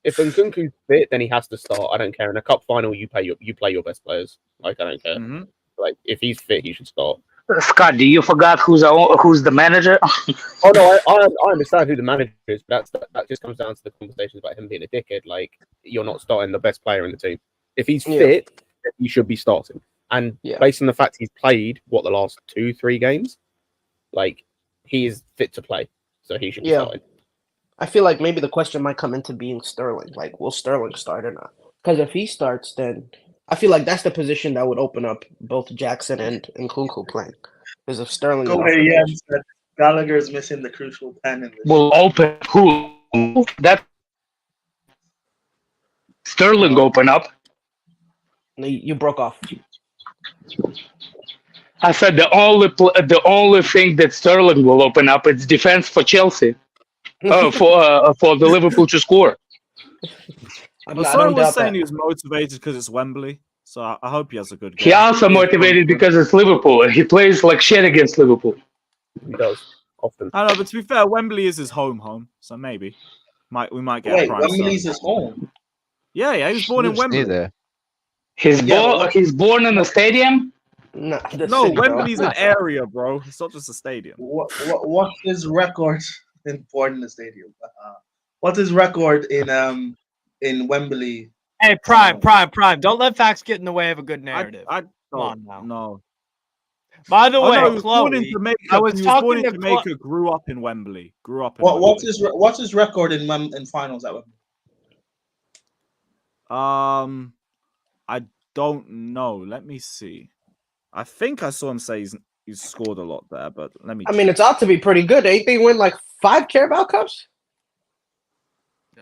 If Nkunku's fit, then he has to start. I don't care. In a cup final, you play your best players. Like, I don't care. Mm-hmm. Like, if he's fit, he should start. Scott, do you forgot who's the manager? Oh no, I understand who the manager is, but that just comes down to the conversations about him being a dickhead. Like, you're not starting the best player in the team. If he's fit, he should be starting. And based on the fact he's played the last 2-3 games, like, he is fit to play, so he should be starting. I feel like maybe the question might come into being Sterling. Like, will Sterling start or not? Because if he starts, then I feel like that's the position that would open up both Jackson and Nkunku playing. Because if Sterling Gallagher is missing the crucial pen in this. Will open who? That Sterling open up. You broke off. I said the only thing that Sterling will open up is defense for Chelsea. For the Liverpool to score. But someone was saying he was motivated because it's Wembley, so I hope he has a good game. He also motivated because it's Liverpool. He plays like shit against Liverpool. He does often. I know, but to be fair, Wembley is his home, so maybe we might get. Wait, Wembley's his home. Yeah, he was born in Wembley. There. He's born in a stadium. No, Wembley's an area, bro. It's not just a stadium. What's his record in born in the stadium? What's his record in Wembley? Hey, Prime. Don't let facts get in the way of a good narrative. I Come on now. No. By the way, no, he was born in Chloe, Jamaica. I was He talking born in to Jamaica, grew up in Wembley. What's his record in finals at Wembley? I don't know. Let me see. I think I saw him say he's scored a lot there, but let me. I mean, it's ought to be pretty good. Ain't they win like 5 Carabao Cups?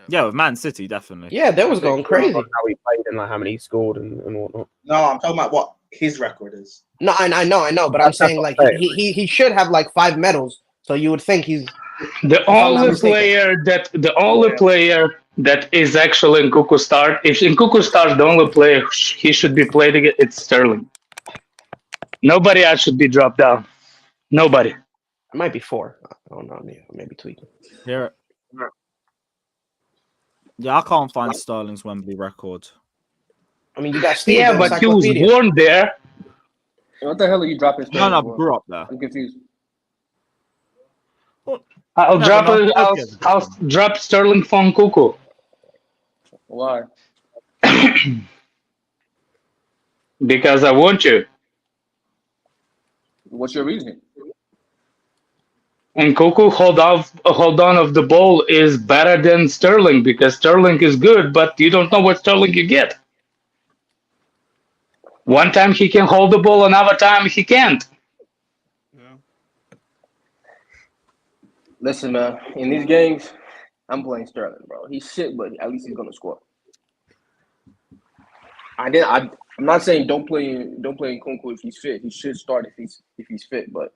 Yeah, with Man City, definitely. Yeah, that was going crazy. How he played and like how many he scored and whatnot. No, I'm talking about what his record is. No, I know, but I'm saying like he should have like 5 medals. So you would think he's The I'm not only mistaken. player that is actually in Nkunku start. If Nkunku starts, the only player he should be played against, it's Sterling. Nobody else should be dropped down. Nobody. It might be 4. I don't know, maybe tweaking. Yeah. Yeah, I can't find Sterling's Wembley record. I mean, you got Steve. Yeah, but he was born there. What the hell are you dropping? No, I grew up there. I'm confused. I'll drop Sterling from Nkunku. Why? Because I want to. What's your reason? And Nkunku hold on of the ball is better than Sterling because Sterling is good, but you don't know what Sterling you get. One time he can hold the ball, another time he can't. Listen, man. In these games, I'm playing Sterling, bro. He's shit, but at least he's gonna score. I'm not saying don't play Nkunku if he's fit. He should start if he's fit, but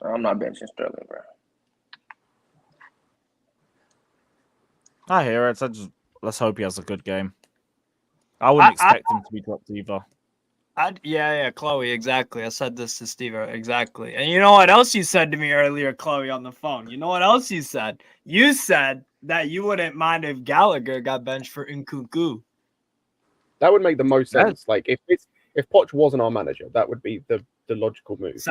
I'm not benching Sterling, bro. I hear it. Let's hope he has a good game. I wouldn't expect him to be dropped either. Yeah, Chloe, exactly. I said this to Steve exactly. And you know what else you said to me earlier, Chloe, on the phone? You know what else you said? You said that you wouldn't mind if Gallagher got benched for Nkunku. That would make the most sense. Like if Poch wasn't our manager, that would be the logical move.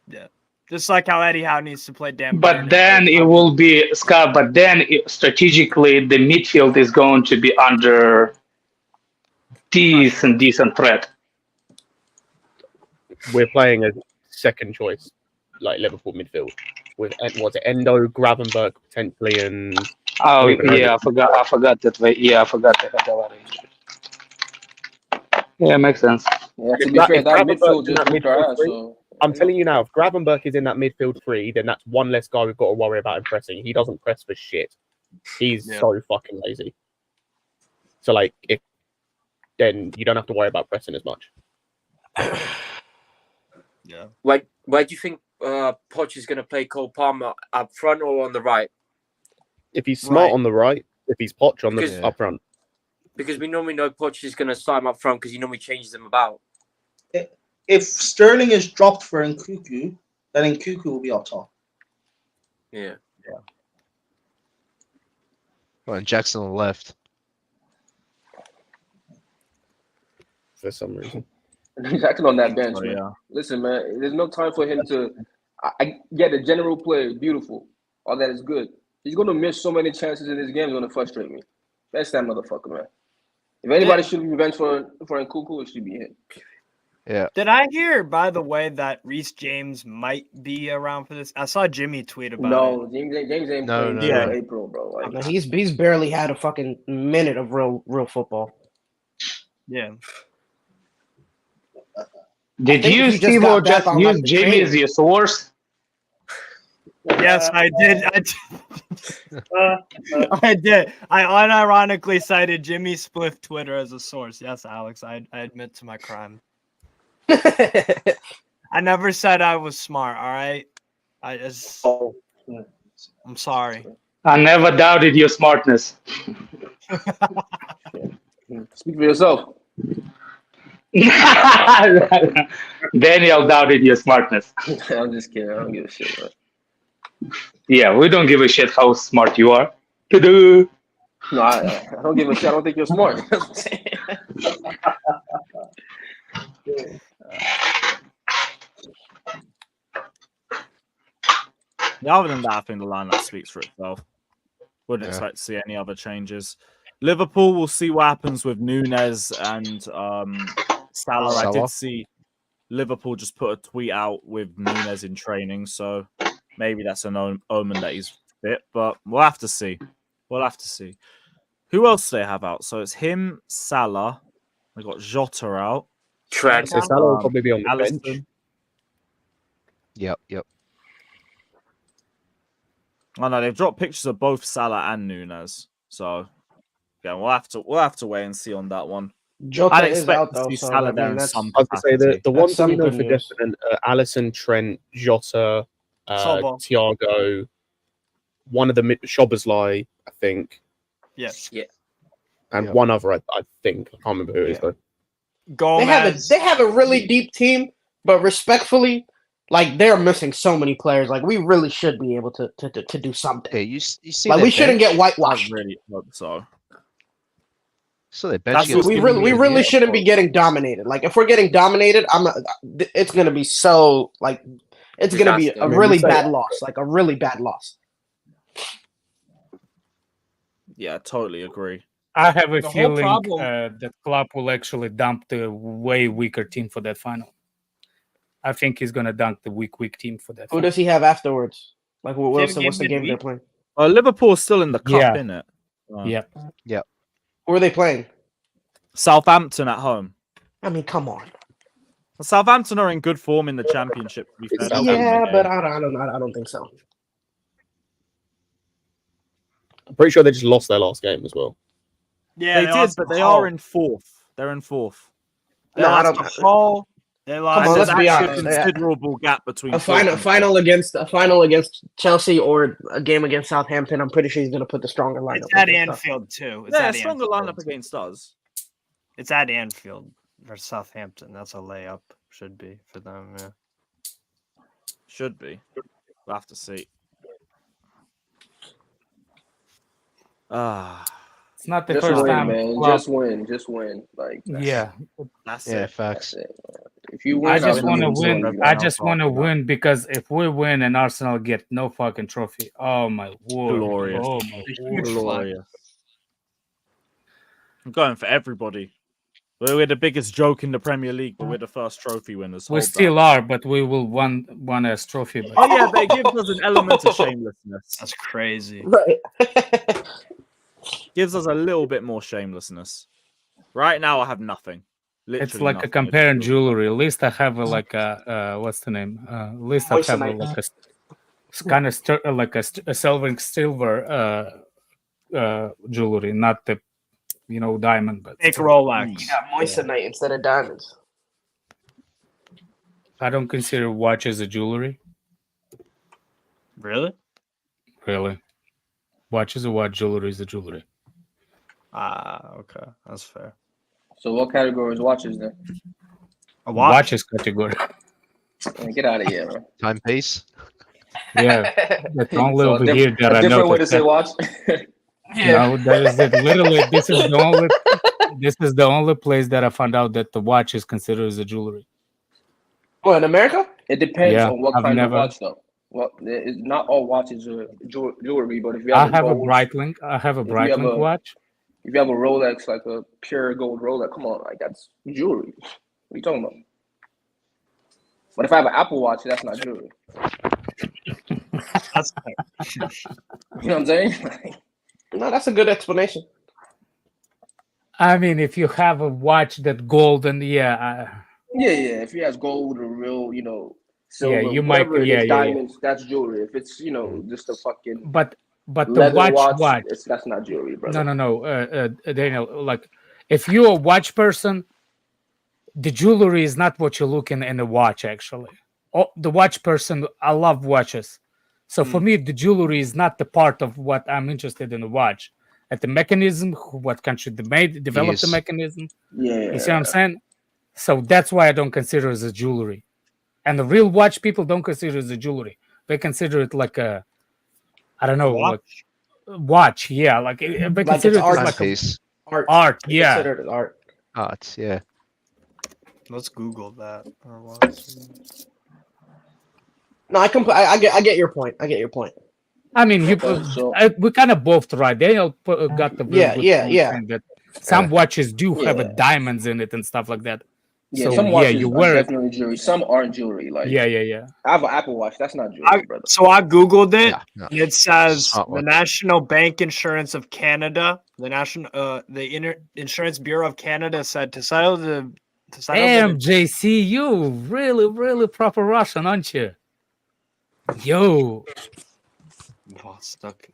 Yeah. Just like how Eddie Howe needs to play dembele. But then it will be Scott. But then strategically, the midfield is going to be under decent threat. We're playing a second choice, like Liverpool midfield with was it Endo, Gravenberch potentially, and oh yeah, I forgot that way. Yeah, I forgot that. Yeah, makes sense. Yeah, to be fair, that midfield just whooped our ass. So I'm telling you now, if Gravenberch is in that midfield 3, then that's one less guy we've got to worry about pressing. He doesn't press for shit. He's so fucking lazy. So like, then you don't have to worry about pressing as much. Yeah. Where do you think Poch is going to play Cole Palmer, up front or on the right? If he's smart on the right, if he's Poch on the up front. Because we normally know Poch is going to start him up front because he normally changes them about. If Sterling is dropped for Nkunku, then Nkunku will be up top. Yeah. Well, and Jackson on the left. For some reason. Jackson on that bench, Oh, man. yeah. Listen, man, there's no time for him to. I get the general play, beautiful, all that is good. He's gonna miss so many chances in this game. It's gonna frustrate me. That's that motherfucker, man. If anybody should be benched for Nkunku, it should be him. Yeah. Did I hear, by the way, that Reece James might be around for this? I saw Jimmy tweet about it. No, James ain't playing until April, bro. Like, I mean, he's barely had a fucking minute of real football. Yeah. Did you, Steve, or just use Jimmy as your source? Yes, I did. I did. I unironically cited Jimmy Spliff Twitter as a source. Yes, Alex, I admit to my crime. I never said I was smart, all right? I'm sorry. I never doubted your smartness. Speak for yourself. Daniel doubted your smartness. I'm just kidding. I don't give a shit, bro. Yeah, we don't give a shit how smart you are. Ta-da! No, I don't give a shit. I don't think you're smart. Yeah, other than that, I think the lineup speaks for itself. Wouldn't expect to see any other changes. Liverpool, we'll see what happens with Nunes and Salah. I did see Liverpool just put a tweet out with Nunes in training, so maybe that's an omen that he's fit, but we'll have to see. Who else do they have out? So it's him, Salah. They got Jota out. Trent. So Salah will probably be on the Alisson. bench. Yep. Oh no, they've dropped pictures of both Salah and Nunes. So yeah, we'll have to wait and see on that one. Jota I'd is expect out to though, see so Salah I there mean in that's some I was gonna say capacity. the ones that we some know good for news. definite: Alisson, Trent, Jota, Sobo. Thiago. One of the Szoboszlai, I think, Yes. Yeah. and Yeah. one other, I think. I can't remember who it is Yeah. though. Gomez. They have a really deep team, but respectfully, like they're missing so many players. Like we really should be able to do something. Yeah, you see Like their we shouldn't bench? get I whitewashed. really hope so. So their bench That's against what's We giving me a really bit shouldn't of be hope. getting dominated. Like if we're getting dominated, it's gonna be so like it's gonna be a Disaster. really you say- bad loss. Like a really bad loss. Yeah, I totally agree. I have a The whole feeling problem- that Klopp will actually dump the way weaker team for that final. I think he's gonna dunk the weak team for that. Who final. does he have afterwards? Like what's Same the game game they're midweek? playing? Liverpool's still in the cup, Yeah. innit? Yeah. Who are they playing? Southampton at home. I mean, come on. Southampton are in good form in the championship. To be fair, they'll win the Yeah, game. but I don't think so. I'm pretty sure they just lost their last game as well. Yeah, they did, lost but to they Hull. are in fourth. They're in fourth. No, I lost don't. to Hull. They lost. Come on, There's let's be actually honest. a considerable gap between A fourth final and fifth. a final against Chelsea or a game against Southampton. I'm pretty sure he's gonna put the stronger lineup. It's at against us. Anfield too. It's Yeah, at stronger Anfield. lineup against us. It's at Anfield for Southampton. That's a layup. Should be for them. Yeah. Should be. We'll have to see. It's not the Just first win, time. man. Klopp- Just win. Like that's, yeah, That's Yeah, it. facts. that's it. If you I win, just that want to means win. you I know. just want to win because if we win and Arsenal get no fucking trophy, oh my word! Glorious. Oh my word! Glorious. I'm going for everybody. We're the biggest joke in the Premier League, but we're the first trophy winners. We Hold still that. are, but we will won as trophy. But Oh yeah, they give us an element of shamelessness. That's crazy. Right. Gives us a little bit more shamelessness. Right now, I have nothing. Literally it's like nothing. a comparing jewelry. At least I have like a what's the name? At least I have like a kind of like a silver jewelry, not the diamond, but Fake Rolex. Yeah, moissanite instead of diamonds. I don't consider watch as a jewelry. Really? Really, watch is a watch, jewelry is a jewelry. Okay, that's fair. So what category is watches then? A watch? Watches category. Man, get out of here, bro. Timepiece. Yeah, that's only So over here that a I different way to noticed. say watch. No, that is it. Literally, this is the only place that I found out that the watch is considered as a jewelry. Well, in America? It depends Yeah, on what I've kind never- of watch though. Well, it's not all watches are jewelry, but if you I have have a gold, Breitling. I have a if you have Breitling a- watch. if you have a Rolex, like a pure gold Rolex, come on, like that's jewelry. What are you talking about? But if I have an Apple Watch, that's not jewelry. That's fair. You know what I'm saying? No, that's a good explanation. I mean, if you have a watch that golden, Yeah. If he has gold or real, silver, you might- whatever it yeah, is, yeah, yeah. diamonds, that's jewelry. If it's just a fucking but the leather watch. that's not jewelry, brother. No, Daniel. Like, if you're a watch person, the jewelry is not what you're looking in a watch. Actually, the watch person. I love watches, so for me, the jewelry is not the part of what I'm interested in the watch. At the mechanism, what country developed the Yes. mechanism. Yeah. You see what I'm saying? So that's why I don't consider it as a jewelry. And the real watch people don't consider it as a jewelry. They consider it like a, I don't know, like watch. Yeah, like they Like consider it's it art. as like Timepiece. art. They Yeah, consider it art. Arts. Yeah. Let's Google that. Or what? No, I get your point. I get your point. I mean, Okay, so- we kind of both right. Daniel got the very good Yeah. point that some watches do have Yeah. diamonds in it and stuff like that. Yeah, So, some yeah, watches you are wear it. definitely jewelry. Some aren't jewelry. Like Yeah. I have an Apple Watch. That's not jewelry, brother. So I Googled it. Yeah. And it says Smart the watch. National Bank Insurance of Canada, the Insurance Bureau of Canada said to settle the Damn, JC, you really proper Russian, aren't you? Yo,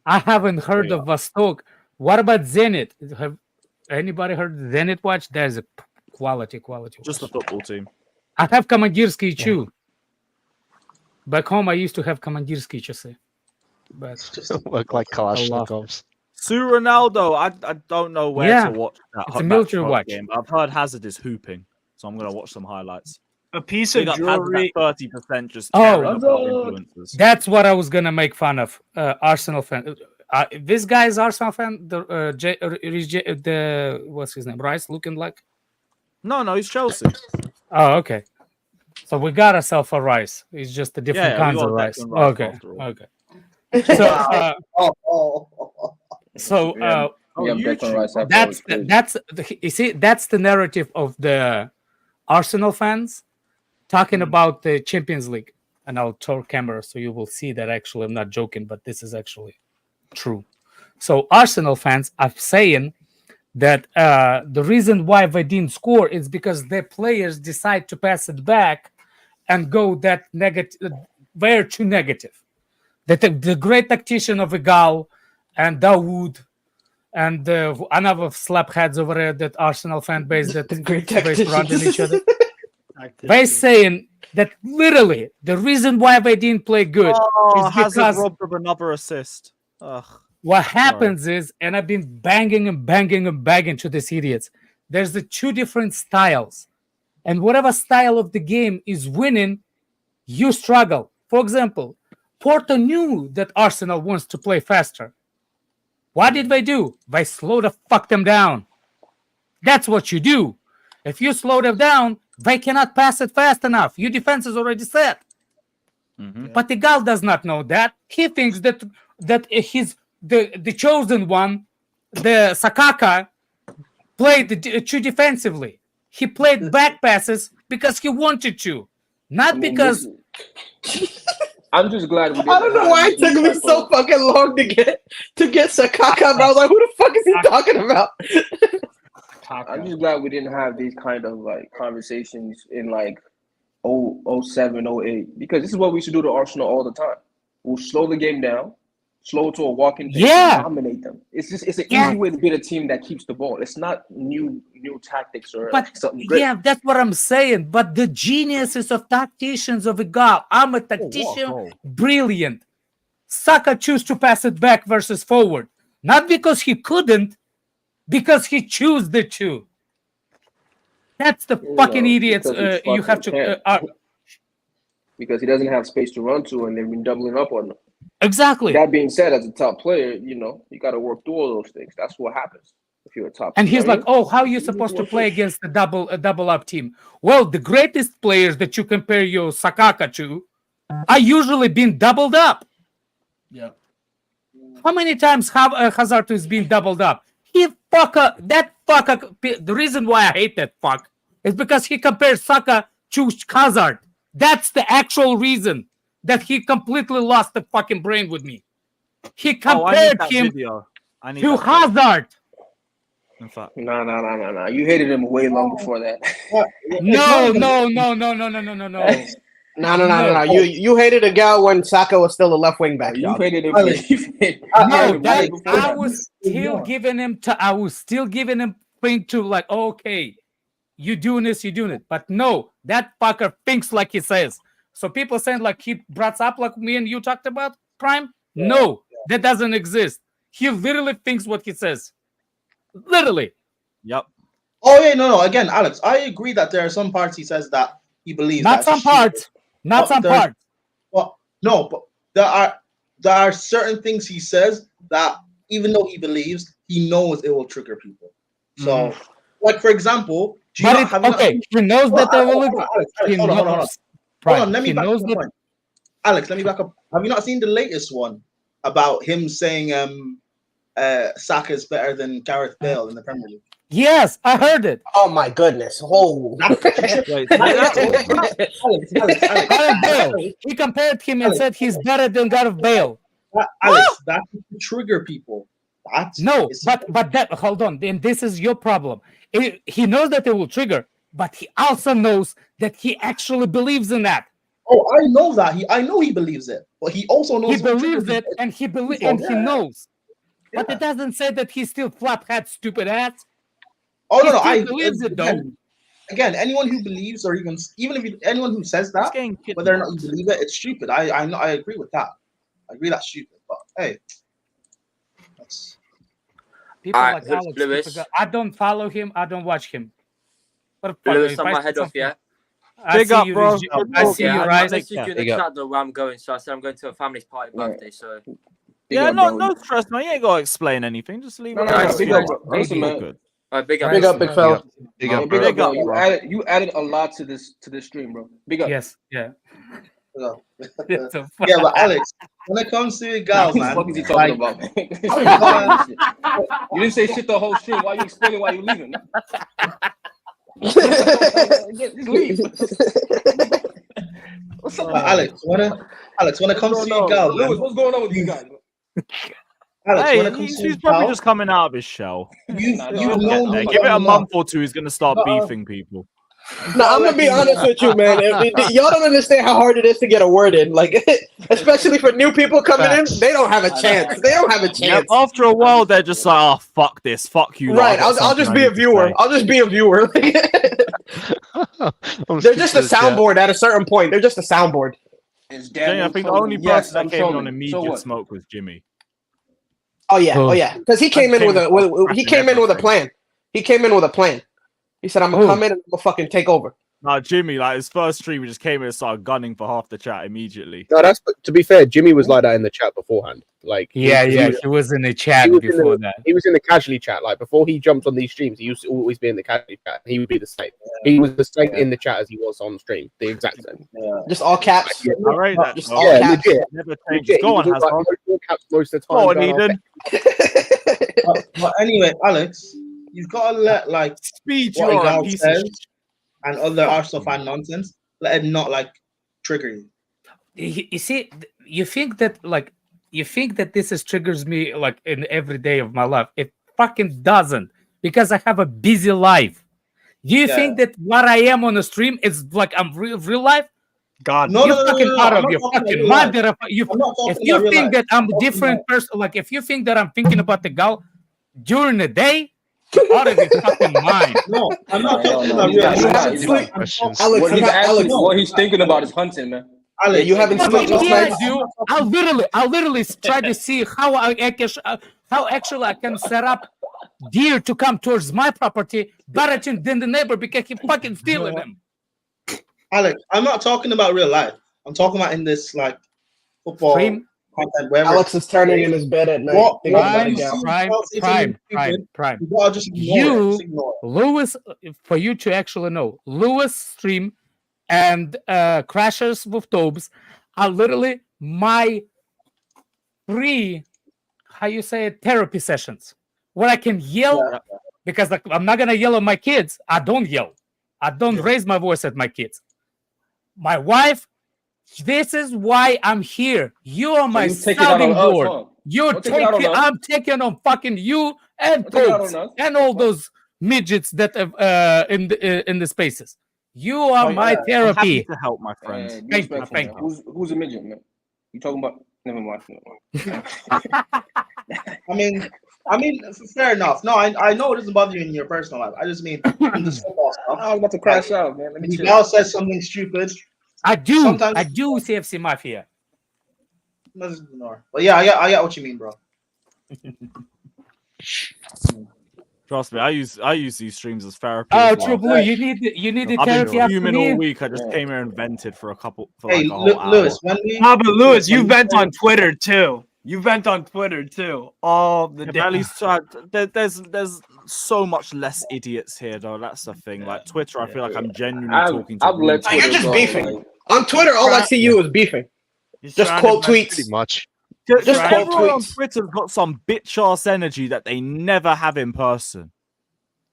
I haven't heard of Vostok. What about Zenit? Have anybody heard Zenit watch? There's a quality. Just the watch. football team. I have Komandirsky too. Back home, I used to have Komandirsky часы. But Look like Kalashnikovs. Sue Ronaldo, I don't know where to watch that. It's a military watch. Game. I've heard Hazard is hooping, so I'm gonna watch some highlights. A piece of jewelry. 30% just tearing apart influencers. That's what I was gonna make fun of. Arsenal fan. This guy is Arsenal fan. The what's his name? Rice looking like? No, he's Chelsea. Oh, okay. So we got ourselves a Rice. It's just a different kinds of rice. Okay. So that's you see, that's the narrative of the Arsenal fans talking about the Champions League. And I'll turn camera so you will see that actually I'm not joking, but this is actually true. So Arsenal fans are saying that the reason why they didn't score is because their players decide to pass it back and go that negative, very too negative. The great tactician of Igal and Dawood and another slapheads over there that Arsenal fan base that surrounding each other. They're saying that literally the reason why they didn't play good is because Hazard robbed of another assist. Ugh. What happens is, and I've been banging to these idiots, there's the two different styles. And whatever style of the game is winning, you struggle. For example, Porto knew that Arsenal wants to play faster. What did they do? They slow the fuck them down. That's what you do. If you slow them down, they cannot pass it fast enough. Your defense is already set. But the Gal does not know that. He thinks that he's the chosen one, the Sakaka, played too defensively. He played back passes because he wanted to, not because. I'm just glad we didn't. I don't know why it took me so fucking long to get Sakaka, but I was like, who the fuck is he talking about? I'm just glad we didn't have these kind of like conversations in like 07, 08, because this is what we should do to Arsenal all the time. We'll slow the game down, slow to a walking pace, and dominate them. It's an easy way to beat a team that keeps the ball. It's not new tactics or something great. Yeah, that's what I'm saying. But the geniuses of tacticians of Igal, I'm a tactician, brilliant. Saka chose to pass it back versus forward, not because he couldn't, because he chose the two. That's the fucking idiots. You have to because he doesn't have space to run to, and they've been doubling up on him. Exactly. That being said, as a top player, you got to work through all those things. That's what happens if you're a top. And he's like, "Oh, how are you supposed to play against a double up team?" Well, the greatest players that you compare your Sakaka to are usually being doubled up. Yeah. How many times have Hazard is being doubled up? That fucker. The reason why I hate that fuck is because he compares Saka to Hazard. That's the actual reason that he completely lost the fucking brain with me. He compared him to Hazard. In fact, no. You hated him way long before that. No. No. You hated a guy when Saka was still a left wing back. You hated him. I was still giving him thing to like, okay, you doing this, you doing it. But no, that fucker thinks like he says. So people saying like he brought up like me and you talked about Prime. No, that doesn't exist. He literally thinks what he says. Literally. Yep. Oh yeah, no. Again, Alex, I agree that there are some parts he says that he believes. Not some parts. Not some parts. Well, no, but there are certain things he says that even though he believes, he knows it will trigger people. So, like for example, he knows that they will. Hold on, let me back up the point. Alex, let me back up. Have you not seen the latest one about him saying Saka is better than Gareth Bale in the Premier League? Yes, I heard it. Oh my goodness! Oh, Gareth Bale. He compared him and said he's better than Gareth Bale. Alex, that's to trigger people. But that hold on. Then this is your problem. He knows that it will trigger, but he also knows that he actually believes in that. Oh, I know that. I know he believes it, but he also knows He believes it, and he knows. Yeah. But it doesn't say that he's still flathead, stupid ass. Oh He no, still believes it though. Again, anyone who believes, or even if anyone who says that, whether or not you believe it, it's stupid. I know, I agree with that. I agree that's stupid. But hey, that's People Alright, like Alex. Lewis. I don't follow him. I don't watch him. What the fuck? Lewis, If on I my see head off, something- yeah. I Big see up, you, bro. Reg- Good I talk. see you, I right? messaged you in the Big up. chat though where I'm going, so I said I'm going to a family's party birthday. So Yeah, up, no bro. stress, man. You ain't gotta explain anything. Just leave No, it. no, Alright, no. Big sweet. up, bro. Listen, All man. good. Alright, big up. Big up, big fella. Big Yeah, up, big bro. up, bro. bro. You added a lot to this stream, bro. Big up. Yes, yeah. no. It's a Yeah, but Alex, when it comes to girls, What the man, fuck is he talking about, man? You didn't say shit the whole stream. Why you explaining why you leaving? Just leave. What's up, Alex, when it comes to girls, Lewis, man, what's going on with you guys? Alex, when Hey, it comes to he's probably girls, just coming out of his shell. you've Nah, He'll no, get known there. me Give it a long month enough. or two. He's gonna start beefing people. No, I'm gonna be honest with you, man. Y'all don't understand how hard it is to get a word in. Like, especially for new people coming in, they don't have a chance. They don't have a Yep. chance. After a while, they're just like, "Oh, fuck this, fuck you." Right? lot, I got I'll something just I be a need to viewer. say." I'll just be a viewer. They're just a soundboard at a certain point. They're just a soundboard. Jenny, I think the only person that came in on immediate smoke was Jimmy. Oh yeah, because he came in with a plan. He came in with a plan. He said, "I'm gonna come in and I'm gonna fucking take over." No, Jimmy, like his first stream, he just came in and started gunning for half the chat immediately. No, that's to be fair. Jimmy was like that in the chat beforehand. Like, he was in the chat before that. He was in the casually chat. Like before he jumped on these streams, he used to always be in the casually chat. He would be the same. He was the same in the chat as he was on stream. The exact same. Just all caps. All right, that Just bro. all Yeah, caps. legit. Never changes. Legit. Go on, He was Hassan. like, all caps most of the time. Go on, going off. Eden. But anyway, Alex, you've got to let like Speed you what are, Igal piece of says shit. and other Arsenal fan nonsense. Let it not like trigger you. You see, you think that this is triggers me like in every day of my life. It fucking doesn't, because I have a busy life. Do you think that what I am on the stream is like I'm real life? God, No, you no, fucking out I'm of not your talking about fucking real mind. life. I'm not If talking you about real think life. that I'm a talking different about- person, like if you think that I'm thinking about the gal during the day, you're out of your fucking mind. No, I'm not No, talking no, about he's real not, life. he's not, I'm he's talking- not. Questions. Alex, What he's actually, no. what he's thinking about is hunting, man. Alex, you haven't I'm slept not last talking night? about- I literally try to see how actually I can set up deer to come towards my property better than the neighbor, because he fucking stealing them. Alex, I'm not talking about real life. I'm talking about in this like football Stream? content. Wherever. Alex is turning in his bed at night. What thinking about Prime, a gal. prime. You gotta just ignore it. Just ignore it. Lewis, for you to actually know, Lewis stream and Crashers with Tobes are literally my free, how you say it, therapy sessions, where I can yell, because like, I'm not gonna yell at my kids. I don't yell. I don't raise my voice at my kids. My wife, this is why I'm here. You are my you take it out sounding on us, board. huh? You're Don't take it out on taking. us. I'm taking on fucking you and Don't take it out Tobes on us. and all those midgets that in the spaces. You are my I'm happy therapy. to help, my friends. Be Thank you, respectful, thank man. Who's a midget, man? You talking about? Never mind. I mean, fair enough. No, I know it doesn't bother you in your personal life. I just mean in this football stuff. I was about to crash out, man. Let me chill. Miguel says something stupid. I do. Sometimes I do CFC Mafia. let's ignore. But yeah, I get what you mean, bro. Trust me, I use these streams as therapy. Oh, as well. True Blue, you need the I've therapy been after fuming all me. week. I just came here and vented for Hey, like a whole hour. Lewis, when we but Lewis, you vent on Twitter too. You vent on Twitter too. All the Yeah, day. but at least there's so much less idiots here, though. That's the thing. Like Twitter, I feel like I'm genuinely talking to. I've let You're Twitter just go, beefing. like- On Twitter, all I see you is beefing. Just quote tweets. Pretty much. Just quote Everyone on tweets. Twitter's got some bitch ass energy that they never have in person.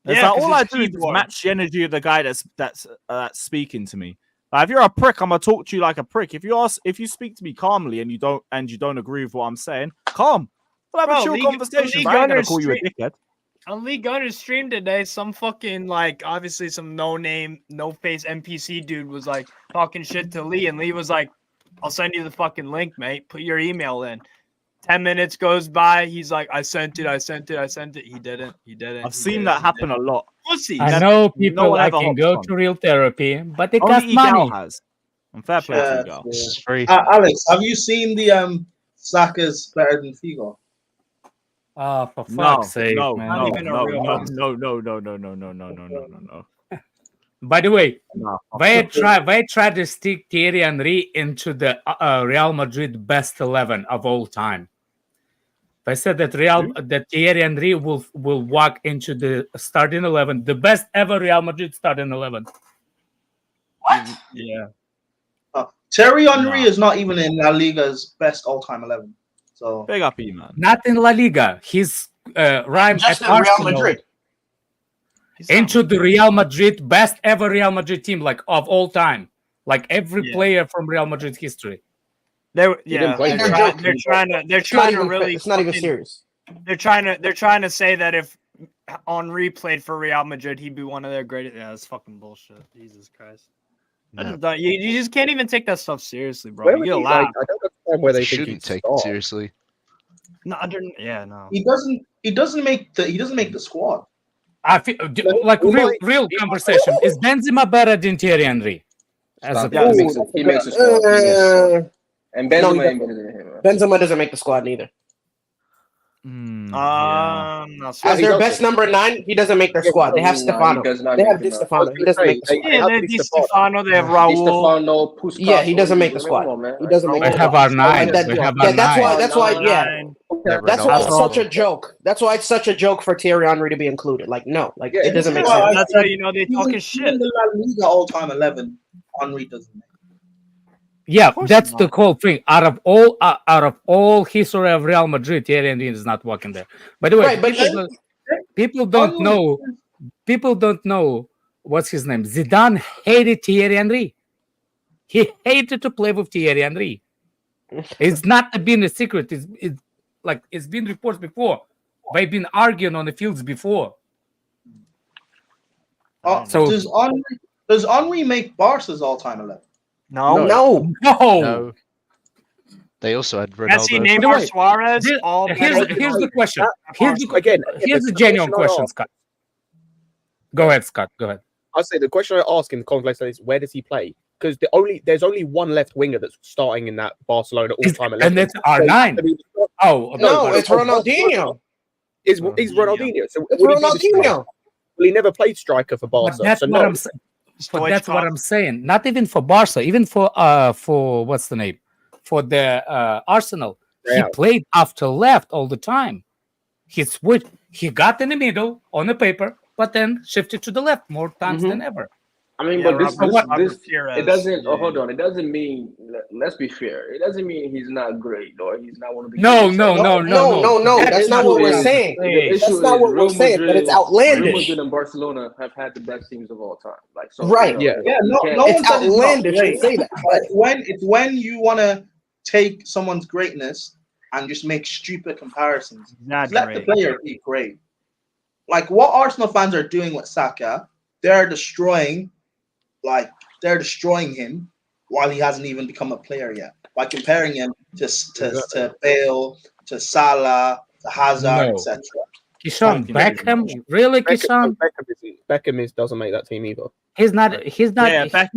It's Yeah, like 'cause all I it's do is keyboard. match the energy of the guy that's speaking to me. Like, if you're a prick, I'm gonna talk to you like a prick. If you speak to me calmly and you don't agree with what I'm saying, calm. We'll have Bro, a chill League- conversation. League But I ain't gonna Gunner's call you a stream- dickhead. On Lee Gunner's stream today, some fucking like obviously some no name, no face NPC dude was like talking shit to Lee, and Lee was like, "I'll send you the fucking link, mate. Put your email in." 10 minutes goes by. He's like, "I sent it. He didn't. I've seen that happen a lot. Pussies. I know no people one I ever can hops go on. to real therapy, but it Only costs money. Egal has. And fair play to Egal. This is free. Alex, have you seen the Saka's better than Figo? Oh, for No, fuck's sake, no, man. no, even a no, real no, host. no. By the way, No. they tried to stick Thierry Henry into the Real Madrid best 11 of all time. They said that Thierry Henry will walk into the starting 11, the best ever Real Madrid starting 11. What? Yeah. Thierry Henry is not even in La Liga's best all-time 11. So big up, man. Not in La Liga. He's rhyme Just at in Real Arsenal Madrid. into the Real Madrid best ever Real Madrid team, like of all time, like every player from Real Madrid history. They're didn't play they're for trying to really. It's not even serious. They're trying to say that if Henry played for Real Madrid, he'd be one of their greatest. Yeah, that's fucking bullshit. Jesus Christ. I just thought, you just can't even take that stuff seriously, bro. Where You would get a he, laugh. like, I don't understand where they think shouldn't he'd take start. it seriously. No, no. he doesn't make the squad. I feel like real conversation. Is Benzema better than Thierry Henry? As a Yeah, he makes the squad. And Benzema ain't better than him. Benzema doesn't make the squad neither. As their best number 9, he doesn't make their squad. They have Stefano. They have Di Stefano. He doesn't make the squad. Yeah, they have Di Stefano. They have Raul. Di Stefano, Puskas. Yeah, he doesn't make the squad. He doesn't make the They squad. have our 9. That- We have yeah, our that's 9. why. That's why. Yeah, that's why it's Ronaldo. such a joke. That's why it's such a joke for Thierry Henry to be included. Like, no, like it doesn't make Well, sense. That's how you know they talking shit. Even the La Liga all-time 11, Henry doesn't make. Yeah, that's the whole thing. Out of all history of Real Madrid, Thierry Henry is not walking there. By the way, Right, but people don't know. People don't know what's his name. Zidane hated Thierry Henry. He hated to play with Thierry Henry. It's not been a secret. It's been reports before. They've been arguing on the fields before. So does Henry make Barca's all-time 11? No. They also had Ronaldo. Messi, Neymar, Suarez. All Here's the question. Here's the the genuine question I question, asked- Scott. Go ahead, Scott. Go ahead. I'd say the question I ask in the conversation is, where does he play? Because there's only one left winger that's starting in that Barcelona all-time 11. And it's R9. Oh, No, it's Ronaldinho. Is Ronaldinho? So It's will he be the striker? Ronaldinho. Well, he never played striker for Barca. But that's so what no. I'm saying. But that's what I'm saying. Not even for Barca, even for what's the name? For the Arsenal. He Real. played after left all the time. He switched. He got in the middle on the paper, but then shifted to the left more times than ever. I mean, Yeah, but this Robert it doesn't. Oh, hold on. It doesn't mean. Let's be fair. It doesn't mean he's not great or he's not one of the. No. That's not what we're saying. That's not what we're saying. But it's outlandish. Real Madrid and Barcelona have had the best teams of all time. Like so. Right. You know, Yeah, no you one It's said it's not outlandish to great. say that. But It's when you want to take someone's greatness and just make stupid comparisons. Not Just let the great. player be great. Like what Arsenal fans are doing with Saka, they're destroying him while he hasn't even become a player yet. By comparing him to Bale, to Salah, to Hazard, No. etc. Kishan Beckham, really, Kishan? Beckham doesn't make that team either. He's not. He's not. Yeah, he's, Beckham.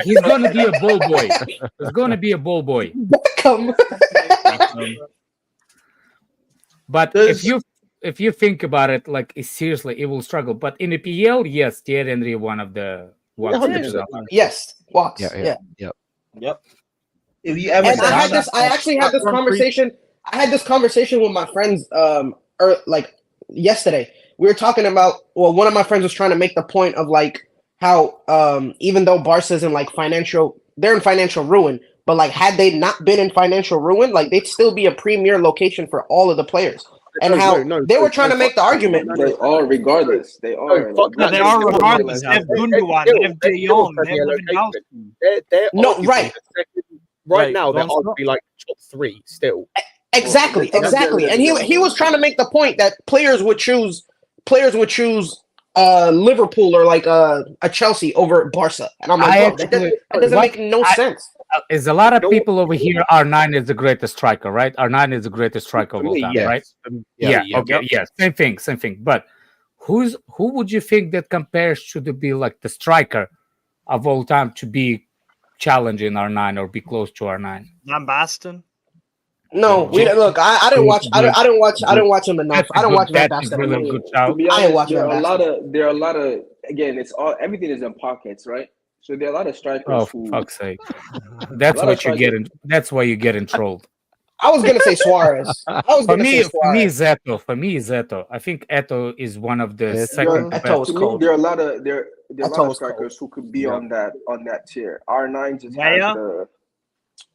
he's going to be a ball boy. He's going to be a ball boy. Beckham. But if you think about it, like seriously, it will struggle. But in the PL, yes, Thierry Henry one of the. Yes, walks. Yeah. Yep. If you ever And said I actually had this conversation. I had this conversation with my friends yesterday. We were talking about, well, one of my friends was trying to make the point of like how even though Barca's in like they're in financial ruin, but like had they not been in financial ruin, like they'd still be a premier location for all of the players. And they were trying to make the argument. They are regardless. They are. They are regardless. They have Gundogan, they have De Jong, they have Lewandowski. They're No, arguably right. the second, right Wait, now, they're Ron's not- arguably like top 3 still. Exactly, Well, exactly. And he was trying to make the point that players would choose Liverpool or like a Chelsea over Barca. And I'm like, bro, that doesn't make no sense. Is a lot of people over here. R9 is the greatest striker, right? R9 is the greatest striker of all time, yes. right? Yeah. Okay. Yeah. Same thing. But who would you think that compares to be like the striker of all time to be challenging R9 or be close to R9? Van Basten. No, we look. I didn't watch. I didn't watch him enough. I don't watch Van Basten. Really good To shout. be I ain't honest, watch there Van are a Basten. lot of. Again, it's all everything is in pockets, right? So there are a lot of strikers Oh, who. for fuck's sake! That's lot of what you're getting. That's why you're getting trolled. I was gonna say Suarez. For me, Zeto. I think Eto is one of the second best. To me, there are a lot of strikers who could be on that tier. R9 just had the.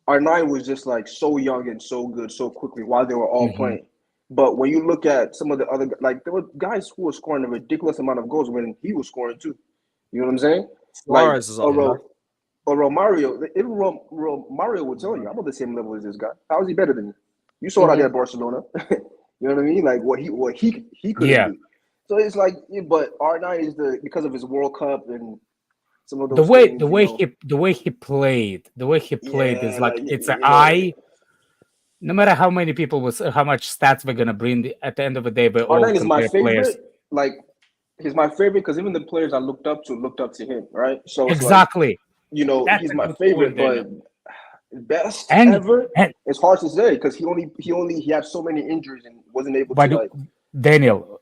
R9 was just like so young and so good so quickly while they were all playing. But when you look at some of the other, like there were guys who were scoring a ridiculous amount of goals when he was scoring too. You know what I'm saying? Suarez is up there. Or Romario. Even Romario would tell you, I'm on the same level as this guy. How is he better than you? You saw it out there at Barcelona. You know what I mean? Like what he could do. So it's like, but R9 is because of his World Cup and some of those the way he played is like it's an eye. No matter how many people how much stats we're gonna bring at the end of the day, but all is my favorite. Players. Like he's my favorite because even the players I looked up to him, right? So it's exactly, like, that's he's my favorite, but best and ever. It's hard to say because he had so many injuries and wasn't able to like. Daniel,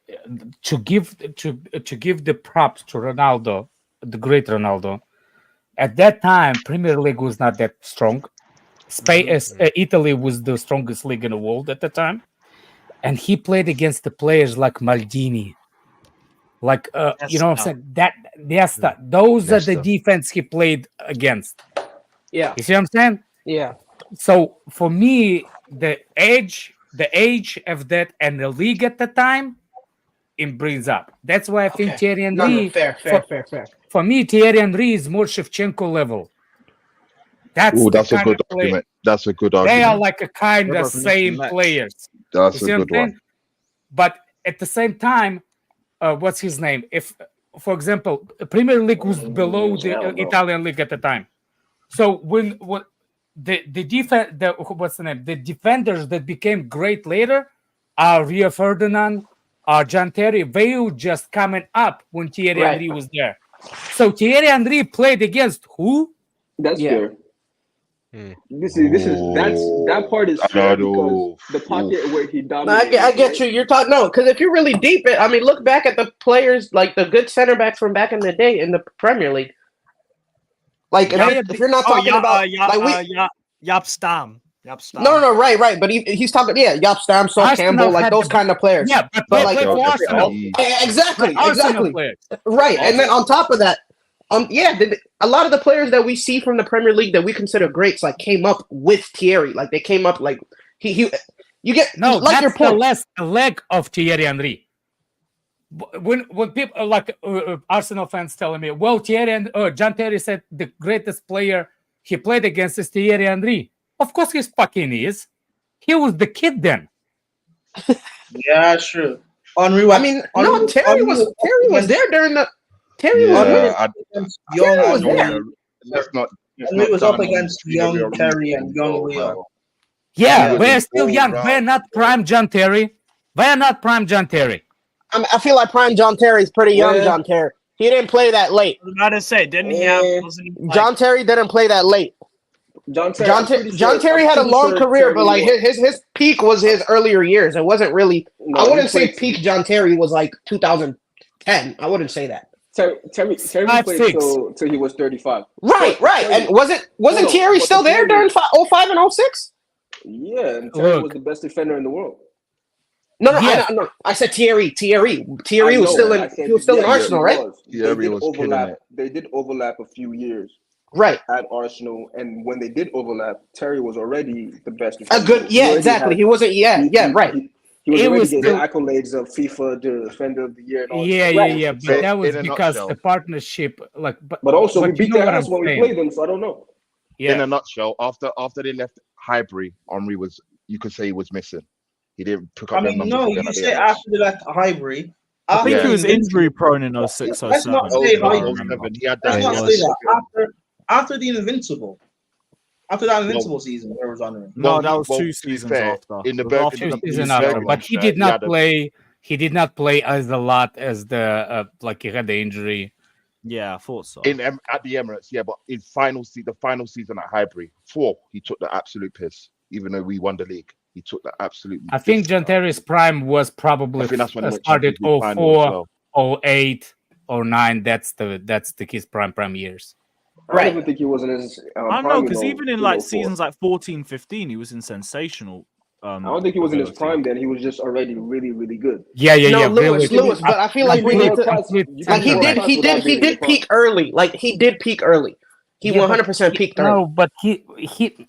to give the props to Ronaldo, the great Ronaldo, at that time Premier League was not that strong. Spain, Italy was the strongest league in the world at the time, and he played against the players like Maldini, like you know what I'm saying. Those are the defense he played against. Yeah, you see what I'm saying? Yeah. So for me, the age of that and the league at the time, it brings up. That's why I think Thierry Henry. Fair. For me, Thierry Henry is more Shevchenko level. That's a good argument. That's a good argument. They are like a kind of same players. That's a good one. But at the same time, what's his name? If, for example, Premier League was below the Italian league at the time. So when the defense, what's the name? The defenders that became great later are Rio Ferdinand, John Terry. They were just coming up when Thierry Henry was there. So Thierry Henry played against who? That's fair. That part is fair because the pocket where he dominated. I get you. You're talking because if you're really deep, look back at the players like the good center backs from back in the day in the Premier League. Like if you're not talking about Jaap Stam. No, right. But he's talking, Jaap Stam, Sol Campbell, like those kind of players. Yeah, but like exactly. Right, and then on top of that, a lot of the players that we see from the Premier League that we consider greats, like came up with Thierry. Like they came up like you get like that's your point. The last leg of Thierry Henry. When people like Arsenal fans telling me, well, Thierry and John Terry said the greatest player he played against is Thierry Henry. Of course, he fucking is. He was the kid then. Yeah, true. Henry. Terry was there during the. Terry was there. Henry was up against young Terry and young Rio. Yeah, we're still young. We're not prime John Terry. We're not prime John Terry. I feel like prime John Terry is pretty young. John Terry. He didn't play that late. I was about to say, didn't he have? John Terry didn't play that late. John Terry had a long career, but like his peak was his earlier years. It wasn't really. I wouldn't say peak John Terry was like 2010. I wouldn't say that. Terry played till he was 35. Right. And wasn't Thierry still there during 05 and 06? Yeah, and Terry was the best defender in the world. No. I said Thierry. Thierry was still in. He was still in Arsenal, right? Thierry was killing it. They did overlap a few years. Right. At Arsenal, and when they did overlap, Terry was already the best defender. Exactly. He wasn't. Right. He was already getting accolades of FIFA Defender of the Year. And all Yeah. But that was because the partnership, but also we beat their ass when we played them, so I don't know. Yeah. In a nutshell, after they left Highbury, Henry was you could say he was missing. He didn't pick I up them mean, numbers no, again you at the say end. after they left Highbury. I think after he was the injury Invincible- prone in 06, Let's 07. not say Oh, Highbury. He had Let's that. Yeah, not he say was. that after the Invincible. After that Invincible season, where was honoring? No, that was 2 to be seasons fair, after. in the It was after Two Burgundy, the seasons in after, Burgundy but he shirt, did he not had a- play. He did not play as a lot as the like he had the injury. Yeah, I thought so. at the Emirates, yeah, but in the final season at Highbury, he took the absolute piss. Even though we won the league, he took the absolute. I think John Terry's prime was probably I think that's when he went started Champions League final as 04, well. 08, 09. That's his prime years. I don't even think he was in his. I don't know, because even in like seasons like 14, 15, he was in sensational. I don't think he was in his ability. prime then. He was just already really, really good. Yeah, Lewis, really. but I feel like we need to like he did peak early. Like he did peak early. He 100% peaked early. No, but he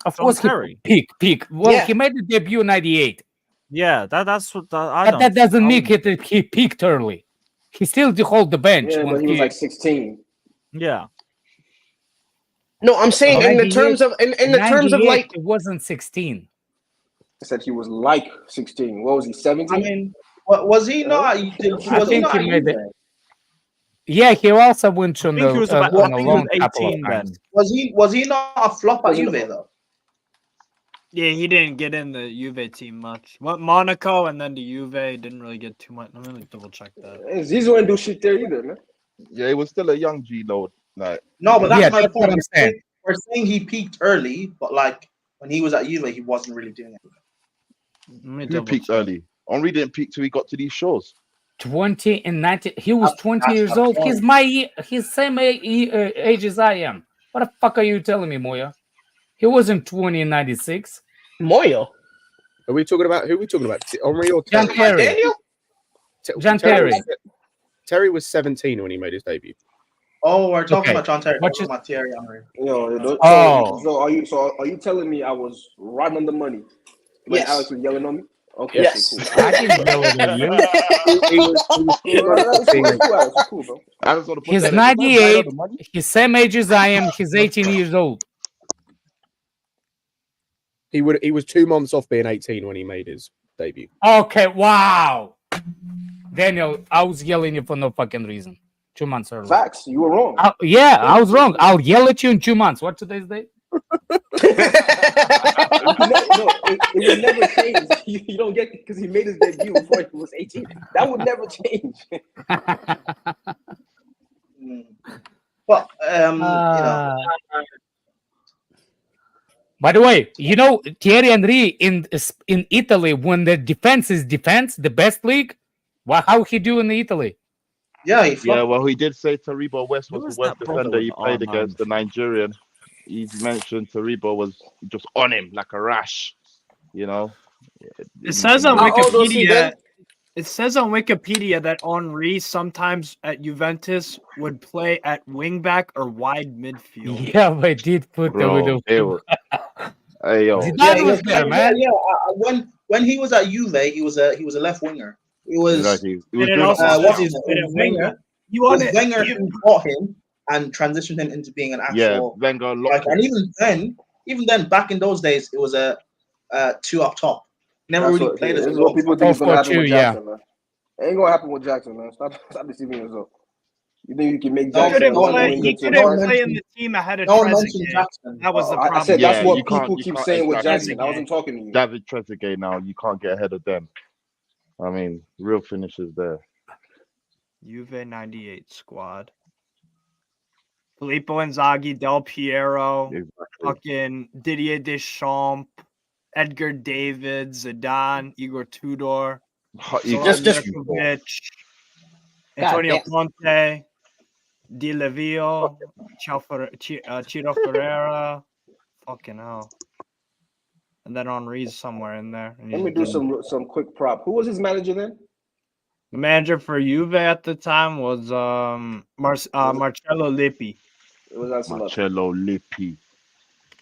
of course he peak. Well, Yeah. he made the debut in '98. Yeah, that's what But that doesn't mean he peaked early. He still hold the bench. Yeah, when but he was like 16. Yeah. No, I'm saying in the terms of in the terms of like it wasn't 16. I said he was like 16. What was he, 17? I mean, was he not? I Was he think not? he at made Juve? it. Yeah, he also went on think he was about- on I a think he was loan couple 18 of times. Was he not a flop at Juve though? Yeah, he didn't get in the Juve team much. Went Monaco and then to Juve. Didn't really get too much. Let me double check that. Zizou didn't do shit there either, man. Yeah, he was still a young G load. Like No, but that's my that's what point. I'm saying. We're saying he peaked early, but like when he was at Juve, he wasn't really doing it. Let me who double peaked check. early? Henri didn't peak till he got to these shows. 20 and 19. He was 20 that's years my old. point. He's same age as I am. What the fuck are you telling me, Moya? He wasn't 20 in 96. Moyo. Are we talking about who? Are we talking about? Henri or John Terry? Terry. John Terry. Terry. Terry was 17 when he made his debut. Oh, we're talking Okay. about John Terry. What We're talking about Thierry Henry. Oh. So are you telling me I was right on the money when Yes. Alex was yelling on me? Okay, Yes. okay, cool. I didn't yell at you. He was Cool, Alex, it's cool, bro. I just want to put He's that in. Was that right 98. on the money? He's same age as I am. He's 18 years old. He was 2 months off being 18 when he made his debut. Okay, wow. Daniel, I was yelling at you for no fucking reason. 2 months early. Facts, you were wrong. Yeah, I was wrong. I'll yell at you in 2 months. What's today's date? It would never change. You don't get because he made his debut before he was 18. That would never change. But you know, By the way, you know Thierry Henry in Italy when the defense is defense, the best league. Well, how he do in Italy? yeah, Well, he did say Taribo West was was the worst that brother defender with he the played R9? against, the Nigerian. He mentioned Taribo was just on him like a rash, you know. It says on How old was he Wikipedia. then? It says on Wikipedia that Henri sometimes at Juventus would play at wingback or wide midfield. Yeah, they did put the Bro, little. hey yo, Zidane was there, man. Yeah. When he was at Juve, he was a left winger. He was exactly. He was And it doing also it. what's says his he name? played at winger. It was Wenger who bought him and transitioned him into being an Yeah, actual. Wenger Like, locked and him. even then, back in those days, it was a 2 up top. Never That's really what, played this as a is what goal. people think is going to happen 4-4-2, with yeah. Jackson, man. It ain't going to happen with Jackson, man. Stop deceiving yourself. You think you can make No, Jackson Couldn't no one play. mentioned- He no couldn't one play in mentioned- the team ahead of No one mentioned Trezeguet. Jackson. That was the I problem. said that's Yeah, what you can't- people you keep can't- saying with exactly. Jackson. I wasn't talking to you. David Trezeguet now, you can't get ahead of them. I mean, real finishes there. Juve 98 squad. Filippo Inzaghi, Del Piero, Exactly. fucking Didier Deschamps, Edgar David, Zidane, Igor Tudor, Just- Mirkovic, Antonio damn. Conte, Di Levio, Ciro Ferreira. Fucking hell. And then Henri's somewhere in there. And Let he's me do doing- some quick prop. Who was his manager then? The manager for Juve at the time was Marcello Lippi. It was Ancelotti. Marcello Lippi.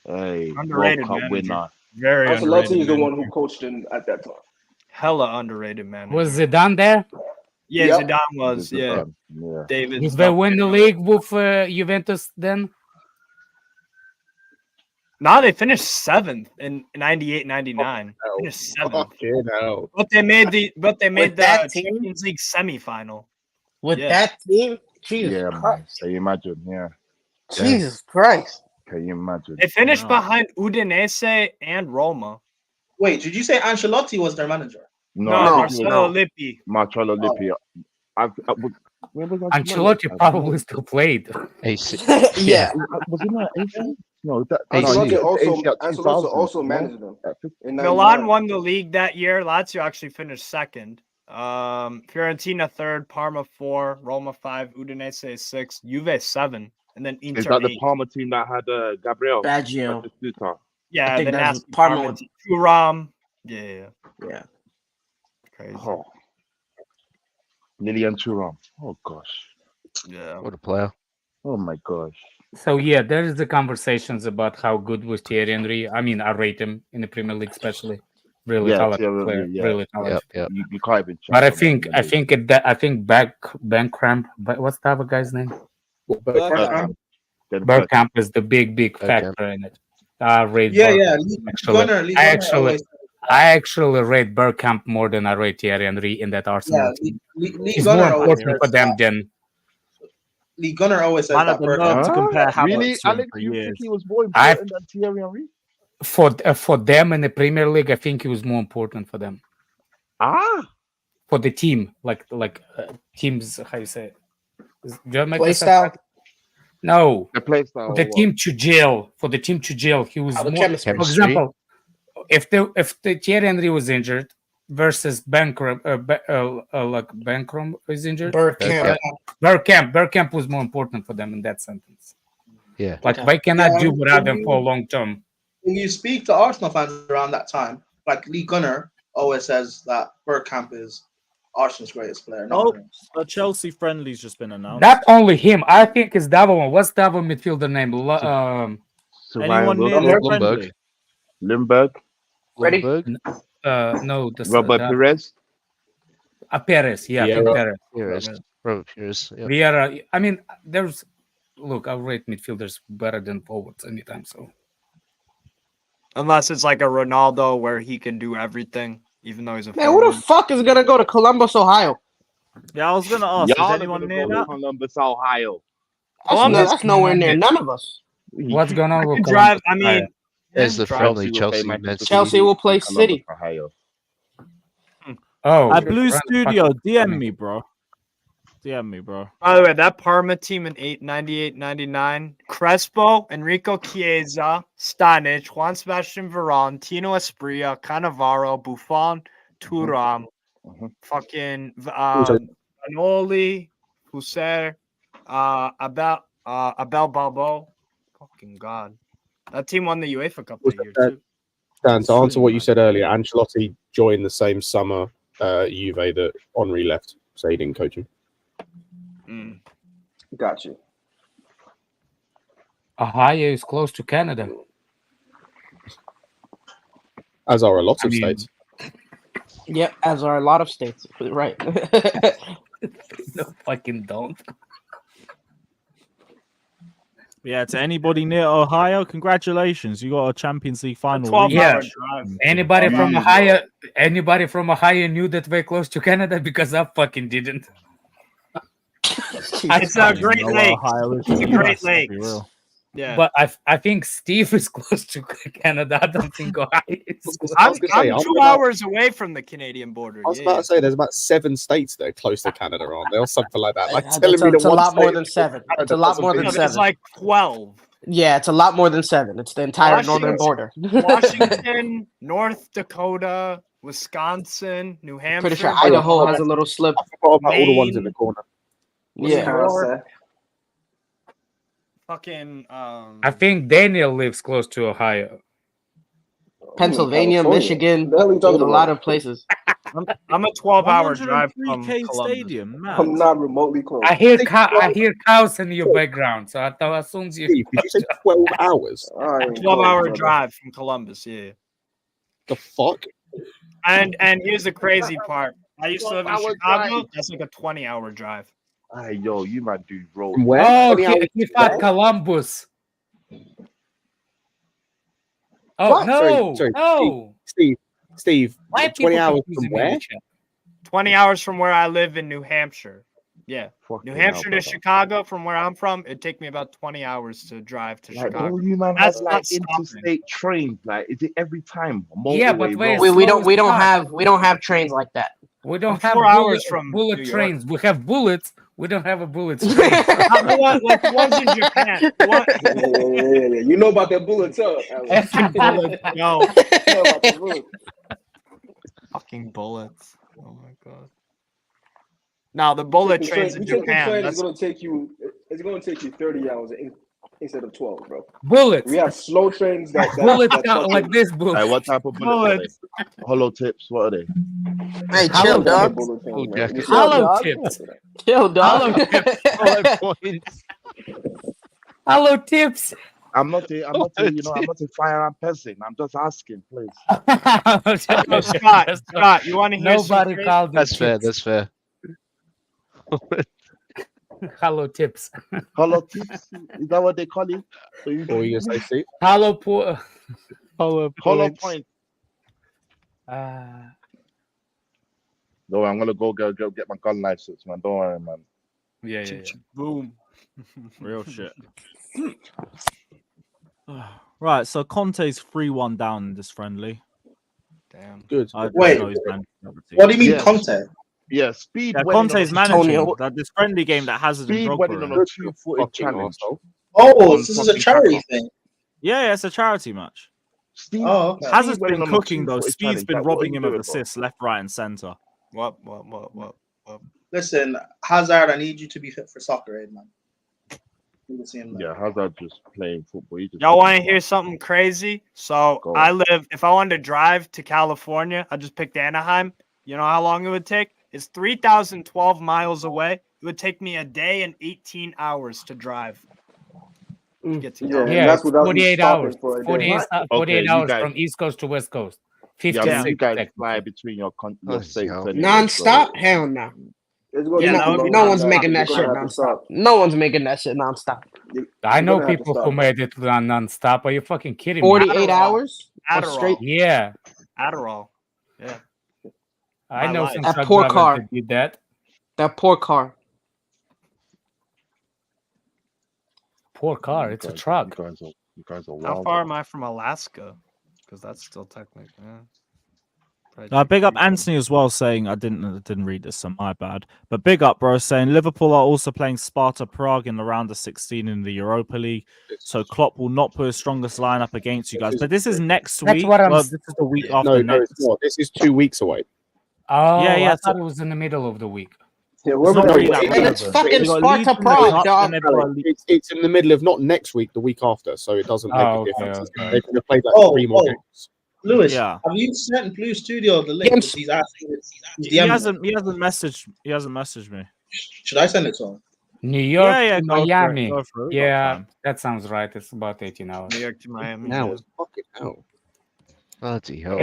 Hey, Underrated World Cup manager. winner. Very Ancelotti underrated. is the one manager. who coached him at that time. Hella underrated manager. Was Zidane there? Yeah, Yep. Zidane was. Yeah, Yeah. David. Did they win the league with Juventus then? No, they finished 7th in 98-99. Oh, Finished 7th. fucking hell. But they made the that team? Champions League semifinal. With Yeah. that team, Jesus Yeah, man. Christ. Can you imagine? Yeah. Jesus Christ. Can you imagine? They finished Wow. behind Udinese and Roma. Wait, did you say Ancelotti was their manager? No, I think it Marcelo was Lippi. Marcelo Lippi. Where was Ancelotti probably still played. AC. Yeah. Was he not AC? No, Ancelotti AC also managed them. In Milan 99. won the league that year. Lazio actually finished 2nd. Fiorentina 3rd, Parma 4, Roma 5, Udinese 6, Juve 7, and then Inter Is that 8. the Parma team that had Gabriel? Baggio. Batistuta? Yeah, I think the that's nasty Parma Parma with- team. Thuram. Yeah. Yeah. Crazy. Oh. Lilian Thuram. Oh gosh. Yeah. What a player. Oh my gosh. So yeah, there's the conversations about how good was Thierry Henry. I mean, I rate him in the Premier League, especially. Really Yeah, talented Thierry player. Henry, yeah. Really talented. Yep. You can't even. But I chat on think that, I think Bergkamp. What's the other guy's name? Bergkamp. Then Bergkamp is the big Bergkamp. factor in it. I rate Yeah, Bergkamp, Lee actually. Gunnar I actually rate Bergkamp more than I rate Thierry Henry in that Arsenal team. Lee He's Gunnar more always important for them than Lee Gunnar always says Man that had the nerve to compare Havertz Really, to him Alex? for You think years. he was more I important than Thierry Henry? for them in the Premier League. I think he was more important for them. For the team, like teams. How you say it? Do I make Play this style? up? No, The play style. for the team to jail. For the team to jail, he was Oh, the more. chemistry. For example, if the Thierry Henry was injured versus Bankram, like Bankram is injured. Bergkamp was more important for them in that sentence. Yeah. Like they cannot Yeah, do without them when for a long term. When you speak to Arsenal fans around that time, like Lee Gunnar always says that Bergkamp is Arsenal's greatest player. Not Oh, Henry. a Chelsea friendly's just been announced. Not only him, I think it's the other one. What's the other midfielder name? Anyone near the friendly? Limburg. Ready? No, the Robert Perez. Perez, yeah, Perez. Robert Perez. Yeah. Vieira. I mean, look, I'll rate midfielders better than forwards anytime. So Unless it's like a Ronaldo where he can do everything, even though he's a Man, who forward. the fuck is gonna go to Columbus, Ohio? Yeah, I was gonna ask. Y'all Is are anyone gonna near go to that? Columbus, Ohio. That's nowhere near none of us. What's going on with drive? Columbus, I mean, Ohio? There's the friendly Chelsea will play Chelsea. Manchester Man City. Chelsea will play Columbus, City. Ohio. Oh, At Blue fucking- Studio, DM me, bro. DM me, bro. by the way, that Parma team in 98-99, Crespo, Enrico Chiesa, Stanic, Juan Sebastian Veron, Tino Asprilla, Cannavaro, Buffon, Thuram, fucking Vanoli, Husser, Abel Balbo. Fucking God. That team won the UEFA Cup that year, too. Dan, to answer what you said earlier, Ancelotti joined the same summer Juve that Henry left, so he didn't coach him. Got you. Ohio is close to Canada. As are a lot of states. Yep, as are a lot of states. Right. No fucking don't. Yeah, to anybody near Ohio, congratulations. You got a Champions League final. 12-hour rematch. drive. Anybody from Ohio? Anybody from Ohio knew that we're close to Canada? Because I fucking didn't. It's a Great know Lakes. Ohio is It's a the Great US, I'll be Lakes. real. Yeah. But I think Steve is close to Canada. I don't think Ohio is. I'm gonna say, 2 I'm about- hours away from the Canadian border. I was Yeah, about to say there's about 7 states that are close to Canada, aren't there, or something like that. Like It's telling me that a one lot more state than is 7. Canada It's a lot doesn't more mean than It's 7. like 12. Yeah, it's a lot more than 7. It's the entire northern border. Washington, North Dakota, Wisconsin, New Hampshire. Pretty sure Idaho has a little slip. I forgot about all the ones in Maine. the corner. Yeah. Fucking I think Daniel lives close to Ohio. Pennsylvania, California. Michigan, The hell are you a talking lot about? of places. I'm a 12-hour drive from 103K Columbus. stadium, man. I'm not remotely close. I hear cows in your background, so I thought as soon as you. Steve, did you say 12 hours? I ain't 12-hour close, brother. drive from Columbus. Yeah. The fuck? And here's the crazy part. I used to live in 12-hour Chicago. drive. That's like a 20-hour drive. Hey, yo, you might do roll. From where? Oh, 20 hours he thought Columbus. Oh What? no, Sorry, no. Steve. Why are 20 people hours confusing from me in where? the chat? 20 hours from where I live in New Hampshire. Yeah. Fucking New hell, Hampshire to brother. Chicago, from where I'm from, it'd take me about 20 hours to drive to Like, Chicago. all you man have That's like not stopping. interstate trains. Like, is it every time? Yeah, but Motorway we're road. We slow as fuck. we don't have trains like that. We I'm don't have 4 hours from bullet New York. trains. We have bullets. We don't have a bullet train. Like the ones in Japan. Yeah. You know about that bullets, huh, Alex? Fucking bullets, yo. You know about that bullets. Fucking bullets. Oh my god. Now the bullet Taking trains train- in you taking Japan. train That's is gonna take you. It's gonna take you 30 hours instead of 12, bro. Bullets. We have slow trains that Bullets that count like fucking- this. Bullets. Like, what type of bullets are they? Hollow tips. What are they? Hey, Hollow chill, dog. bullet trains, Oh, man. jacket. You see- Hollow dog. tips. Chill, dog. Hollow tips. Hollow points. Hollow tips. I'm not a firearm person. I'm just asking, please. So, Scott, you want to hear some Nobody crazy- called them That's fair. tips. That's fair. Hollow tips. Hollow tips. Is that what they call it? So you What were you gonna say, Steve? Hollow Hollow hollow points. point. uh, No, I'm gonna go get my gun license, man. Don't worry, man. Yeah. Boom. Real shit. Right, so Conte's 3-1 down in this friendly. Damn. Good. I don't Wait, know his man- What do you mean Yes. content? Yeah, Speed. Yeah, went in Conte's on a- managing Antonio. that this friendly game that Hazard and Speed Drogba went are in on in. a two-footed Fucking challenge. arsehole. Oh, On this is a fucking charity Saka. thing. Yeah, it's a charity match. Steve, Oh, okay. Hazard's went in been on a cooking though. two-footed Speed's challenge. been Like, what are robbing you him of doing, bro? assists left, right, and center. What? Listen, Hazard, I need you to be fit for soccer, eh, man. Need to see him there. Yeah, Hazard just playing football. He just Y'all want to plays hear something crazy? So Go I on. live. If I wanted to drive to California, I just picked Anaheim. You know how long it would take? It's 3,012 miles away. It would take me a day and 18 hours to drive. To get to Yeah, California. and yeah, that's it's without you 48 stopping hours. for a day. 48, Okay, 48 you hours guys- from East Coast to West Coast. Yeah, I 56. mean, you guys technically. fly between your Oh, states hell. anyway, Non-stop? so- Hell no. It's gonna Yeah, take that you would be longer No than one's making You're that gonna shit have to non-stop. stop. No one's making that shit non-stop. I know You're gonna have to people who stop. made it non-stop. Are you fucking kidding me? 48 Adderall. hours? Or Adderall. straight? Yeah, Adderall. Yeah. I My know life. some That truck poor drivers car. that did that. That poor car. Poor car. It's a truck. You guys are How wild. far am I from Alaska? Because that's still technically. Yeah. Big up Anthony as well, saying I didn't read this, so my bad. But big up, bro, saying Liverpool are also playing Sparta Prague in the round of 16 in the Europa League. So Klopp will not put his strongest lineup against you guys. But this is next That's week. what I'm Well, s- this is the week after No, next. it's not. This is 2 weeks away. Oh, Yeah, I so- thought it was in the middle of the week. Yeah, It's not really that And it's relevant. fucking They got Sparta Leeds in the Prague, cup, dog. and they've got Leeds. It's in the middle of not next week, the week after, so it doesn't make Oh, a okay, difference. okay. They're going to play like Oh, 3 more oh. games. Lewis, Yeah. have you sent Blue Studio the link? Yes. Because he's asking. He's He DMing me. hasn't messaged me. Should I send it to him? New York Yeah, to go for it, Miami. go for it, we got Yeah, time. that sounds right. It's about 18 hours. New York to Miami. Now yeah. it's fucking hell. Bloody hell.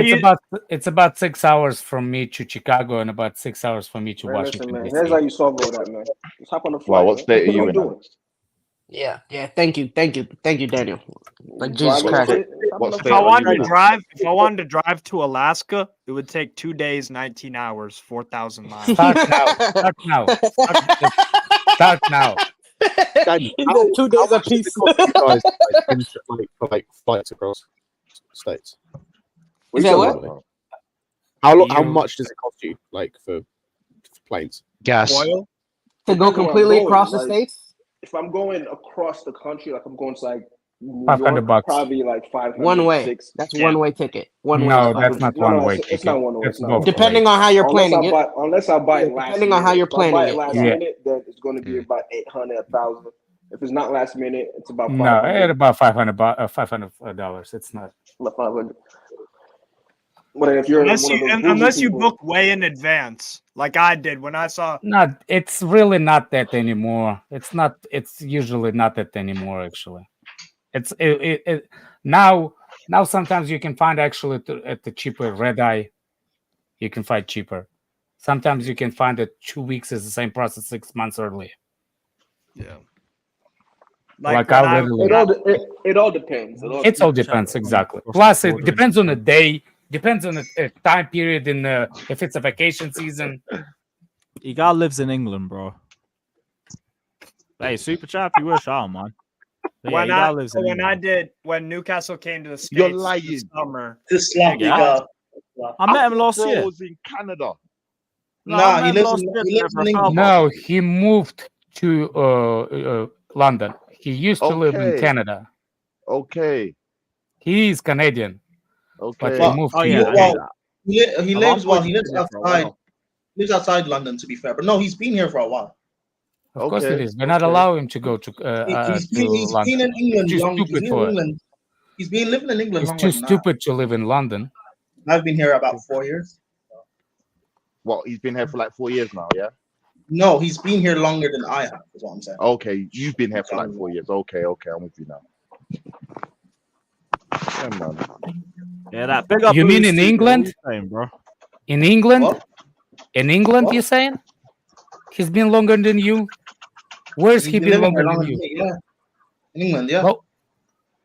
It's about 6 hours from me to Chicago and about 6 hours from me to Man, listen, Washington man. DC. Here's how you solve all that, man. Just hop on the flight. Wow, what man. state are What you I'm in, doing? Alex? Yeah. Thank you, Daniel. Like Driving Jesus and Christ. shit, hop What on the state If I are flight. wanted you to in? drive, if I wanted to drive to Alaska, it would take 2 days, 19 hours, 4,000 miles. Start now. Start now. Start now. Daniel, He how, said 2 days how a much does it piece. cost you guys for flights across states? Is that what? How You- much does it cost you, like for planes? Gas. Oil? To go Depends where I'm completely going, across the like, states? If I'm going across the country, like I'm going to like New 500 York, bucks. probably like 500. One way. 6. That's Yeah. one way ticket. One way. No, is that's 500. not No, one no, way it's ticket. not one way. That's It's not both one way. Depending ways. on how you're planning it. Unless I buy it last Depending on how minute. you're If I buy planning it it. last Yeah. minute, then it's going to be about 800, 1,000. If it's not last minute, it's about No, 500. at about $500. It's not. About 500. But if you're Unless one of you those unless bougie you people, book way in advance, like I did when I saw. Not. It's really not that anymore. It's not. It's usually not that anymore. Actually, it's now. Now sometimes you can find actually at the cheaper red eye. You can find cheaper. Sometimes you can find that 2 weeks is the same price as 6 months earlier. Yeah. Like when I I literally, It all depends. it all depends exactly. Plus, it depends on the day, depends on the time period in the if it's a vacation season. Egal lives in England, bro. Hey, super chat if you wish, I don't mind. But yeah, Egal lives in England. When Newcastle came to the You're States lying. this summer. To slap Yeah. Egal. I met him thought last bro year. was in Canada. No, Nah, I met he him lives last in year he lives for in a England. No, he moved to London. He used to live in Okay. Canada. Okay. He's Canadian, but he Okay. moved Oh to yeah, I UK. knew that. He I'm lives pretty he lives sure for a outside. while. Lives outside London, to be fair, but no, he's been here for a while. Of course it Okay. is. We're not allowing him to go to He's to been London. in England He's too long. He's stupid been in for it. England. He's been living in England He's longer too than I. stupid to live in London. I've been here about 4 years. What? He's been here for like 4 years now, yeah? No, he's been here longer than I have. Is what I'm saying. Okay, you've been here for like 4 years. Okay, I'm with you now. Yeah, man. Yeah, that big up. You mean Blues in too, bro. England? What you saying, bro? In England? What? In England, What? you're saying? He's been longer than you? Where's He's he been been living here longer than longer than you? me. Yeah, in England. Yeah. Well,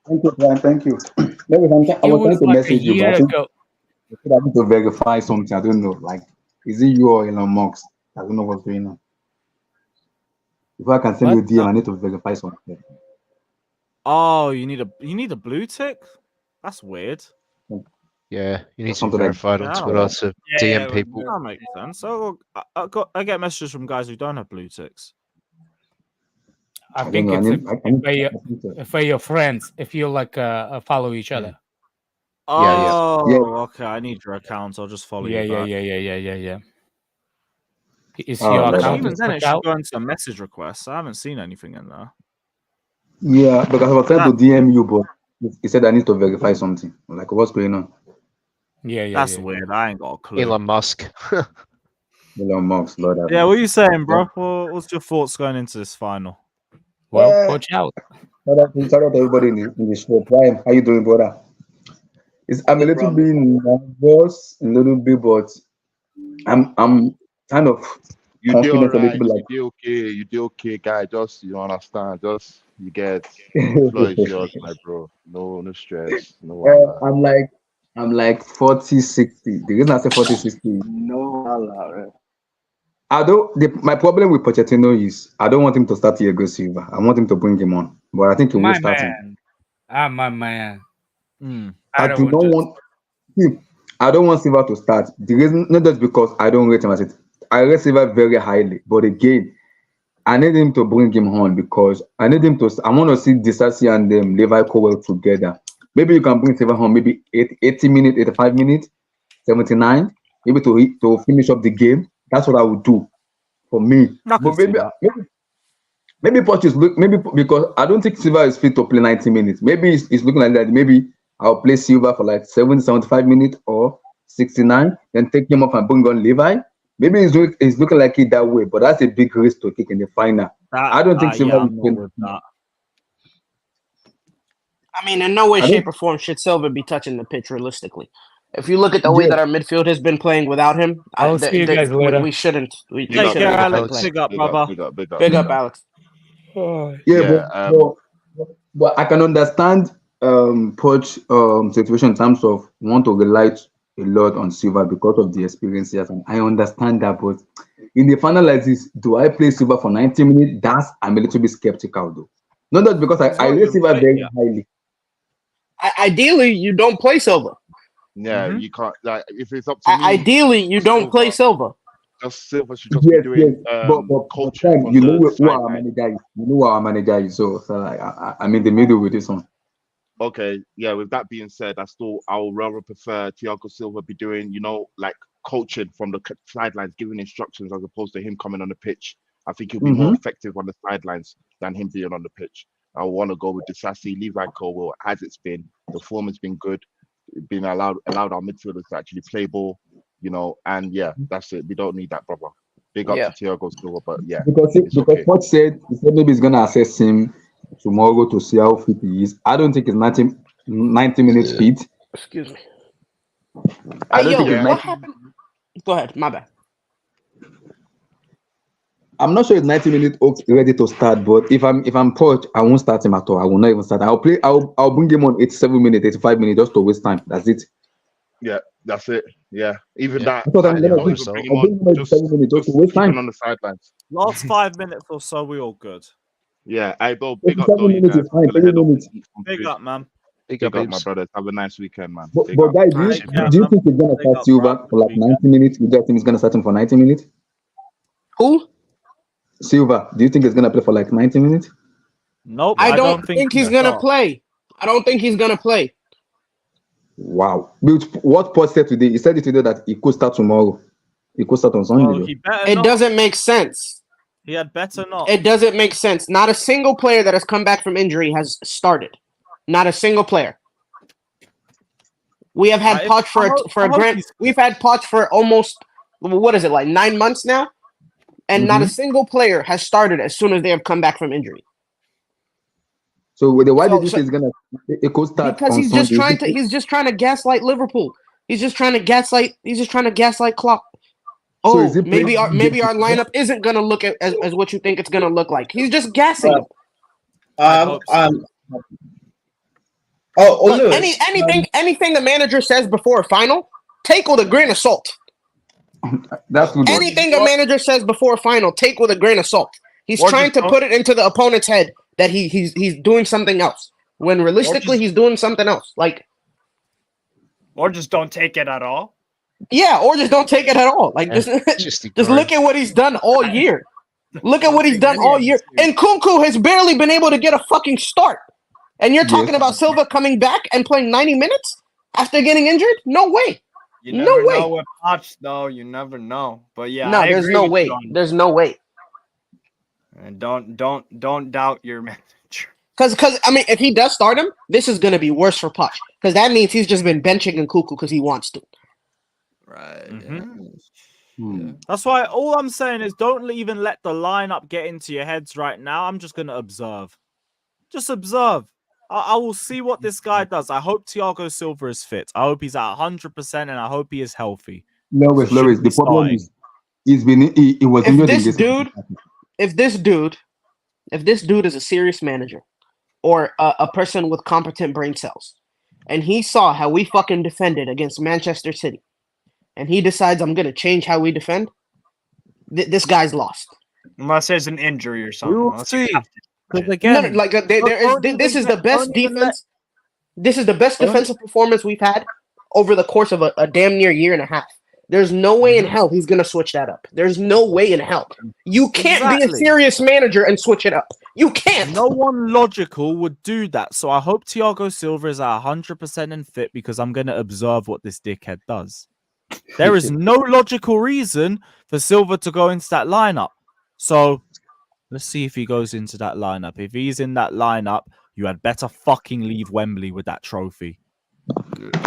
Thank you, Brian. Thank you. Maybe I it was trying was to like a message you, but year I think ago. I need to verify something. I don't know. Like, is it you or Elon Musk? I don't know what's going on. If I can send you a What? DM, I need to verify something. Oh, you need a blue tick? That's weird. Yeah, you need That's to be something like verified on Yeah, I don't Twitter know. to Yeah, DM it people. That makes sense. So I get messages from guys who don't have blue ticks. I I don't think know. it's I think so. if you're friends, if you like follow each other. Yeah. Oh, okay. I need your account. I'll just follow Yeah, you back. yeah. Is Oh, your Lord, Actually, account even okay. then, it checked should out? go into message requests. I haven't seen anything in there. Yeah, because I was trying That, to DM you, but he said I need to verify something. Like, what's going on? Yeah. that's weird. I ain't got a clue. Elon Musk. Elon Musk, Lord have Yeah, what are mercy. you saying, Yeah. bro? What's your thoughts going into this final? Well, watch out. Shout out to everybody in the show. Brian, how you doing, brother? I'm a Good, little bro. bit nervous, a little bit, but I'm kind of You do confident, a alright. little bit You do okay, guy. Just you understand. Just you get the floor is yours, my bro. No stress. No I'm like 40, 60. The reason I say 40, 60, No, Allah, my problem with Pochettino is I don't want him to start Diego Silva. I want him to bring him on, but I think he will My start him. man. Ah, my man. Mm. I don't want I don't want Silva to start. The reason not just because I don't rate him as it. I rate Silva very highly, but again, I need him to bring him on because I need him to. I want to see Disasi and Levi Cowell together. Maybe you can bring Silva on maybe 80 minutes, 85 minutes, 79, maybe to finish up the game. That's what I would do for me. I can But see that. maybe Poch is maybe because I don't think Silva is fit to play 90 minutes. Maybe it's looking like that. Maybe I'll play Silva for like 70, 75 minutes or 69, then take him off and bring on Levi. Maybe it's looking like it that way, but that's a big risk to take in the final. I don't think Silva Yeah, is I'm not going with that. I mean, in no way, I don't- shape, or form should Silva be touching the pitch realistically. If you look at the way that our midfield has been playing without him, I'll see you guys later. we shouldn't. We Take care, shouldn't let him Alex. play. Big up, brother. Big up, Alex. But I can understand Poch situation in terms of want to rely a lot on Silva because of the experiences, and I understand that. But in the final like this, do I play Silva for 90 minutes? I'm a little bit skeptical though. Not that because I rate Silva very highly. Ideally, you don't play Silva. Yeah, you can't. Like, if it's up to me, Ideally, you don't play Silva. Just Silva should just be doing But coaching Sam, from you know the who our sideline. manager is. You know who our manager is. So like, I'm in the middle with this one. Okay, yeah. With that being said, I'll rather prefer Thiago Silva be doing, like coaching from the sidelines, giving instructions as opposed to him coming on the pitch. I think he'll be more effective on the sidelines than him being on the pitch. I want to go with Disasi, Levi Cowell, as it's been. The form has been good. Being allowed our midfielders to actually play ball, and yeah, that's it. We don't need that, brother. Big up to Thiago Silva, but yeah, because Poch said maybe he's gonna assess him tomorrow to see how fit he is. I don't think it's 90 minutes fit. Excuse me. I don't think what it's 90. happened? Go ahead, my bad. I'm not sure if 90 minutes ready to start, but if I'm Poch, I won't start him at all. I will not even start. I'll bring him on 87 minutes, 85 minutes just to waste time. That's it. Yeah, that's it. Yeah, even Yeah. that. That's what I'm Like, gonna don't do. even bring him I'll bring on. him on 87 minutes just to waste keep him time. on the sidelines. Last 5 minutes or so, we all good. Yeah, hey, bro, big up 87 though, you minutes guys. is fine. I'm gonna 30 head off and minutes. eat some Big food. up, man. Big Big up, up, my babes. brothers. Have a nice weekend, man. But Big up. guys, do you, Take care, do you man. think he's gonna Big start up, bro. Silva Have a for good like weekend. 90 minutes? You guys think he's gonna start him for 90 minutes? Who? Silva, do you think he's gonna play for like 90 minutes? Nope, I I don't don't think he's he's gonna start. play. I don't think he's gonna play. Wow. But what Paul said today, he said it today that he could start tomorrow. He could start on Sunday. Well, though. he better It not. doesn't make sense. He had better not. It doesn't make sense. Not a single player that has come back from injury has started. Not a single player. We have had If- Poch for I a, hope- for I a hope grand. he's- We've had Poch for almost what is it like 9 months now, and not a single player has started as soon as they have come back from injury. So why So- did you say he's gonna it could start Because on he's Sunday? just trying to gaslight Liverpool. He's just trying to gaslight Klopp. So Oh, is he maybe playing maybe our games? lineup isn't gonna look as what you think it's gonna look like. He's just gassing them. Look, Lewis, anything the manager says before a final, take with a grain of salt. That's good. Anything a manager says before a final, take with a grain of salt. He's Or trying just to don't- put it into the opponent's head that he's doing something else. When realistically he's doing something else. Like, or just don't take it at all. yeah, or just don't take it at all. Like, just look at what he's done all year. Look at what he's done all year. And Kunku has barely been able to get a fucking start. And you're talking about Silva coming back and playing 90 minutes after getting injured? No way. You No never way. know with Poch, though. You never know. But yeah, No, I there's agree no with way. you on There's no way. And don't doubt your manager. Because I mean, if he does start him, this is gonna be worse for Poch. Because that means he's just been benching Nkunku because he wants to. Right. That's why all I'm saying is don't even let the lineup get into your heads right now. I'm just gonna observe. Just observe. I will see what this guy does. I hope Thiago Silva is fit. I hope he's at 100%, and I hope he is healthy. Lewis, the problem is he was If injured in this this. dude, if this dude is a serious manager or a person with competent brain cells, and he saw how we fucking defended against Manchester City, and he decides I'm gonna change how we defend, this guy's lost. Unless there's an injury or something. We'll Unless you see. have to. Because again, No, like this is the best defense. This is the best defensive performance we've had over the course of a damn near year and a half. There's no way in hell he's gonna switch that up. There's no way in hell. You can't be a Exactly. serious manager and switch it up. You can't. No one logical would do that. So I hope Thiago Silva is at 100% and fit because I'm going to observe what this dickhead does. There is no logical reason for Silva to go into that lineup. So let's see if he goes into that lineup. If he's in that lineup, you had better fucking leave Wembley with that trophy.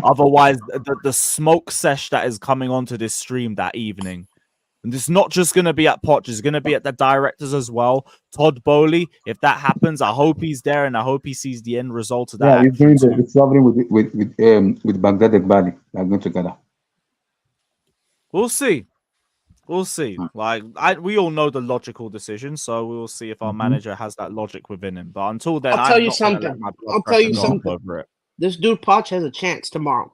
Otherwise, the smoke sesh that is coming onto this stream that evening, and it's not just going to be at Poch, it's going to be at the directors as well. Todd Bowley, if that happens, I hope he's there and I hope he sees the end result of that. Yeah, he's doing he's traveling with Baghdad and Bali. They're going together. We'll see. We'll see. Like we all know the logical decision, so we will see if our manager has that logic within him. But until then, I'll tell I'm you not gonna let something. my blood I'll tell you pressure go up something. over it. This dude Poch has a chance tomorrow.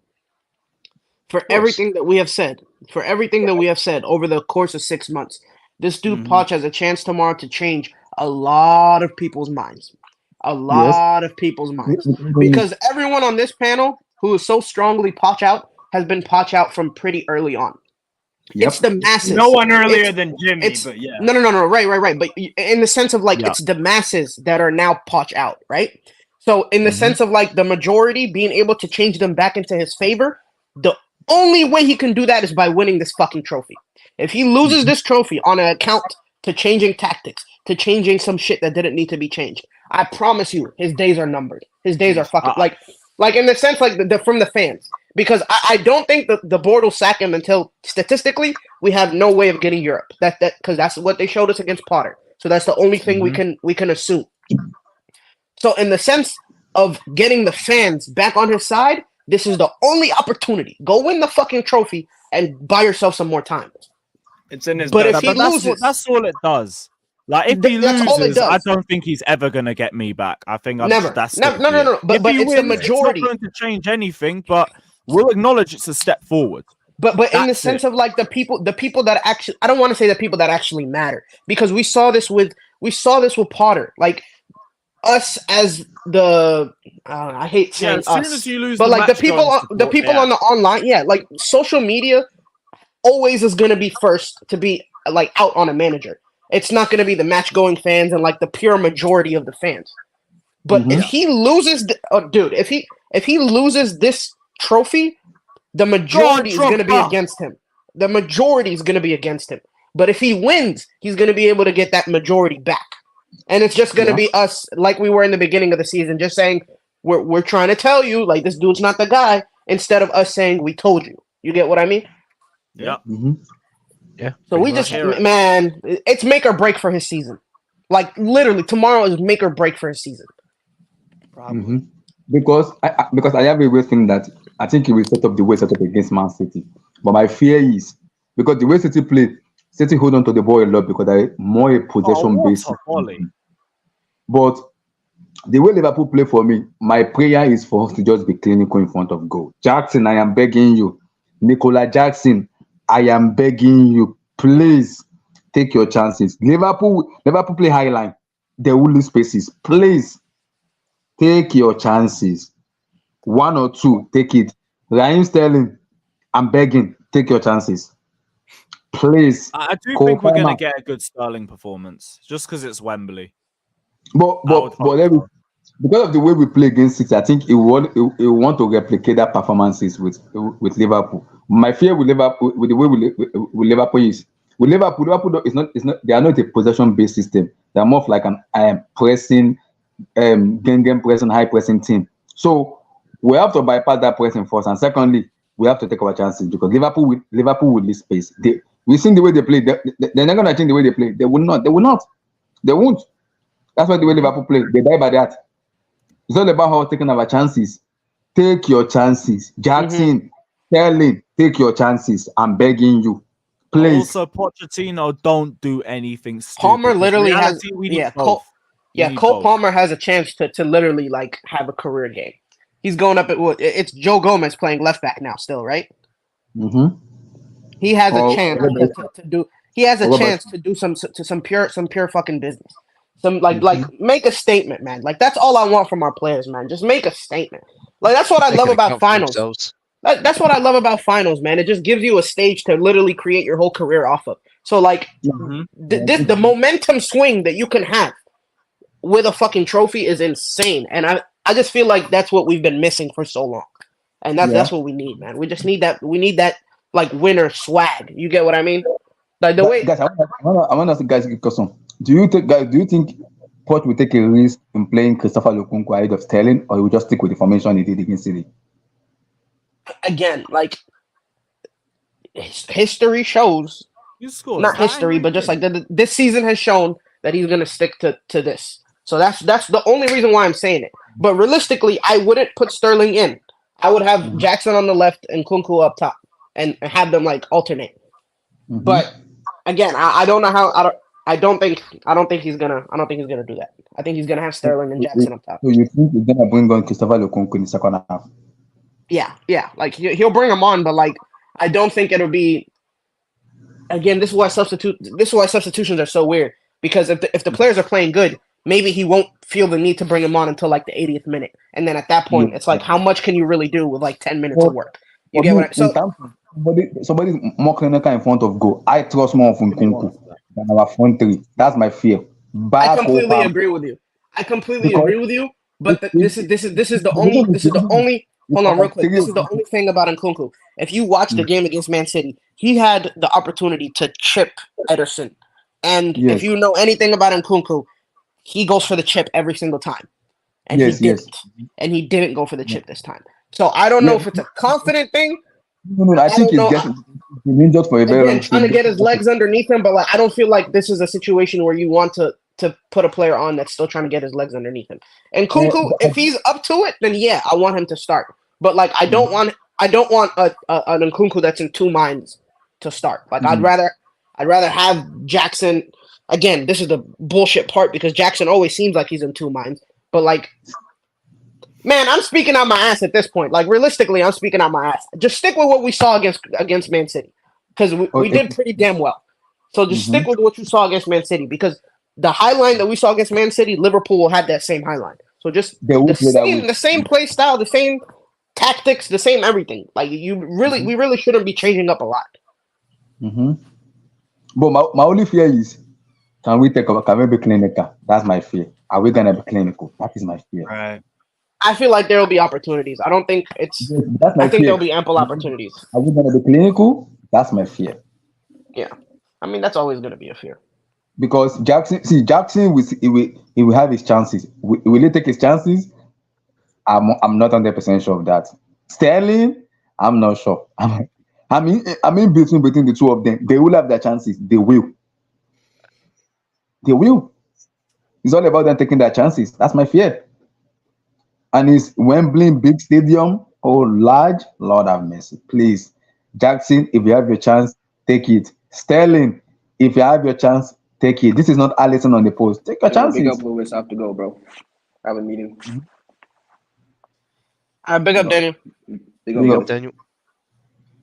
For everything that we have said, over the course of 6 months, this dude Poch has a chance tomorrow to change a lot of people's minds. A lot of people's minds. Because everyone on this panel who is so strongly Poch out has been Poch out from pretty early on. It's the masses. No one earlier than Jimmy, It's but yeah. No. Right. But in the sense of like, it's the masses that are now Poch out, right? So in the sense of like the majority being able to change them back into his favor, the only way he can do that is by winning this fucking trophy. If he loses this trophy on an account to changing tactics, to changing some shit that didn't need to be changed, I promise you, his days are numbered. His days are fucking like in the sense like from the fans. Because I don't think the board will sack him until statistically we have no way of getting Europe. That because that's what they showed us against Potter. So that's the only thing we can assume. So in the sense of getting the fans back on his side, this is the only opportunity. Go win the fucking trophy and buy yourself some more time. It's in his. But if best he interest. loses, that's all it does. Like if he that's all it loses, I does. don't think he's ever gonna get me back. I think Never. that's No. it. But If he it's the wins, it's not majority. going to change anything. But we'll acknowledge it's a step forward. But in the That's sense it. of like the people that actually, I don't want to say the people that actually matter, because we saw this with Potter. Like us as the I hate saying as soon us, as you lose but the like the match people going on support, the online, like social media always is going to be first to be like out on a manager. It's not going to be the match going fans and like the pure majority of the fans. But if he loses, if he loses this trophy, the majority is going to be against him. The majority is going to be against him. But if he wins, he's going to be able to get that majority back. And it's just going to be us, like we were in the beginning of the season, just saying, we're trying to tell you, like, this dude's not the guy, instead of us saying, we told you. You get what I mean? Yeah. Yeah. So we just, man, it's make or break for his season. Like, literally, tomorrow is make or break for his season. Because I have a way thing that I think he will set up the way set up against Man City. But my fear is because the way City play, City hold on to the ball a lot because they're more a possession based. But the way Liverpool play, for me, my prayer is for us to just be clinical in front of goal. Jackson, I am begging you. Nicola Jackson, I am begging you. Please take your chances. Liverpool play high line. They will lose spaces. Please take your chances. 1 or 2, take it. Raheem Sterling, I'm begging, take your chances. Please. I do think we're going to get a good Sterling performance just because it's Wembley. But because of the way we play against City, I think he want to replicate that performances with Liverpool. My fear with Liverpool, with the way with Liverpool is Liverpool is not they are not a possession based system. They are more of like an pressing, game pressing, high pressing team. So we have to bypass that pressing first, and secondly, we have to take our chances because Liverpool will lose space. We've seen the way they play. They're not going to change the way they play. They will not. They won't. That's why the way Liverpool play. They die by that. It's all about how taking our chances. Take your chances. Jackson, Sterling, take your chances. I'm begging you. Please. Also, Pochettino, don't do anything stupid. Palmer literally has Cole Palmer has a chance to literally like have a career game. He's going up at it's Joe Gomez playing left back now still, right? He has a chance to do. He has a chance to do some pure fucking business. Some like make a statement, man. Like that's all I want from our players, man. Just make a statement. Like that's what I love about finals. That's what I love about finals, man. It just gives you a stage to literally create your whole career off of. So like the momentum swing that you can have with a fucking trophy is insane, and I just feel like that's what we've been missing for so long, and that's what we need, man. We just need that. We need that like winner swag. You get what I mean? Like the way. Guys, I want to ask you guys a question. Do you think Poch will take a risk in playing Christopher Lukunku ahead of Sterling, or he will just stick with the formation he did against City? Again, like history shows, not history, but just like this season has shown that he's gonna stick to this. So that's the only reason why I'm saying it. But realistically, I wouldn't put Sterling in. I would have Jackson on the left and Kunku up top, and have them like alternate. But again, I don't know how. I don't think he's gonna do that. I think he's gonna have Sterling and Jackson up top. So you think he's gonna bring on Christopher Lukunku in the second half? Yeah. Like he'll bring him on, but like I don't think it'll be. Again, this is why substitutions are so weird, because if the players are playing good, maybe he won't feel the need to bring him on until like the 80th minute, and then at that point, it's like how much can you really do with like 10 minutes of work? You get what I'm saying? Somebody's more clinical in front of goal. I trust more of Nkunku than our front three. That's my fear. I completely agree with you. But this is the only. Hold on, real quick. This is the only thing about Nkunku. If you watch the game against Man City, he had the opportunity to chip Ederson, and if you know anything about Nkunku, he goes for the chip every single time, and he didn't. And he didn't go for the chip this time. So I don't know if it's a confident thing. No, I think he's injured for a very long time. Trying to get his legs underneath him, but like I don't feel like this is a situation where you want to put a player on that's still trying to get his legs underneath him. And Kunku, if he's up to it, then yeah, I want him to start. But like I don't want an Nkunku that's in two minds to start. Like I'd I'd rather have Jackson. Again, this is the bullshit part because Jackson always seems like he's in two minds. But like, man, I'm speaking out my ass at this point. Like realistically, I'm speaking out my ass. Just stick with what we saw against Man City because we did pretty damn well. So just stick with what you saw against Man City because the high line that we saw against Man City, Liverpool will have that same high line. So just the same play style, the same tactics, the same everything. Like we really shouldn't be changing up a lot. But my only fear is, can we be clinical? That's my fear. Are we gonna be clinical? That is my fear. Right. I feel like there will be opportunities. I don't think it's. That's my I think fear. there'll be ample opportunities. Are we gonna be clinical? That's my fear. Yeah, I mean that's always going to be a fear. Because Jackson he will have his chances. Will he take his chances? I'm not 100% sure of that. Sterling, I'm not sure. I mean between the two of them. They will have their chances. They will. They will. It's all about them taking their chances. That's my fear. And it's Wembley, big stadium, large. Lord have mercy. Please, Jackson, if you have your chance, take it. Sterling, if you have your chance, take it. This is not Alisson on the post. Take your chances. Big up, Lewis. I have to go, bro. I have a meeting. Big up, Daniel. Big up, Daniel.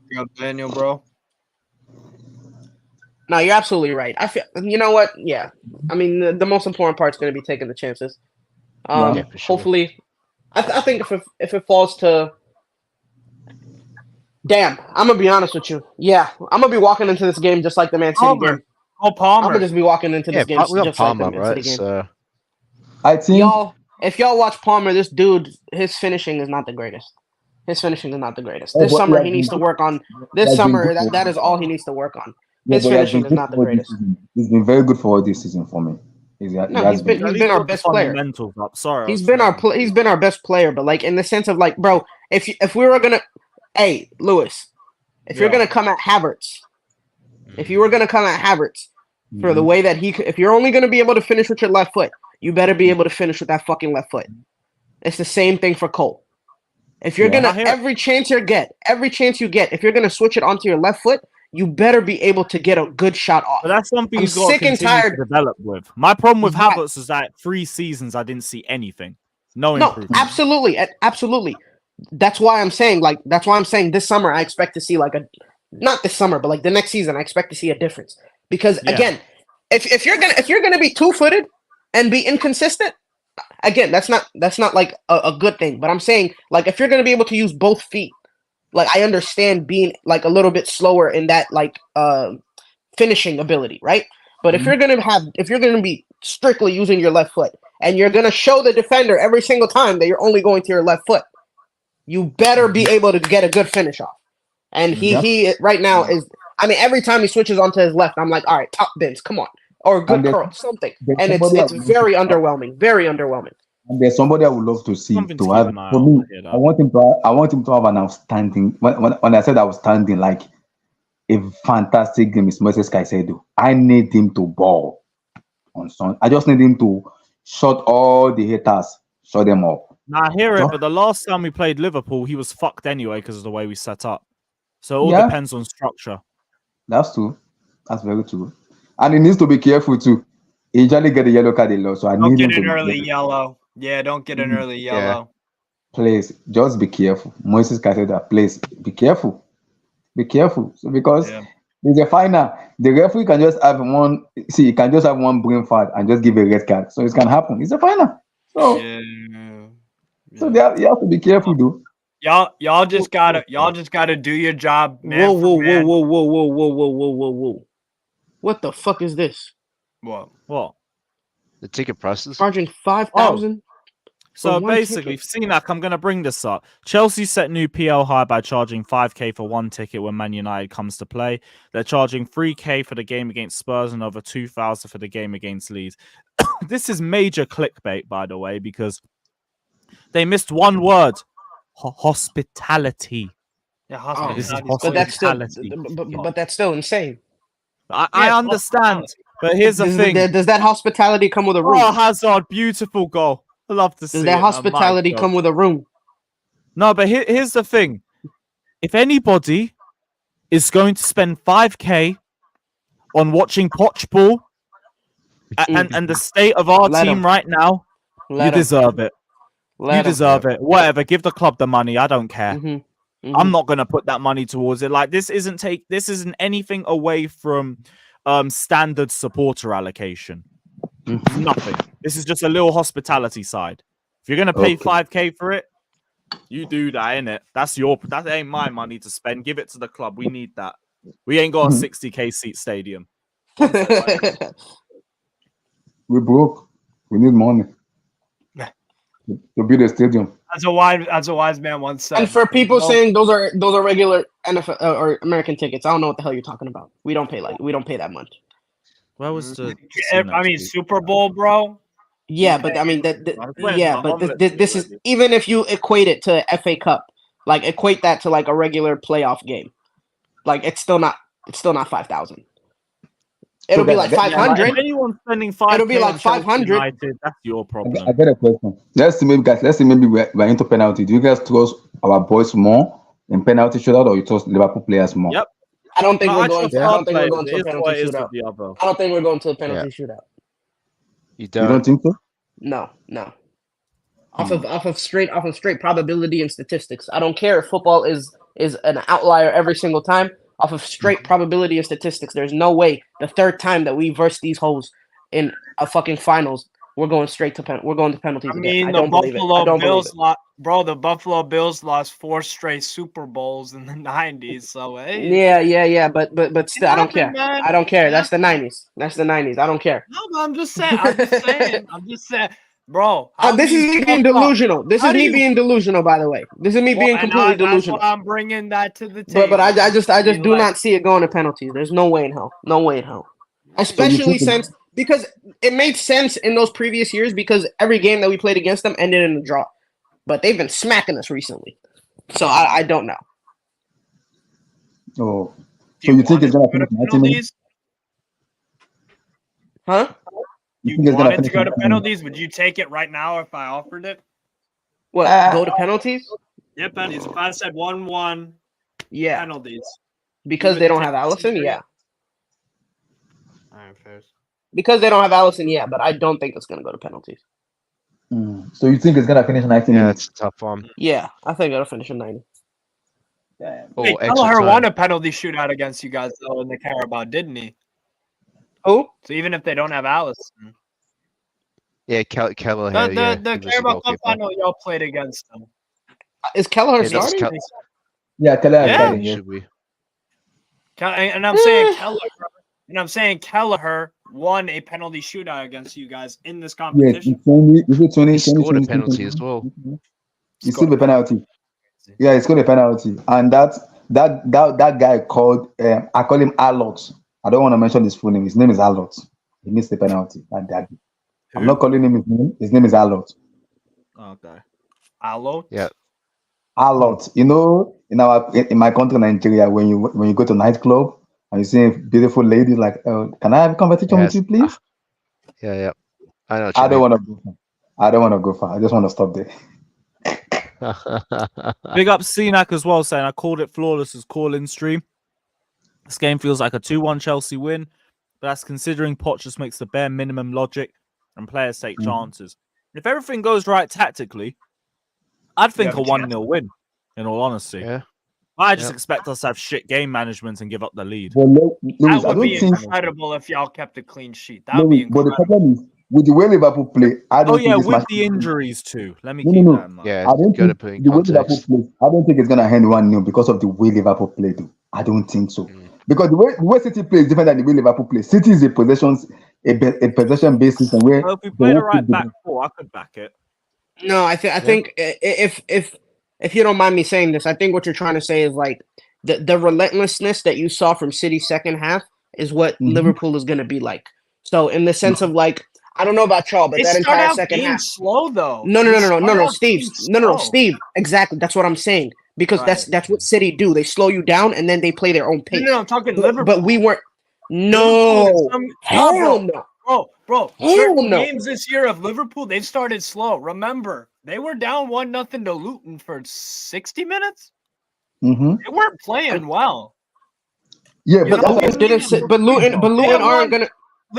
Big up, Daniel, bro. No, you're absolutely right. I feel. You know what? Yeah. I mean, the most important part is going to be taking the chances. Yeah, for sure. Hopefully, I think if it falls to. Damn, I'm gonna be honest with you. Yeah, I'm gonna be walking into this game just like the Man City game. Palmer. I'm gonna just be walking into this game we got just Palmer, like the Man City game. So I think If y'all watch Palmer, this dude, his finishing is not the greatest. This summer, he needs to work on. This summer, that is all he needs to work on. His finishing is not the greatest. He's been very good for this season for me. He's been our best player. Sorry, he's been our best player, but like in the sense of like, bro, if we were gonna, hey Lewis, if you're gonna come at Havertz, for the way that if you're only gonna be able to finish with your left foot, you better be able to finish with that fucking left foot. It's the same thing for Cole. If you're gonna every chance you get, if you're gonna switch it onto your left foot, you better be able to get a good shot off. But that's something I'm he's got to sick and continue tired. to develop with. My problem with Havertz is that 3 seasons I didn't see anything. No improvement. Absolutely. That's why I'm saying this summer I expect to see not this summer, but like the next season I expect to see a difference. Because again, if you're gonna be 2-footed and be inconsistent, again, that's not like a good thing. But I'm saying like if you're gonna be able to use both feet, like I understand being like a little bit slower in that like finishing ability, right? But if you're gonna be strictly using your left foot and you're gonna show the defender every single time that you're only going to your left foot, you better be able to get a good finish off. And he right now is. I mean, every time he switches onto his left, I'm like, all right, top bins, come on, or a good curl, something. And it's very underwhelming, very underwhelming. And there's somebody I would love to see to have. For me, I want him to have an outstanding. When I said outstanding, like a fantastic game is Moses Caicedo. I need him to ball on Sunday. I just need him to shut all the haters, shut them up. Nah, I hear it, but the last time we played Liverpool, he was fucked anyway because of the way we set up. So it all depends on structure. That's true. That's very true. And he needs to be careful too. He usually get a yellow card a lot, so I Don't need him get to an be early careful. yellow. Yeah, don't get an early yellow. Please, just be careful. Moses Caicedo, please be careful. Be careful. So because there's a final, the referee can just have one. See, he can just have one brain fart and just give a red card. So it can happen. It's a final. So, so you have to be careful, though. Y'all just gotta do your job, man. Whoa. What the fuck is this? What? The ticket prices charging 5,000. So basically, Sinak, I'm going to bring this up. Chelsea set new PL high by charging 5k for one ticket when Man United comes to play. They're charging 3k for the game against Spurs and over 2,000 for the game against Leeds. This is major clickbait, by the way, because they missed one word: hospitality. Yeah, hospitality. But that's still insane. I understand, but here's the thing: does that hospitality come with a room? Oh, Hazard, beautiful goal. I love to see. Does that hospitality come with a room? No, but here's the thing: if anybody is going to spend 5k on watching Poch ball and the state of our Let team 'em. right now, Let you 'em. deserve it. Let You 'em. deserve it. Whatever. Give the club the money. I don't care. I'm Mhm. not gonna put that money towards it. Like this isn't anything away from standard supporter allocation. It's nothing. This is just a little hospitality side. If you're gonna pay Okay. 5K for it, you do that, innit? That ain't my money to spend. Give it to the club. We need that. We ain't got a 60K seat stadium. One sec, buddy. We broke. We need money to build a stadium. As a wise man once said. And for people no- saying those are regular NFL or American tickets, I don't know what the hell you're talking about. We don't pay that much. Where was the? I mean, Super Bowl, bro. Yeah, but I mean Where's yeah, my but omelet this is even if you equate it to FA Cup, like equate that to like a regular playoff game, like it's still not 5,000. It'll be like 500. If anyone's spending 5K It'll be like on Chelsea 500. United, that's your problem. I get a question. Let's see, maybe we're into penalty. Do you guys trust our boys more in penalty shootout, or you trust Liverpool players more? Yep. I don't think No, we're I going trust to. I our don't think we're going players. to a It is penalty what it is shootout. with the other. I don't think we're going to a penalty shootout. You You don't. don't think so? No. Off of straight probability and statistics. I don't care if football is an outlier every single time. Off of straight probability and statistics, there's no way the third time that we verse these hoes in a fucking finals, we're going straight to we're going to penalties I again. mean, I the don't believe it. I Buffalo don't believe Bills it. lost, bro. The Buffalo Bills lost 4 straight Super Bowls in the '90s. So hey, Yeah, but still, I don't care. man. I don't care. That's the '90s. That's the '90s. I don't care. No, but I'm just saying. I'm just saying, bro. This is me being delusional. This is me being delusional, by the way. This is me being completely delusional. That's why I'm bringing that to the table. But I just do not see it going to penalties. There's no way in hell. No way in hell. Especially since because it made sense in those previous years because every game that we played against them ended in a draw. But they've been smacking us recently. So I don't know. Oh, so you think it's gonna finish 90 minutes? Huh? You think it's gonna wanted to finish go to 90 minutes? penalties? Would you take it right now if I offered it? What? Go to penalties? Yeah, penalties. If I said 1-1, Yeah. penalties. Because You they would don't take have it Allison, seriously? yeah. Because they don't have Allison, yeah, but I don't think it's gonna go to penalties. So you think it's gonna finish 90 Yeah, minutes? it's a tough one. Yeah, I think it'll finish in 90. Or Hey, extra Kelleher time. won a penalty shootout against you guys though in the Carabao, didn't he? Who? So even if they don't have Allison, Yeah, Kelleher. Yeah, the he was the Carabao Cup goalkeeper. final y'all played against them. Is Kelleher Yeah, that's starting? Yeah, Kelleher Yeah. starting. Yeah. Should we? And I'm saying Kelleher won a penalty shootout against you guys in this Yeah, competition. it's only is it 20? He scored a 20, penalty as well. He scored a penalty. Yeah, he scored a penalty, and that guy called I call him Alot. I don't want to mention his full name. His name is Alot. He missed the penalty. That daddy. I'm not calling him his name. His name is Alot. Okay. Allo? Yeah. Alot. You know, in my country, Nigeria, when you go to nightclub and you see a beautiful lady like, can I have a conversation with Yes. you, please? Yeah. I know what you I don't mean. want to go far. I don't want to go far. I just want to stop there. Big up CNAC as well, saying I called it flawless as call-in stream. This game feels like a 2-1 Chelsea win, but that's considering Poch just makes the bare minimum logic and players take chances. If everything goes right tactically, I'd think a 1-0 win, in all honesty. Yeah. I just expect us to have shit game management and give up the lead. But Lewis, That I would don't be think. incredible if y'all kept a clean sheet. That would be Lewis, but incredible. the problem is with the way Liverpool play. I don't Oh think yeah, this with match. the injuries too. Let me No, keep no, that no. in mind. Yeah, I don't gotta think put in the way Liverpool context. plays. I don't think it's gonna end 1-0 because of the way Liverpool play. Though I don't think so. Because the way City plays is different than the way Liverpool plays. City is a possession based system where Well, if we they play a won't right keep the back ball. four, I could back it. No, I think if you don't mind me saying this, I think what you're trying to say is like the relentlessness that you saw from City's second half is what Liverpool is going to be like. So in the sense of like, I don't know about y'all, but They that start entire out second being half. slow though. No, They start out Steve. being No, slow. Steve. Exactly. That's what I'm saying. Because Right. that's what City do. They slow you down and then they play their own pace. No, I'm talking But Liverpool. we weren't. Liverpool No. in Hell no. no. Bro. Hell Certain no. games this year of Liverpool, they've started slow. Remember, they were down 1-0 to Luton for 60 minutes. Mm-hmm. They weren't playing well. Yeah, You but know, that's Didn't sit, but Luton they have aren't won. gonna.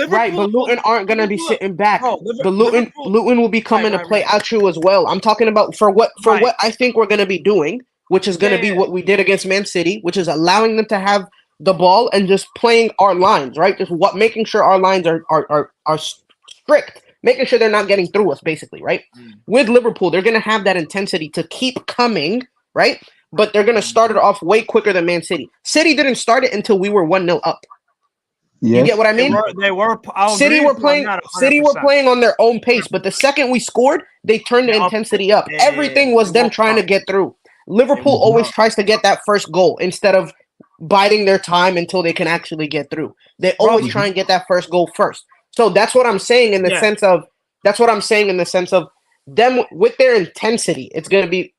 Right, Liverpool, but Luton aren't gonna be Liverpool, sitting back. bro. But Luton Liverpool. will be coming to play at you as well. I'm talking about for what I think we're gonna be doing, which is gonna be what we did against Man City, which is allowing them to have the ball and just playing our lines, right? Just making sure our lines are strict, making sure they're not getting through us, basically, right? With Liverpool, they're gonna have that intensity to keep coming, right? But they're gonna start it off way quicker than Man City. City didn't start it until we were 1-0 up. You get what I mean? They were. City were playing. City were playing on their own pace, but the second we scored, they turned the intensity up. Everything was them trying to get through. Liverpool always tries to get that first goal instead of biding their time until they can actually get through. They always try and get that first goal first. So that's what I'm saying in the sense of. That's what I'm saying in the sense of them with their intensity. It's gonna be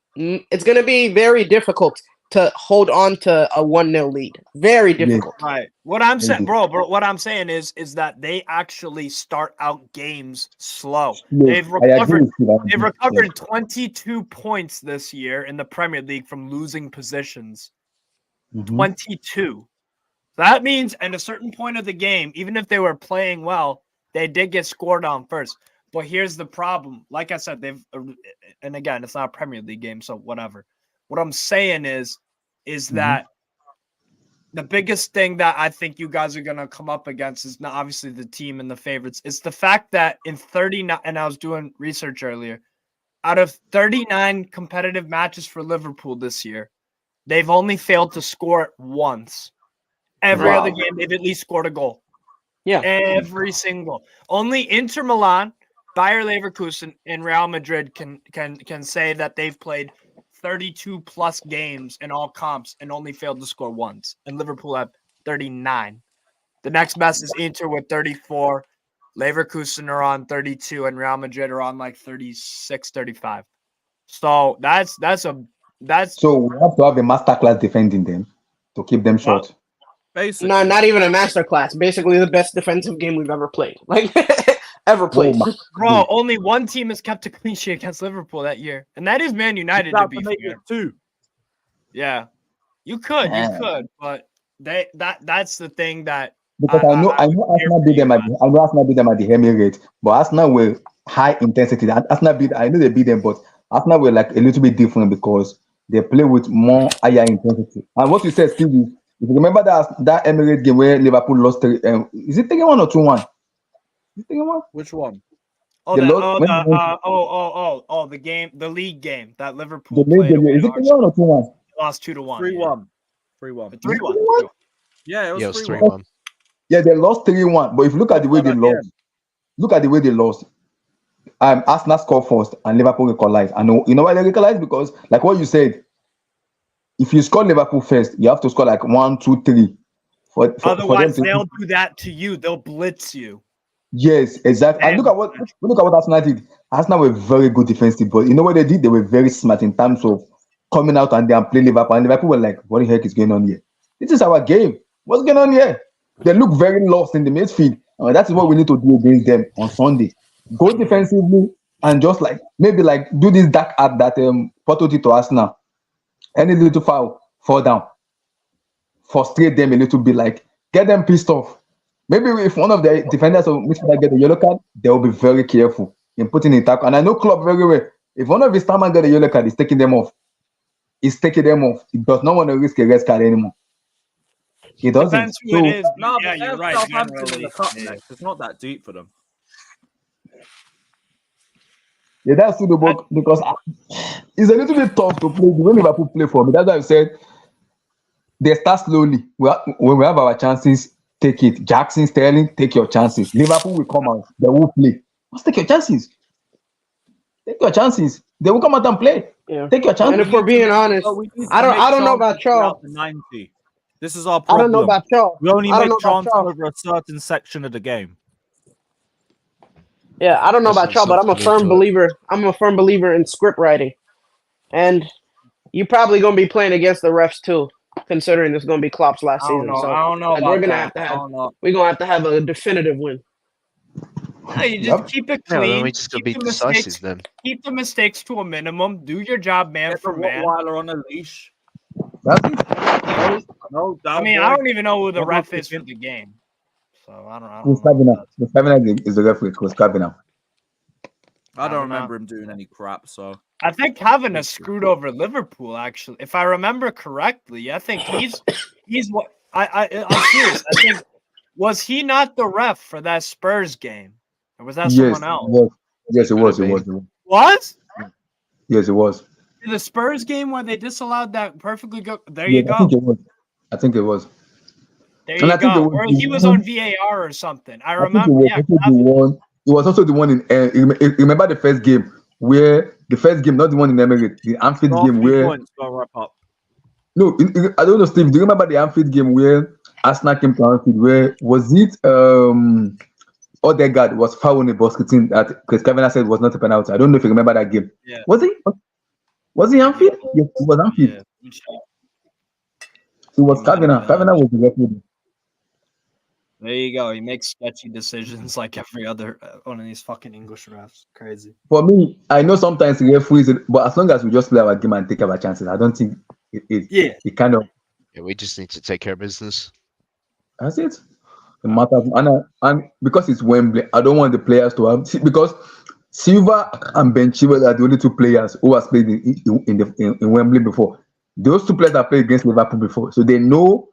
very difficult to hold on to a 1-0 lead. Very difficult. Right. What I'm saying, bro, what I'm saying is that they actually start out games slow. They've recovered 22 points this year in the Premier League from losing positions. 22. That means at a certain point of the game, even if they were playing well, they did get scored on first. But here's the problem. Like I said, and again, it's not a Premier League game, so whatever. What I'm saying is that the biggest thing that I think you guys are going to come up against is not obviously the team and the favorites. It's the fact that in 39, and I was doing research earlier, out of 39 competitive matches for Liverpool this year, they've only failed to score once. Every other game, they've at least scored a goal. Yeah. Every single. Only Inter Milan, Bayer Leverkusen, and Real Madrid can say that they've played 32 plus games in all comps and only failed to score once. And Liverpool have 39. The next best is Inter with 34. Leverkusen are on 32 and Real Madrid are on like 36, 35. So that's so we have to have a masterclass defending them to keep them short. Basically. No, not even a masterclass. Basically the best defensive game we've ever played. Like ever played. Bro, only one team has kept a clean sheet against Liverpool that year, and that is Man United. To be fair, too. Yeah, you could, but that's the thing that because I know Arsenal beat them at the Emirates, but Arsenal were high intensity. I know they beat them, but Arsenal were like a little bit different because they play with more higher intensity. And what you said, Steve, if you remember that Emirates game where Liverpool lost 3, is it 3-1 or 2-1? Which one? The game, the league game that Liverpool played. Is it 3-1 or 2-1? Lost 2-1. 3-1. 3-1. Yeah, it was 3-1. Yeah, they lost 3-1. But if you look at the way they lost, Arsenal scored first and Liverpool equalized. And you know why they equalized? Because, like what you said, if you score Liverpool first, you have to score like 1, 2, 3. Otherwise, they'll do that to you. They'll blitz you. Yes, exactly. And look at what Arsenal did. Arsenal were very good defensive, but you know what they did? They were very smart in terms of coming out and then play Liverpool. And Liverpool were like, "What the heck is going on here? This is our game. What's going on here?" They look very lost in the midfield. That is what we need to do against them on Sunday. Go defensively and just maybe do this dark art that Porto did to Arsenal. Any little foul, fall down, frustrate them a little bit, get them pissed off. Maybe if one of the defenders or midfielder get a yellow card, they will be very careful in putting in tackle. And I know Klopp very well. If one of his stamina get a yellow card, he's taking them off. He does not want to risk a red card anymore. He doesn't. Depends who it is. No, yeah, you're right. Southampton in the cup next. It's not that deep for them. Yeah, that's true, because it's a little bit tough to play. When Liverpool play for me, that's why I said they start slowly. When we have our chances, take it. Jackson, Sterling, take your chances. Liverpool will come out. They will play. Just take your chances. Take your chances. They will come out and play. Yeah. Take your chances. And if we're being honest, I don't know about y'all. 90. This is our problem. I don't know about y'all. We only make chances over a certain section of the game. Yeah, I don't know about y'all, but I'm a firm believer. I'm a firm believer in script writing, and you're probably gonna be playing against the refs too, considering it's gonna be Klopp's last season. So I don't know. we're gonna we're gonna have to have a definitive win. No, you just keep it clean. Then we just gotta be decisive then. Keep the mistakes to a minimum. Do your job, man for man. Rottweiler on a leash. That's it. No, I mean, I don't even know who the ref is for the game, so I don't Chris know. Kavanagh. Chris Kavanagh is the referee. Chris Kavanagh. I don't remember him doing any crap. So I think Kavanagh screwed over Liverpool. Actually, if I remember correctly, I think he's what I'm serious. I think was he not the ref for that Spurs game, or was that Yes, someone else? was. Yes, it was. It was. What? Yes, it was. The Spurs game where they disallowed that perfectly good. There Yeah, you go. I think it was. I think it was. There And you I think it go. was Or the he was one- on VAR or something. I I think it remember. was Yeah, also the one. It was also the one in. Remember the first game where the first game, not the one in Emirates, the Anfield got game 3 where. points. Got to wrap up. No, I don't know, Steve. Do you remember the Anfield game where Arsenal came to Anfield? Where was it? Odegaard was fouling a basket that Chris Kavanagh said was not a penalty. I don't know if you remember that game. Yeah. Was he? Was he Anfield? Yes, it was Anfield. Yeah. It was He might have Kavanagh. been. Kavanagh was the referee. There you go. He makes sketchy decisions like every other one of these fucking English refs. Crazy. For me, I know sometimes the referees, but as long as we just play our game and take our chances, I don't think it kind of. Yeah, we just need to take care of business. That's it. It matters, and because it's Wembley, I don't want the players to have because Silva and Ben Chilwell are the only 2 players who has played in Wembley before. Those 2 players have played against Liverpool before, so they know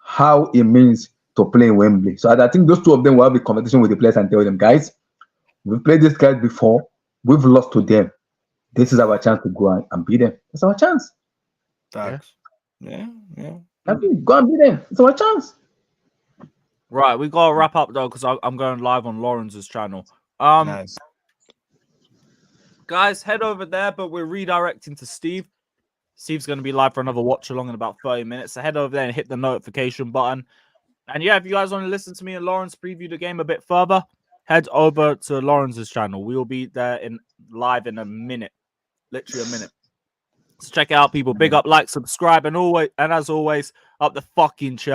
how it means to play in Wembley. So I think those 2 of them will have a conversation with the players and tell them, guys, we've played these guys before, we've lost to them. This is our chance to go and beat them. It's our chance. Facts. Yeah. That's it. Go and beat them. It's our chance. Right, we gotta wrap up though because I'm going live on Lawrence's channel. Guys, head over there, but we're redirecting to Steve. Steve's going to be live for another watch along in about 30 minutes. So head over there and hit the notification button. And yeah, if you guys want to listen to me and Lawrence preview the game a bit further, head over to Lawrence's channel. We will be there live in a minute, literally a minute. So check it out, people. Big up, like, subscribe, and as always, up the fucking show.